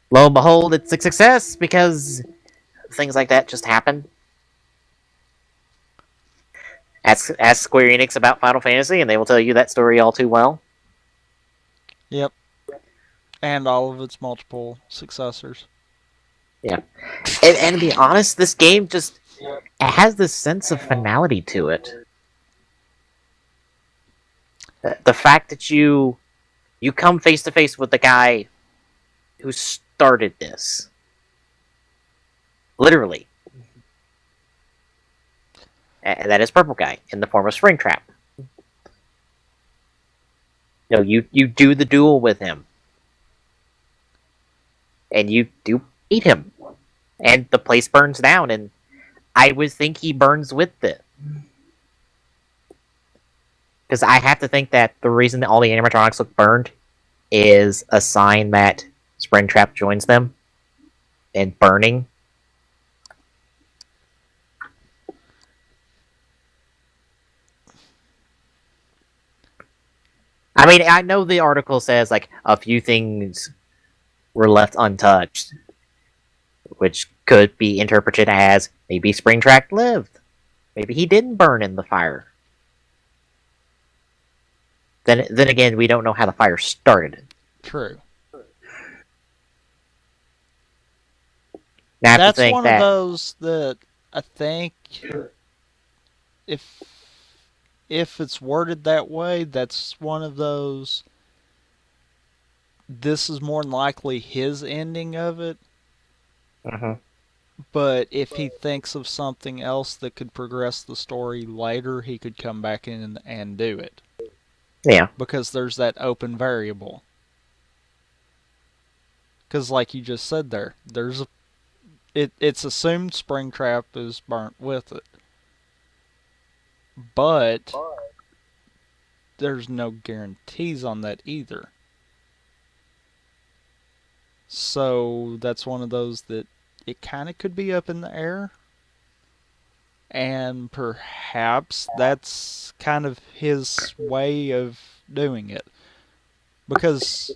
Lo and behold, it's a success because things like that just happen. Ask Square Enix about Final Fantasy, and they will tell you that story all too well. Yep. And all of its multiple successors. Yeah. And to be honest, this game just it has this sense of finality to it. The fact that you come face to face with the guy who started this. Literally. And that is Purple Guy, in the form of Springtrap. You do the duel with him. And you do beat him. And the place burns down, and I would think he burns with it. Because I have to think that the reason that all the animatronics look burned is a sign that Springtrap joins them in burning I mean, I know the article says like a few things were left untouched, which could be interpreted as maybe Springtrap lived. Maybe he didn't burn in the fire. Then again, we don't know how the fire started. True. Now, I have to That's think one of that those that I think if it's worded that way, that's one of those. This is more than likely his ending of it. But if he thinks of something else that could progress the story later, he could come back in and do it. Yeah. Because there's that open variable. Because like you just said there, it's assumed Springtrap is burnt with it. But there's no guarantees on that either. So that's one of those that it kind of could be up in the air. And perhaps that's kind of his way of doing it. Because,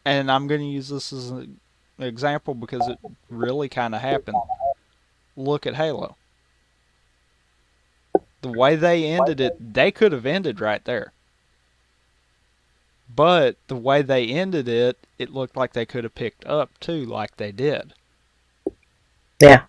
and I'm going to use this as an example because it really kind of happened. Look at Halo. The way they ended it, they could have ended right there. But the way they ended it, it looked like they could have picked up too, like they did. Yeah.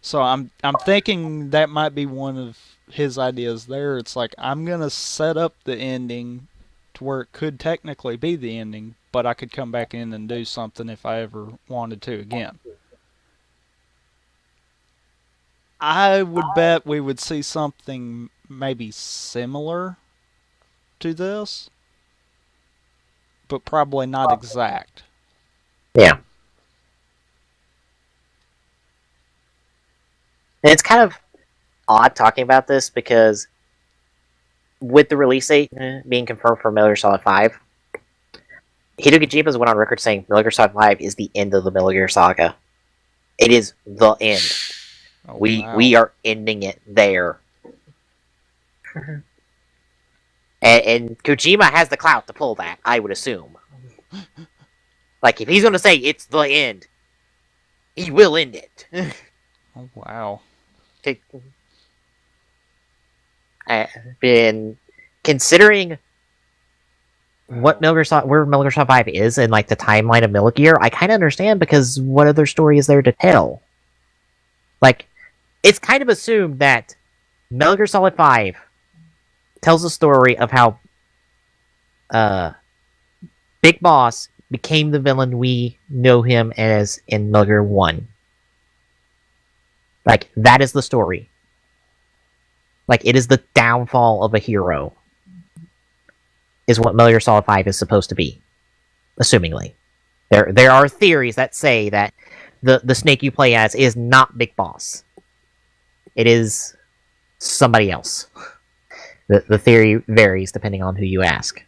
So I'm thinking that might be one of his ideas there. It's like, I'm going to set up the ending to where it could technically be the ending, but I could come back in and do something if I ever wanted to again. I would bet we would see something maybe similar to this, but probably not exact. Yeah. And it's kind of odd talking about this because with the release date being confirmed for Metal Gear Solid 5, Hideo Kojima's went on record saying Metal Gear Solid 5 is the end of the Metal Gear saga. It is the end. Oh, we wow. are ending it there. and Kojima has the clout to pull that, I would assume. Like, if he's going to say it's the end, he will end it. Oh, wow. Been considering what where Metal Gear Solid 5 is in like the timeline of Metal Gear, I kind of understand because what other story is there to tell? Like, it's kind of assumed that Metal Gear Solid 5 tells the story of how Big Boss became the villain we know him as in Metal Gear 1. Like, that is the story. Like, it is the downfall of a hero. Is what Metal Gear Solid 5 is supposed to be. Assumingly. There are theories that say that the snake you play as is not Big Boss. It is somebody else. The theory varies depending on who you ask.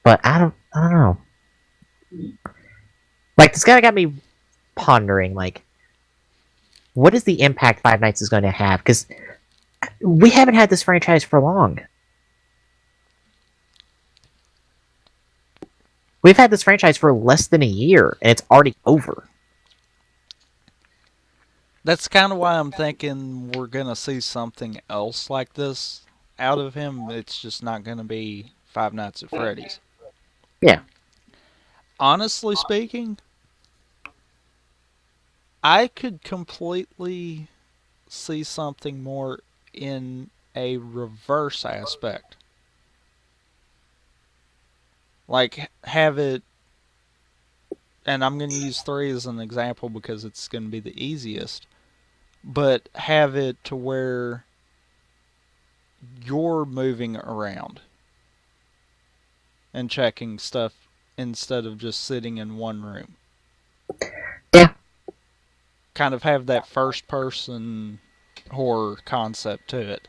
But I don't know. Like, this guy got me pondering, like, what is the impact Five Nights is going to have? Because we haven't had this franchise for long. We've had this franchise for less than a year, and it's already over. That's kind of why I'm thinking we're going to see something else like this out of him. It's just not going to be Five Nights at Freddy's. Yeah. Honestly speaking, I could completely see something more in a reverse aspect. Like, have it, and I'm going to use 3 as an example because it's going to be the easiest, but have it to where you're moving around and checking stuff instead of just sitting in one room. Yeah. Kind of have that first person horror concept to it.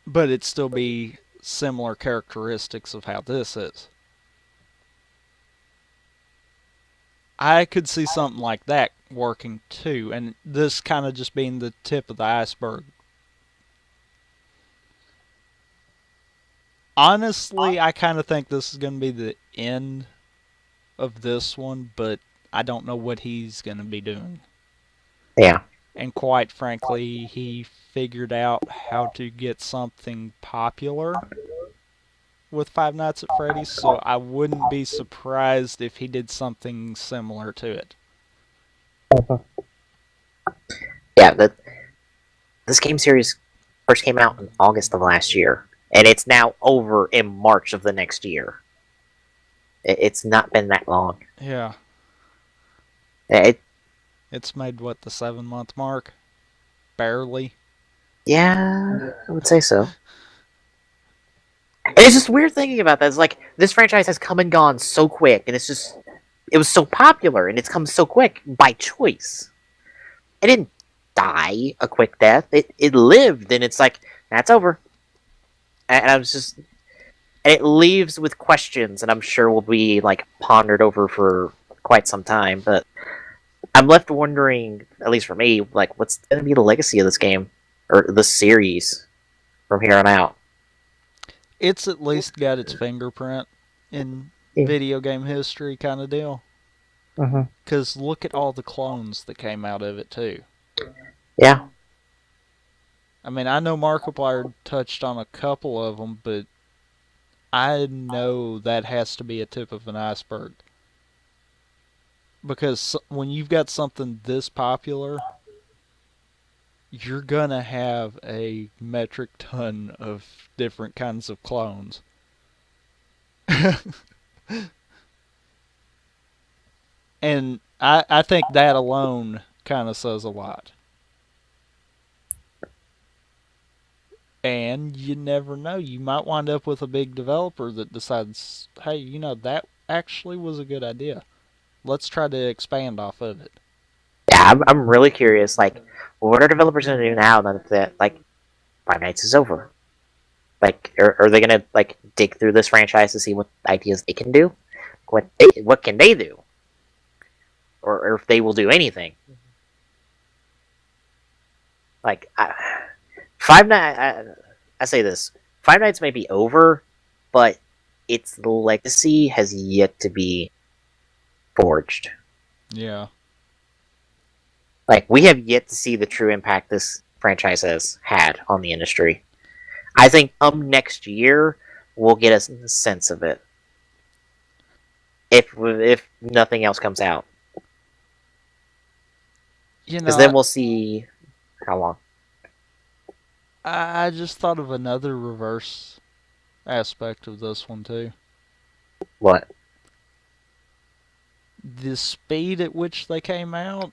But it still be similar characteristics of how this is. I could see something like that working too, and this kind of just being the tip of the iceberg. Honestly, I kind of think this is going to be the end of this one, but I don't know what he's going to be doing. Yeah. And quite frankly, he figured out how to get something popular with Five Nights at Freddy's, so I wouldn't be surprised if he did something similar to it. Yeah, this game series first came out in August of last year, and it's now over in March of the next year. It's not been that long. Yeah. It, It's made, what, the 7-month mark? Barely. yeah, I would say so. And it's just weird thinking about that. It's like, this franchise has come and gone so quick, and it was so popular, and it's come so quick by choice. It didn't die a quick death. It lived, and it's like, that's over. And I was just, and it leaves with questions, and I'm sure will be like pondered over for quite some time. But I'm left wondering, at least for me, like what's going to be the legacy of this game or the series from here on out. It's at least got its fingerprint in video game history, kind of deal. Because look at all the clones that came out of it too. Yeah. I mean, I know Markiplier touched on a couple of them, but I know that has to be a tip of an iceberg. Because when you've got something this popular, you're gonna have a metric ton of different kinds of clones. And I think that alone kind of says a lot. And you never know. You might wind up with a big developer that decides, hey, you know, that actually was a good idea. Let's try to expand off of it. Yeah, I'm really curious. Like, what are developers going to do now that like Five Nights is over? Like, are they going to like dig through this franchise to see what ideas they can do? What can they do? Or if they will do anything? Like, Five Nights. I say this: Five Nights may be over, but its legacy has yet to be forged. Yeah. Like, we have yet to see the true impact this franchise has had on the industry. I think next year we'll get a sense of it. If nothing else comes out, You because know, then we'll see how long. I just thought of another reverse aspect of this one too. What? The speed at which they came out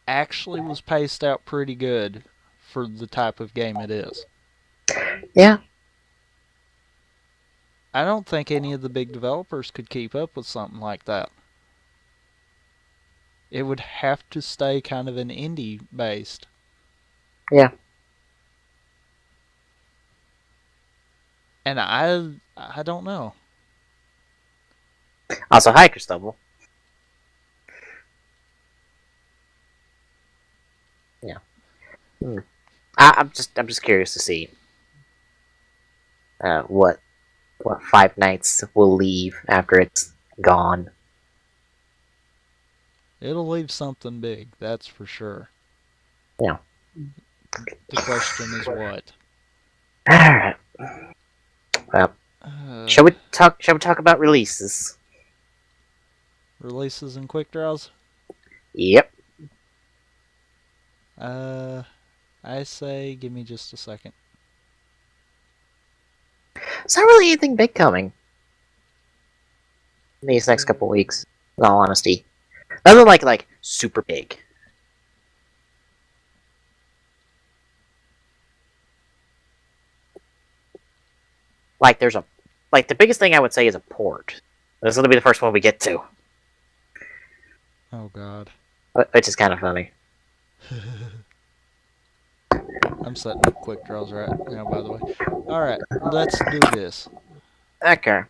actually was paced out pretty good for the type of game it is. Yeah. I don't think any of the big developers could keep up with something like that. It would have to stay kind of an indie based. Yeah. And I don't know. Also, hi, Cristobal. Yeah. I'm just curious to see what Five Nights will leave after it's gone. It'll leave something big, that's for sure. Yeah. The question is what? All right. Well, shall we talk about releases? Releases and quick draws? Yep. I say give me just a second. There's not really anything big coming in these next couple weeks, in all honesty. Nothing like super big. Like the biggest thing I would say is a port. This is gonna be the first one we get to. Oh god. Which is kind of funny. I'm setting up quick draws right now, by the way. Alright, let's do this. Okay.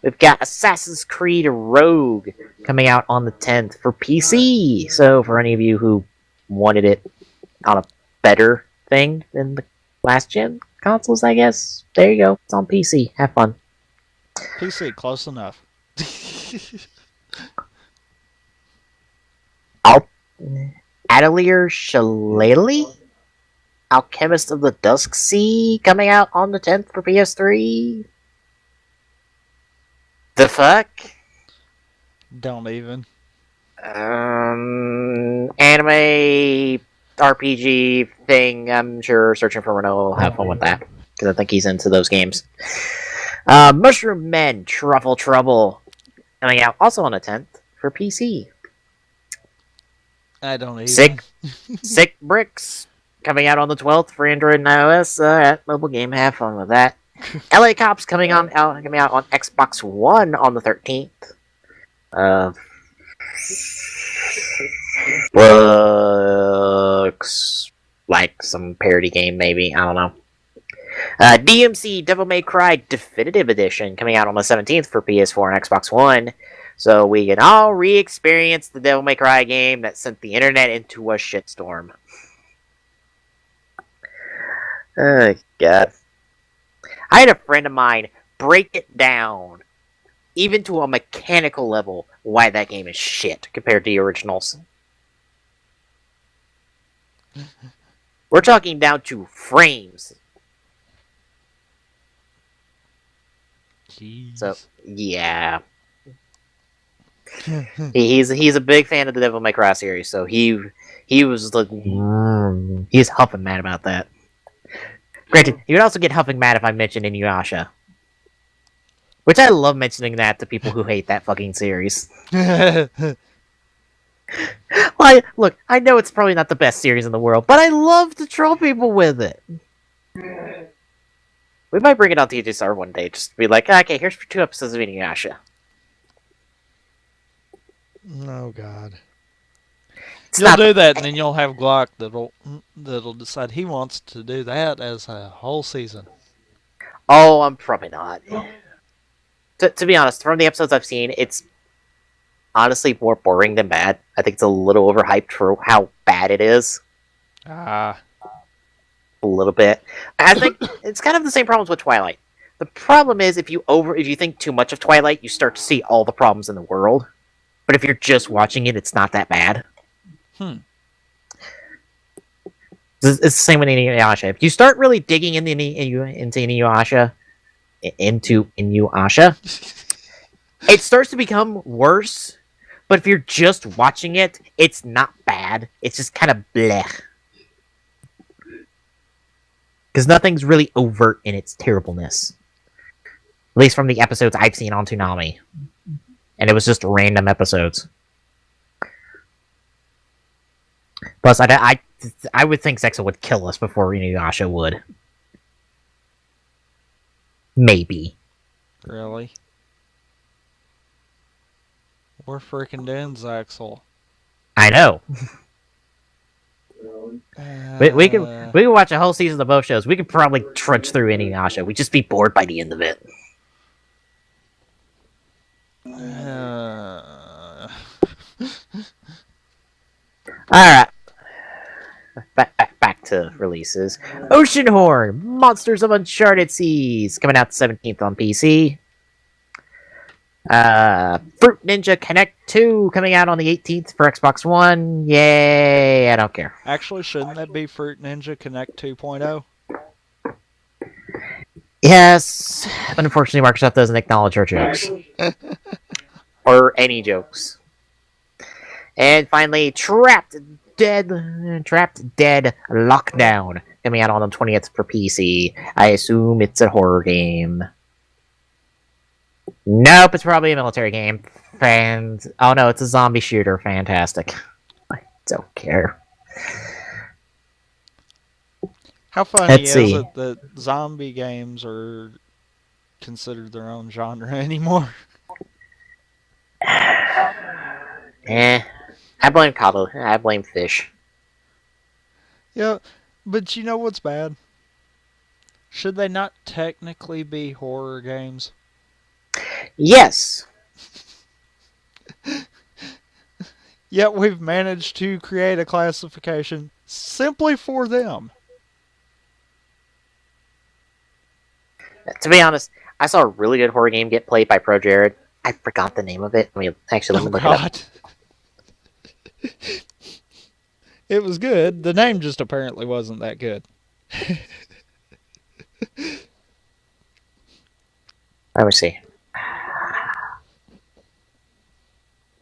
We've got Assassin's Creed Rogue coming out on the 10th for PC. So for any of you who wanted it on a better thing than the last gen consoles, I guess, there you go. It's on PC. Have fun. PC, close enough. Atelier Shillelagh? Alchemist of the Dusk Sea coming out on the 10th for PS3. The fuck? Don't even. Anime RPG thing. I'm sure Searching for Renault will have fun with that because I think he's into those games. Mushroom Men Truffle Trouble coming out also on the 10th for PC. I don't even. Sick Bricks coming out on the 12th for Android and iOS. At mobile game, have fun with that. LA Cops coming out on Xbox One on the 13th. Looks like some parody game, maybe. I don't know. DMC Devil May Cry Definitive Edition coming out on the 17th for PS4 and Xbox One. So we can all re-experience the Devil May Cry game that sent the internet into a shitstorm. Oh, God. I had a friend of mine break it down, even to a mechanical level, why that game is shit compared to the originals. We're talking down to frames. Jeez. So, yeah. he's a big fan of the Devil May Cry series, so he was like, he's huffing mad about that. Granted, he would also get huffing mad if I mentioned Inuyasha. Which I love mentioning that to people who hate that fucking series. Well, look, I know it's probably not the best series in the world, but I love to troll people with it. We might bring it on TGSR one day, just to be like, okay, here's 2 episodes of Inuyasha. Oh, God. It's You'll not do that, and then you'll have Glock that'll decide he wants to do that as a whole season. Oh, I'm probably not. To be honest, from the episodes I've seen, it's honestly more boring than bad. I think it's a little overhyped for how bad it is. Ah. A little bit. I think it's kind of the same problems with Twilight. The problem is if you think too much of Twilight, you start to see all the problems in the world. But if you're just watching it, it's not that bad. It's the same with Inuyasha. If you start really digging into Inuyasha, it starts to become worse. But if you're just watching it, it's not bad. It's just kind of bleh. Because nothing's really overt in its terribleness. At least from the episodes I've seen on Toonami. And it was just random episodes. Plus, I would think Zexa would kill us before Inuyasha would. Maybe. Really? We're freaking doing Zaxel. I know. We can watch a whole season of both shows. We could probably trudge through Inuyasha. We'd just be bored by the end of it. Alright. Back to releases. Oceanhorn, Monsters of Uncharted Seas, coming out the 17th on PC. Fruit Ninja Connect 2 coming out on the 18th for Xbox One. Yay, I don't care. Actually, shouldn't that be Fruit Ninja Connect 2.0? Yes, but unfortunately Microsoft doesn't acknowledge our jokes. Or any jokes. And finally, Trapped Dead Lockdown, coming out on the 20th for PC. I assume it's a horror game. Nope, it's probably a military game. Oh no, it's a zombie shooter. Fantastic. I don't care. How funny is it that zombie games are considered their own genre anymore? I blame Cabo. I blame Fish. Yeah, but you know what's bad? Should they not technically be horror games? Yes. Yet we've managed to create a classification simply for them. To be honest, I saw a really good horror game get played by Pro Jared. I forgot the name of it. Let me Oh look it up. God. It was good. The name just apparently wasn't that good. Let me see.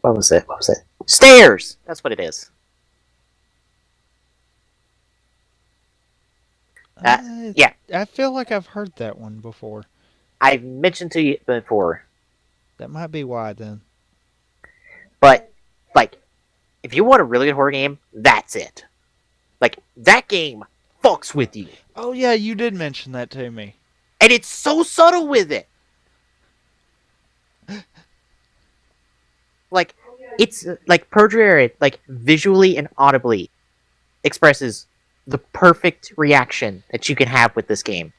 What was it? Stairs! That's what it is. Yeah. I feel like I've heard that one before. I've mentioned to you before. That might be why then. But, like, if you want a really good horror game, that's it. Like, that game fucks with you. Oh yeah, you did mention that to me. And it's so subtle with it. Like, it's, like, Pro Jared, like, visually and audibly expresses the perfect reaction that you can have with this game.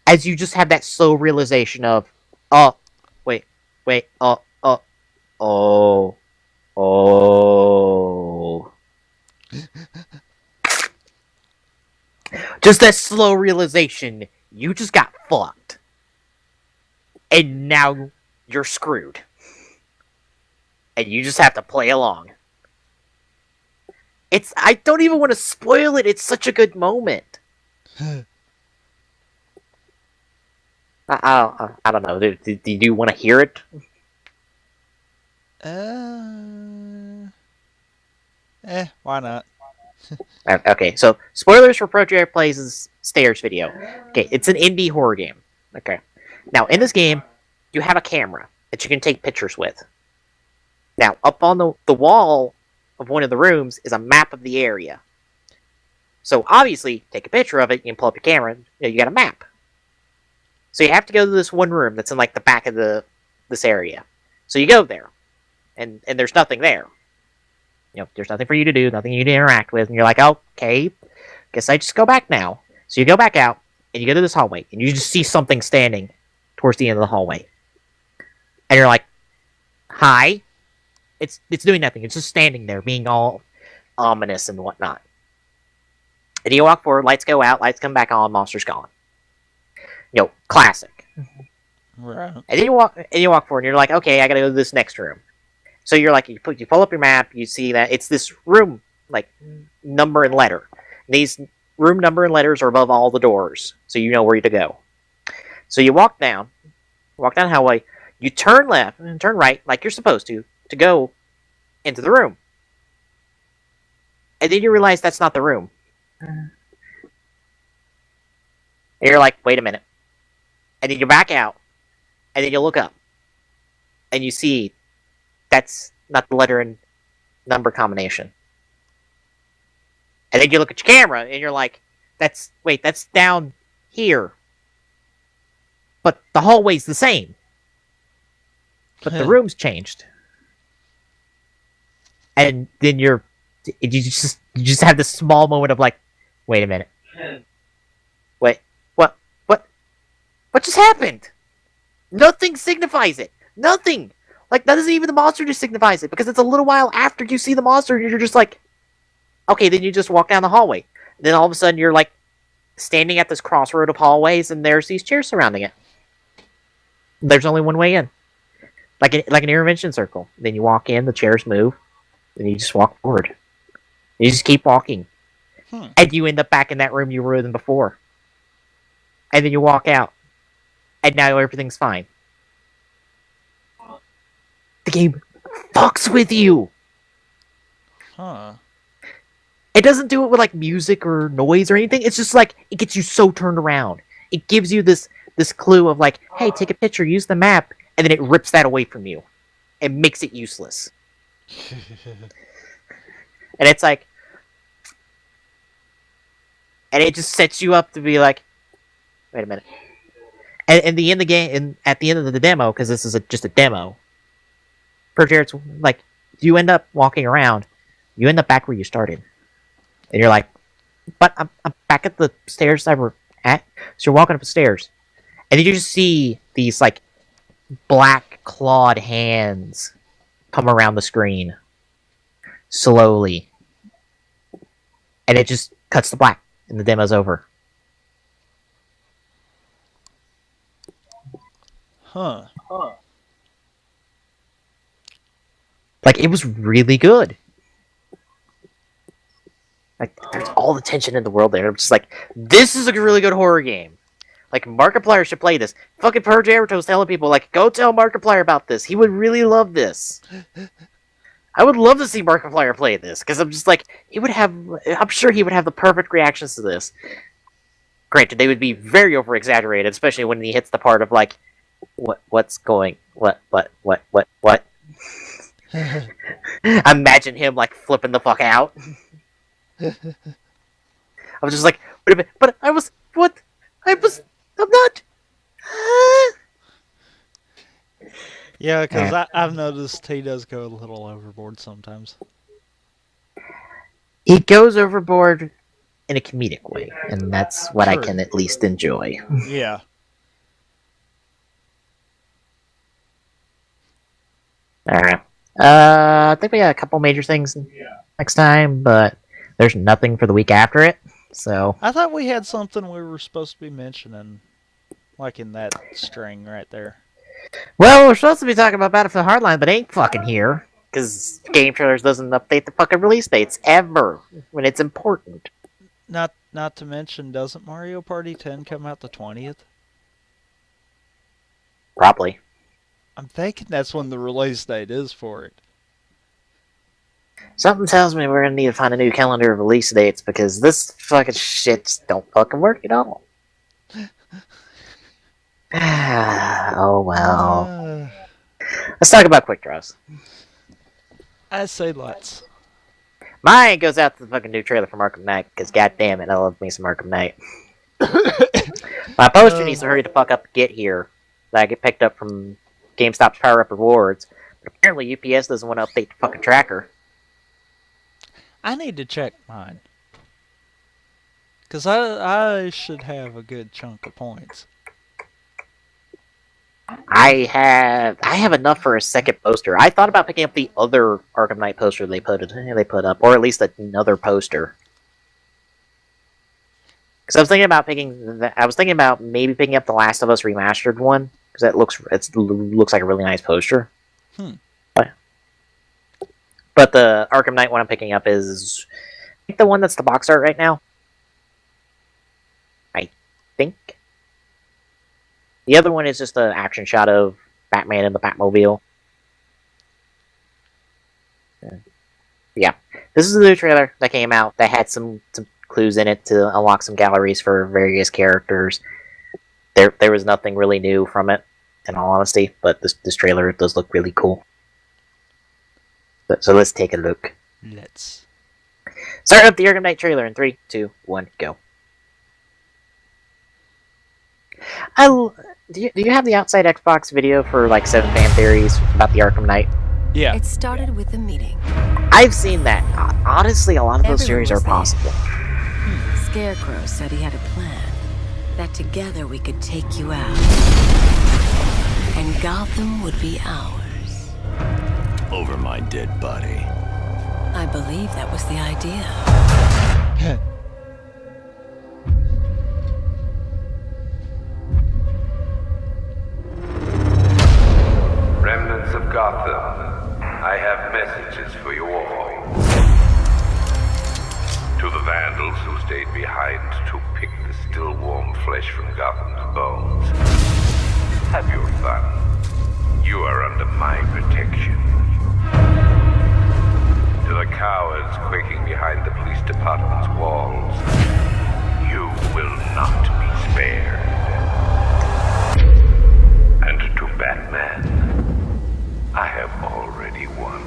As you just have that slow realization of, oh, wait, oh. Just that slow realization, you just got fucked. And now you're screwed. And you just have to play along. I don't even want to spoil it, it's such a good moment. I don't know, do you want to hear it? Why not? Okay, so spoilers for Pro Jared Plays' Stairs video. Okay, it's an indie horror game. Okay. Now, in this game, you have a camera that you can take pictures with. Now, up on the wall of one of the rooms is a map of the area. So, obviously, take a picture of it, you can pull up your camera, you got a map. So you have to go to this one room that's in, like, the back of this area. So you go there, and there's nothing there. You know, there's nothing for you to do, nothing you to interact with, and you're like, okay, guess I just go back now. So you go back out, and you go to this hallway, and you just see something standing towards the end of the hallway. And you're like, hi? It's doing nothing, it's just standing there, being all ominous and whatnot. And you walk forward, lights go out, lights come back on, monster's gone. You know, classic. Right. And then you walk forward, and you're like, okay, I gotta go to this next room. So you're like, you pull up your map, you see that it's this room, like, number and letter. And these room number and letters are above all the doors, so you know where to go. So you walk down the hallway, you turn left and turn right, like you're supposed to go into the room. And then you realize that's not the room. And you're like, wait a minute. And then you back out, and then you look up, and you see that's not the letter and number combination. And then you look at your camera, and you're like, that's down here. But the hallway's the same. But the room's changed. And then you just have this small moment of like, wait a minute. Wait, what just happened? Nothing signifies it. Nothing. Like, that doesn't even the monster just signifies it, because it's a little while after you see the monster, and you're just like, okay, then you just walk down the hallway. And then all of a sudden, you're like, standing at this crossroad of hallways, and there's these chairs surrounding it. There's only one way in. Like an intervention circle. Then you walk in, the chairs move, and you just walk forward. You just keep walking. And you end up back in that room you were in before. And then you walk out. And now everything's fine. The game fucks with you! Huh. It doesn't do it with, like, music or noise or anything. It's just, like, it gets you so turned around. It gives you this clue of, like, hey, take a picture, use the map, and then it rips that away from you. And makes it useless. And it's like... And it just sets you up to be like, wait a minute. And at the end of the demo, because this is just a demo, per Jared's like, you end up walking around, you end up back where you started. And you're like, but I'm back at the stairs I were at. So you're walking up the stairs. And then you just see these, like, black clawed hands come around the screen slowly, and it just cuts to black, and the demo's over. Huh. Like, it was really good. Like, there's all the tension in the world there. I'm just like, this is a really good horror game. Like, Markiplier should play this. Fucking Purge Aerito was telling people, like, go tell Markiplier about this. He would really love this. I would love to see Markiplier play this, because I'm just like, I'm sure he would have the perfect reactions to this. Granted, they would be very over-exaggerated, especially when he hits the part of, like, what? Imagine him, like, flipping the fuck out. I was just like, wait a minute, but I'm not. Yeah, because I've noticed he does go a little overboard sometimes. He goes overboard in a comedic way, and that's what I True. can at least enjoy. Yeah. Alright. I think we got a couple major things next time, but there's nothing for the week after it, so... I thought we had something we were supposed to be mentioning, like in that string right there. Well, we're supposed to be talking about Battlefield Hardline, but ain't fucking here, because Game Trailers doesn't update the fucking release dates, ever, when it's important. Not to mention, doesn't Mario Party 10 come out the 20th? Probably. I'm thinking that's when the release date is for it. Something tells me we're gonna need to find a new calendar of release dates, because this fucking shit just don't fucking work at all. Oh well. Let's talk about quick draws. I say let's. Mine goes out to the fucking new trailer for Arkham Knight, because goddamn it, I love me some Arkham Knight. My poster needs to hurry the fuck up and get here. That I get picked up from GameStop's Power Up Rewards. But apparently UPS doesn't want to update the fucking tracker. I need to check mine. Because I should have a good chunk of points. I have enough for a second poster. I thought about picking up the other Arkham Knight poster they put up, or at least another poster. Because I was thinking about maybe picking up the Last of Us remastered one, because it looks like a really nice poster. But the Arkham Knight one I'm picking up is I think the one that's the box art right now. I think. The other one is just an action shot of Batman in the Batmobile. Yeah. This is the new trailer that came out that had some clues in it to unlock some galleries for various characters. There was nothing really new from it, in all honesty, but this trailer does look really cool. So let's take a look. Let's. Start up the Arkham Knight trailer in 3, 2, 1, go. Do you have the Outside Xbox video for like 7 fan theories about the Arkham Knight? Yeah. It started with a meeting. I've seen that. Honestly, a lot of those Everyone theories are was there. possible. Scarecrow said he had a plan. That together we could take you out. And Gotham would be ours. Over my dead body. I believe that was the idea. Remnants of Gotham, I have messages for you all. To the vandals who stayed behind to pick the still warm flesh from Gotham's bones. Have your fun. You are under my protection. To the cowards quaking behind the police department's walls, you will not be spared. And to Batman, I have already won.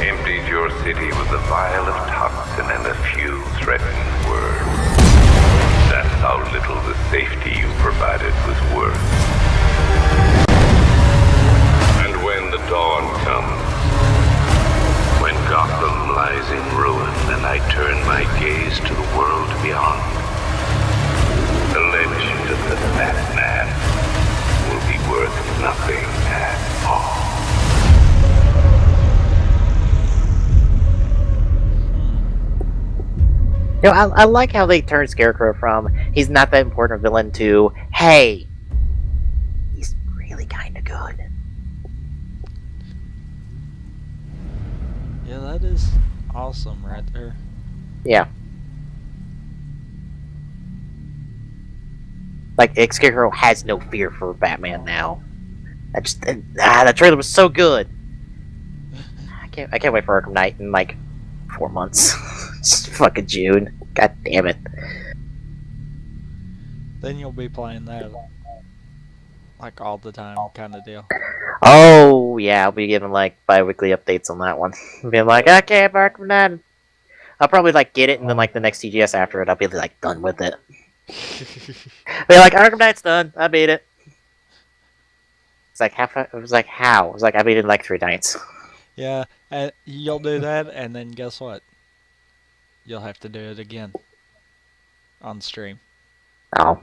Emptied your city with a vial of toxin and a few threatening words. That's how little the safety you provided was worth. And when the dawn comes, when Gotham lies in ruin and gaze to the world beyond. The legend of the Fat Man will be worth nothing at all. You know, I like how they turned Scarecrow from he's not that important a villain to hey, he's really kind of good. Yeah, that is awesome right there. Yeah. Like, Scarecrow has no fear for Batman now. That trailer was so good. I can't wait for Arkham Knight in like 4 months. It's fucking June. God damn it. Then you'll be playing that like all the time kind of deal. Oh yeah, I'll be giving like bi-weekly updates on that one. Being like, okay, Arkham Knight. I'll probably like get it, and then like the next TGS after it, I'll be like done with it. Be like, Arkham Knight's done. I beat it. It's like it was like how? It was like I beat it in like 3 nights. Yeah, and you'll do that, and then guess what? You'll have to do it again on stream. Oh.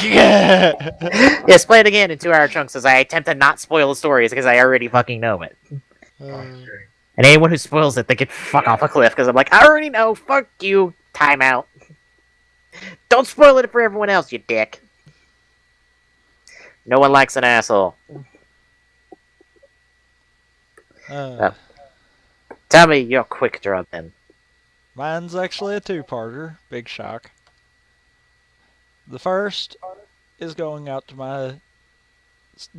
Yeah. Yes, play it again in 2-hour chunks as I attempt to not spoil the stories because I already fucking know it. And anyone who spoils it, they can fuck off a cliff because I'm like, I already know. Fuck you. Time out. Don't spoil it for everyone else, you dick. No one likes an asshole. Tell me your quick draw then. Mine's actually a 2-parter. Big shock. The first is going out to my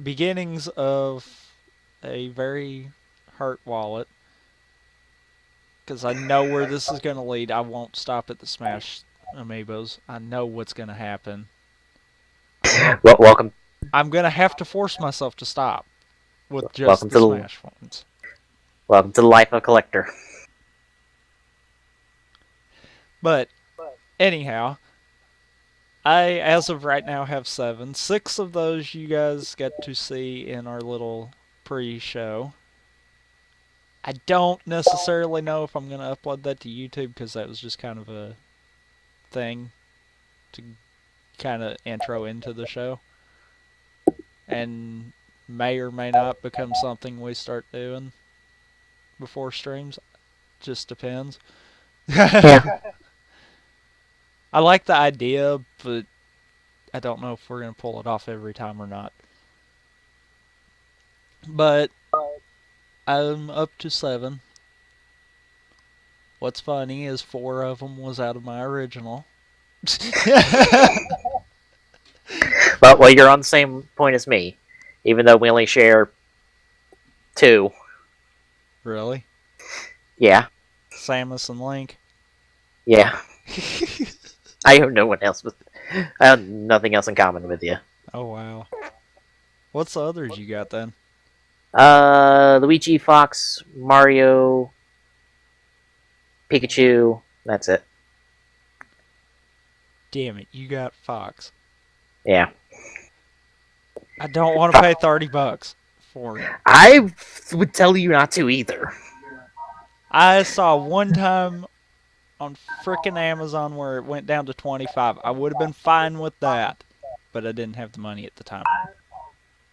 beginnings of a very hurt wallet. Because I know where this is going to lead. I won't stop at the Smash Amiibos. I know what's going to happen. Well, welcome. I'm going to have to force myself to stop with just the Smash ones. Welcome to the life of a collector. But, anyhow, I, as of right now, have 7. 6 of those you guys get to see in our little pre-show. I don't necessarily know if I'm going to upload that to YouTube because that was just kind of a thing to kind of intro into the show. And may or may not become something we start doing before streams. Just depends. Yeah. I like the idea, but I don't know if we're going to pull it off every time or not. But I'm up to 7. What's funny is 4 of them was out of my original. Well, you're on the same point as me, even though we only share 2. Really? Yeah. Samus and Link? Yeah. I have no one else, I have nothing else in common with you. Oh, wow. What's the others you got then? Luigi, Fox, Mario, Pikachu, that's it. Damn it, you got Fox. Yeah. I don't want to pay $30 for it. I would tell you not to either. I saw one time on frickin' Amazon where it went down to $25. I would have been fine with that, but I didn't have the money at the time.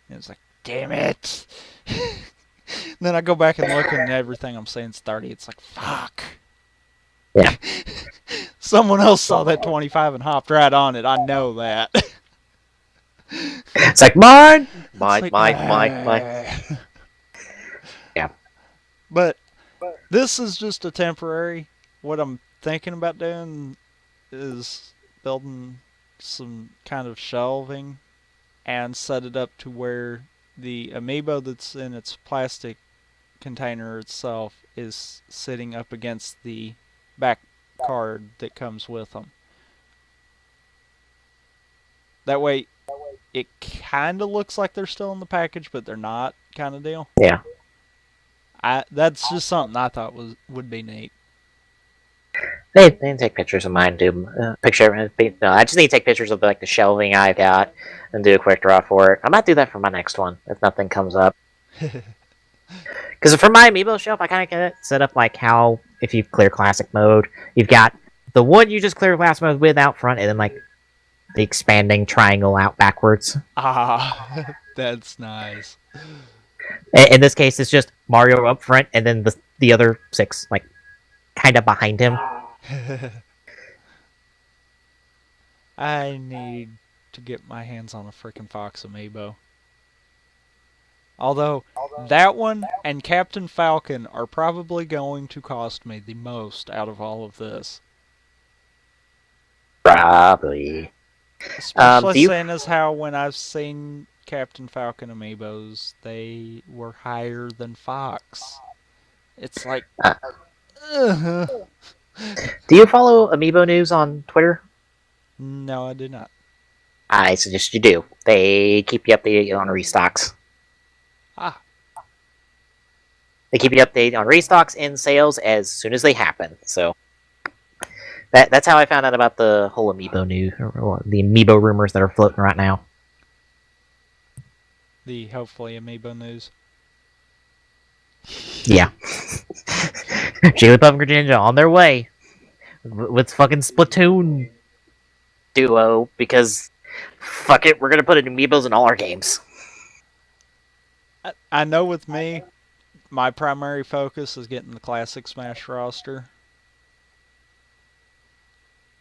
It was like, damn it. Then I go back and look and everything I'm saying is 30. It's like, fuck. Yeah. Someone else saw that 25 and hopped right on it. I know that. It's like, mine! Mine. Yeah. But this is just a temporary. What I'm thinking about doing is building some kind of shelving and set it up to where the amiibo that's in its plastic container itself is sitting up against the back card that comes with them. That way it kind of looks like they're still in the package, but they're not, kind of deal. Yeah. That's just something I thought would be neat. They can take pictures of mine, do no, I just need to take pictures of like the shelving I've got and do a quick draw for it. I might do that for my next one if nothing comes up. Because for my amiibo shelf, I kind of get it set up like how if you clear classic mode, you've got the one you just cleared last mode with out front, and then like the expanding triangle out backwards. Ah, that's nice. In this case, it's just Mario up front, and then the other 6 like kind of behind him. I need to get my hands on a freaking Fox amiibo. Although, that one and Captain Falcon are probably going to cost me the most out of all of this. Probably. Especially seeing as how when I've seen Captain Falcon amiibos, they were higher than Fox. It's like... Do you follow Amiibo News on Twitter? No, I do not. I suggest you do. They keep you updated on restocks. Ah. They keep you updated on restocks and sales as soon as they happen. So that's how I found out about the whole Amiibo news, or the Amiibo rumors that are floating right now. The hopefully Amiibo news. Yeah. Jigglypuff and Greninja on their way with fucking Splatoon duo, because fuck it, we're gonna put Amiibos in all our games. I know with me, my primary focus is getting the Classic Smash roster.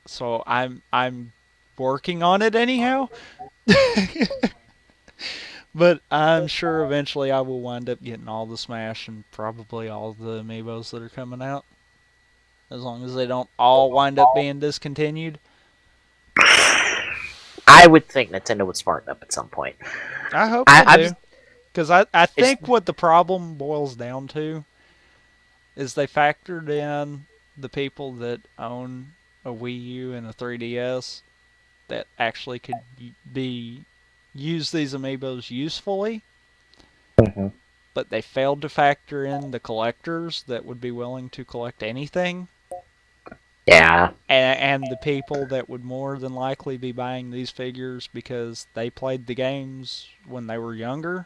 So I'm working on it anyhow. But I'm sure eventually I will wind up getting all the Smash and probably all the Amiibos that are coming out. As long as they don't all wind up being discontinued. I would think Nintendo would smarten up at some point. I hope they do. Because I think what the problem boils down to is they factored in the people that own a Wii U and a 3DS that actually could use these amiibos usefully. Mm-hmm. But they failed to factor in the collectors that would be willing to collect anything. Yeah. And the people that would more than likely be buying these figures because they played the games when they were younger.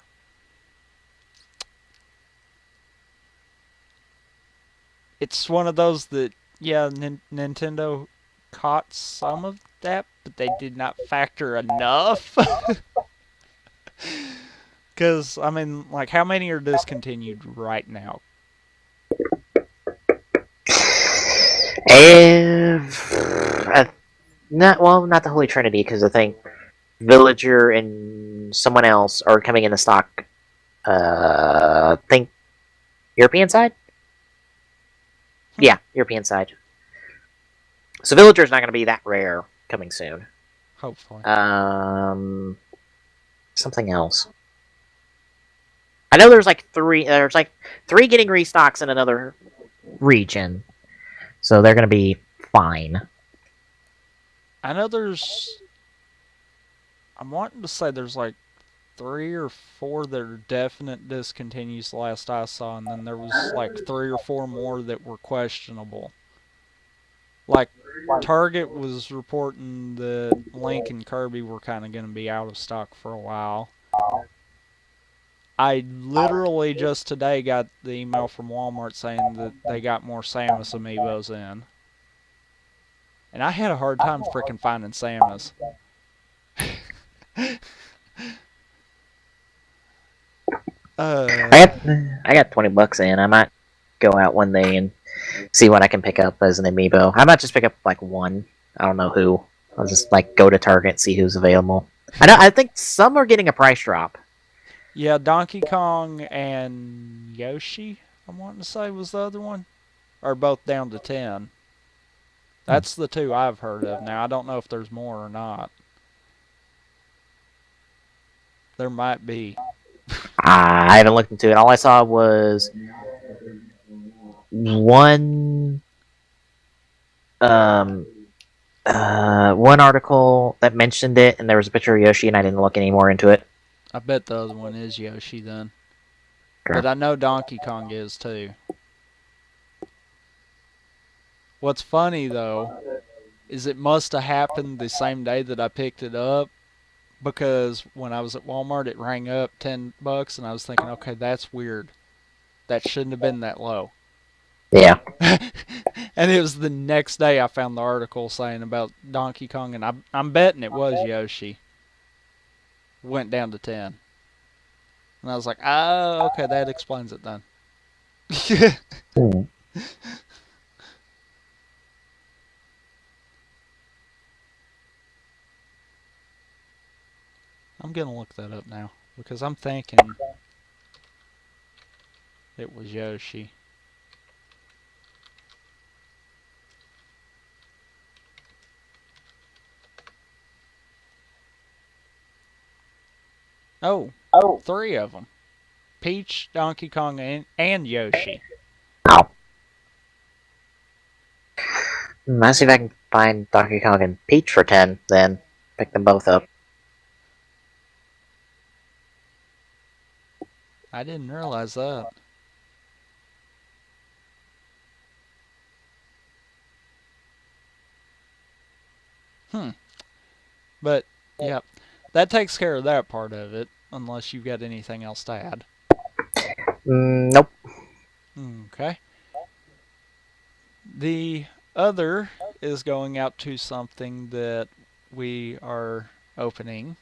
It's one of those that, yeah, Nintendo caught some of that, but they did not factor enough. Because, I mean, like, how many are discontinued right now? Not the Holy Trinity, because I think Villager and someone else are coming into stock. I think European side? Yeah, European side. So Villager's not going to be that rare coming soon. Hopefully. Something else. I know there's like three getting restocks in another region. So they're going to be fine. I know I'm wanting to say there's like 3 or 4 that are definite discontinues last I saw, and then there was like 3 or 4 more that were questionable. Like, Target was reporting that Link and Kirby were kind of going to be out of stock for a while. I literally just today got the email from Walmart saying that they got more Samus amiibos in. And I had a hard time freaking finding Samus. I got $20 in. I might go out one day and see what I can pick up as an amiibo. I might just pick up like one. I don't know who. I'll just like go to Target and see who's available. I think some are getting a price drop. Yeah, Donkey Kong and Yoshi, I'm wanting to say, was the other one. Are both down to 10. That's the 2 I've heard of. Now, I don't know if there's more or not. There might be. I haven't looked into it. All I saw was one article that mentioned it, and there was a picture of Yoshi, and I didn't look any more into it. I bet the other one is Yoshi then. Sure. But I know Donkey Kong is too. What's funny though is it must have happened the same day that I picked it up, because when I was at Walmart it rang up $10 and I was thinking, okay, that's weird. That shouldn't have been that low. Yeah. And it was the next day I found the article saying about Donkey Kong, and I'm betting it was Yoshi. Went down to 10. And I was like, oh, okay, that explains it then. Hmm. I'm going to look that up now because I'm thinking it was Yoshi. Oh, three of them. Peach, Donkey Kong, and Yoshi. Oh. Let's see if I can find Donkey Kong and Peach for 10, then pick them both up. I didn't realize that. But, yeah, that takes care of that part of it, unless you've got anything else to add. Nope. Okay. The other is going out to something that we are opening,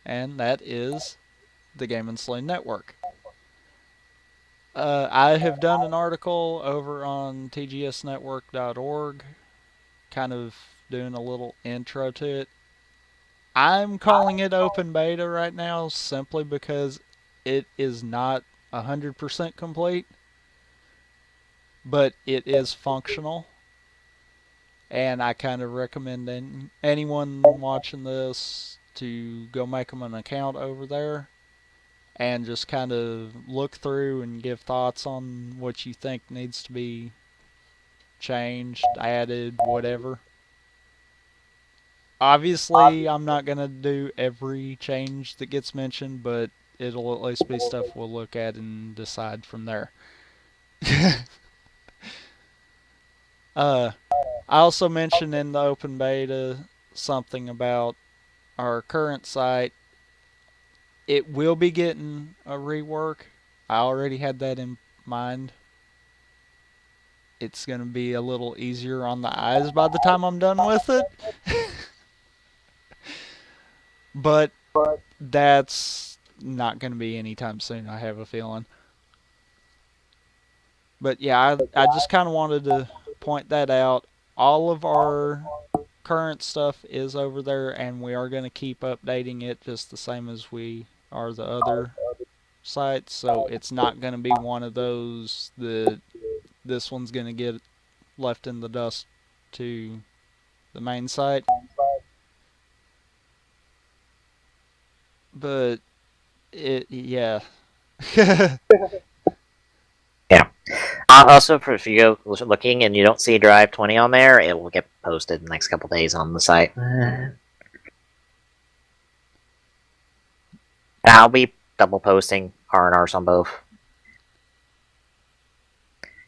and that is the Game & Saloon Network. I have done an article over on tgsnetwork.org, kind of doing a little intro to it. I'm calling it open beta right now simply because it is not 100% complete, but it is functional. And I kind of recommend anyone watching this to go make them an account over there and just kind of look through and give thoughts on what you think needs to be changed, added, whatever. Obviously, I'm not going to do every change that gets mentioned, but it'll at least be stuff we'll look at and decide from there. I also mentioned in the open beta something about our current site. It will be getting a rework. I already had that in mind. It's going to be a little easier on the eyes by the time I'm done with it. But that's not going to be anytime soon, I have a feeling. But yeah, I just kind of wanted to point that out. All of our current stuff is over there, and we are going to keep updating it just the same as we are the other sites. So it's not going to be one of those that this one's going to get left in the dust to the main site. But yeah. Yeah. Also, if you go looking and you don't see Drive 20 on there, it will get posted in the next couple days on the site. I'll be double posting R&Rs on both.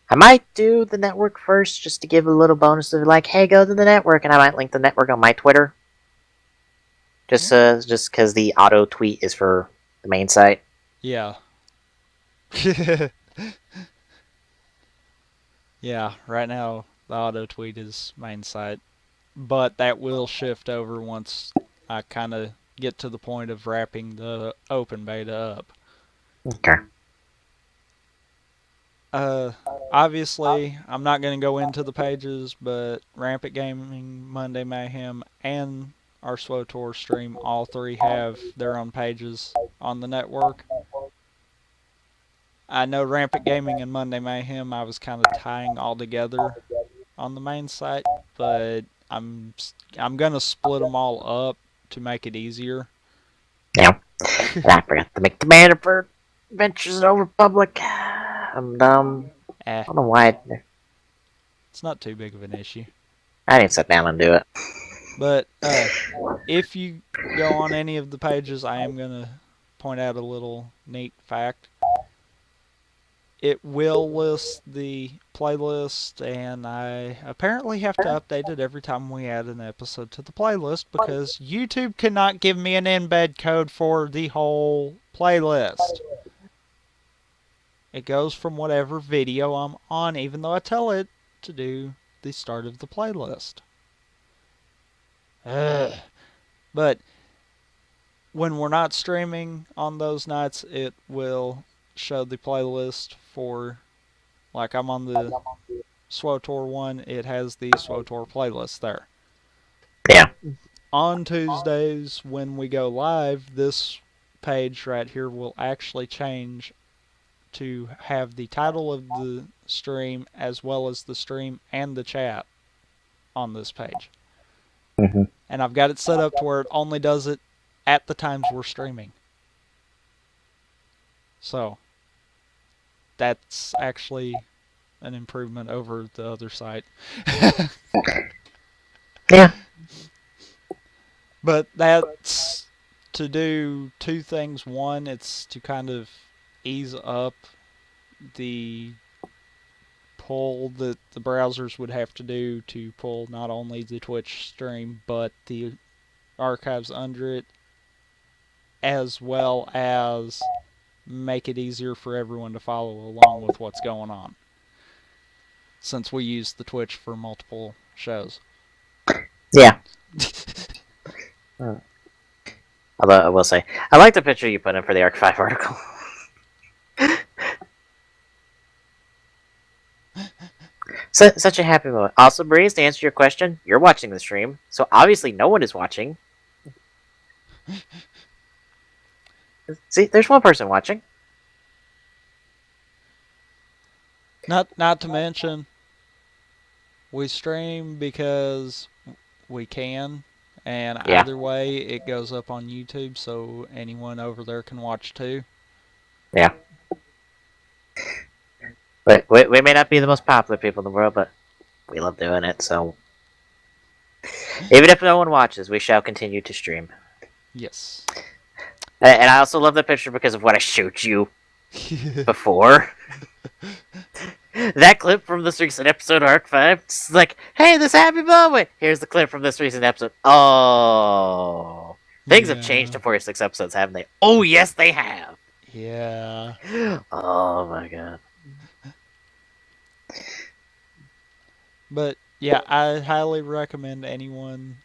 I might do the network first just to give a little bonus of like, hey, go to the network, and I might link the network on my Twitter. Just because the auto tweet is for the main site. Yeah. Yeah, right now the auto tweet is main site. But that will shift over once I kind of get to the point of wrapping the open beta up. Okay. Obviously, I'm not going to go into the pages, but Rampant Gaming, Monday Mayhem, and our SWOTOR stream, all three have their own pages on the network. I know Rampant Gaming and Monday Mayhem I was kind of tying all together on the main site, but I'm going to split them all up to make it easier. Yeah. And I forgot to make the banner for Adventures in Old Republic. I'm dumb. I don't know why. It's not too big of an issue. I didn't sit down and do it. But if you go on any of the pages, I am going to point out a little neat fact. It will list the playlist, and I apparently have to update it every time we add an episode to the playlist because YouTube cannot give me an embed code for the whole playlist. It goes from whatever video I'm on, even though I tell it to do the start of the playlist. But when we're not streaming on those nights, it will show the playlist for, like I'm on the SWOTOR one, it has the SWOTOR playlist there. Yeah. On Tuesdays, when we go live, this page right here will actually change to have the title of the stream as well as the stream and the chat on this page. Mm-hmm. And I've got it set up to where it only does it at the times we're streaming. So that's actually an improvement over the other site. Yeah. But that's to do two things. One, it's to kind of ease up the pull that the browsers would have to do to pull not only the Twitch stream, but the archives under it, as well as make it easier for everyone to follow along with what's going on, since we use the Twitch for multiple shows. Yeah. Although I will say, I like the picture you put in for the Arc 5 article. Such a happy moment. Also, Breeze, to answer your question, you're watching the stream, so obviously no one is watching. See, there's one person watching. Not to mention, we stream because we can, and Yeah. either way, it goes up on YouTube, so anyone over there can watch too. Yeah. But we may not be the most popular people in the world, but we love doing it, so... Even if no one watches, we shall continue to stream. Yes. And I also love the picture because of what I showed you before. That clip from this recent episode, Arc 5, it's like, hey, this happy moment! Here's the clip from this recent episode. Oh. Things have changed in 46 episodes, haven't they? Oh, yes, they have! Yeah. Oh, my God. But, yeah, I highly recommend anyone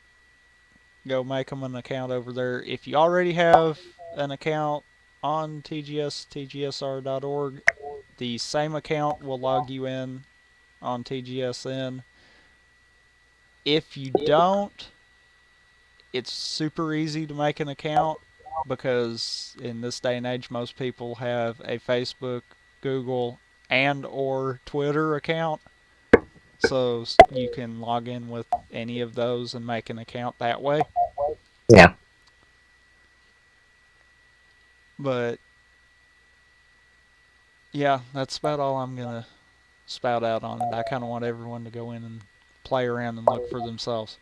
go make them an account over there. If you already have an account on TGS, tgsr.org, the same account will log you in on TGSN. If you don't, it's super easy to make an account because in this day and age, most people have a Facebook, Google, and or Twitter account. So you can log in with any of those and make an account that way. Yeah. But yeah, that's about all I'm going to spout out on it. I kind of want everyone to go in and play around and look for themselves.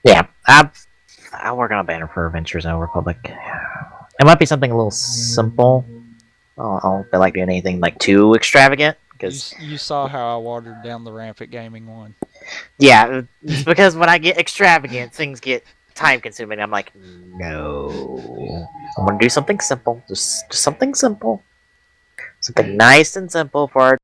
Yeah. I'll work on a banner for Adventures in the Republic. It might be something a little simple. I don't feel like doing anything like too extravagant. Because you saw how I watered down the Rampant Gaming one. Yeah, it's because when I get extravagant, things get time-consuming. I'm like, no. I'm going to do something simple. Just something simple. Something nice and simple for our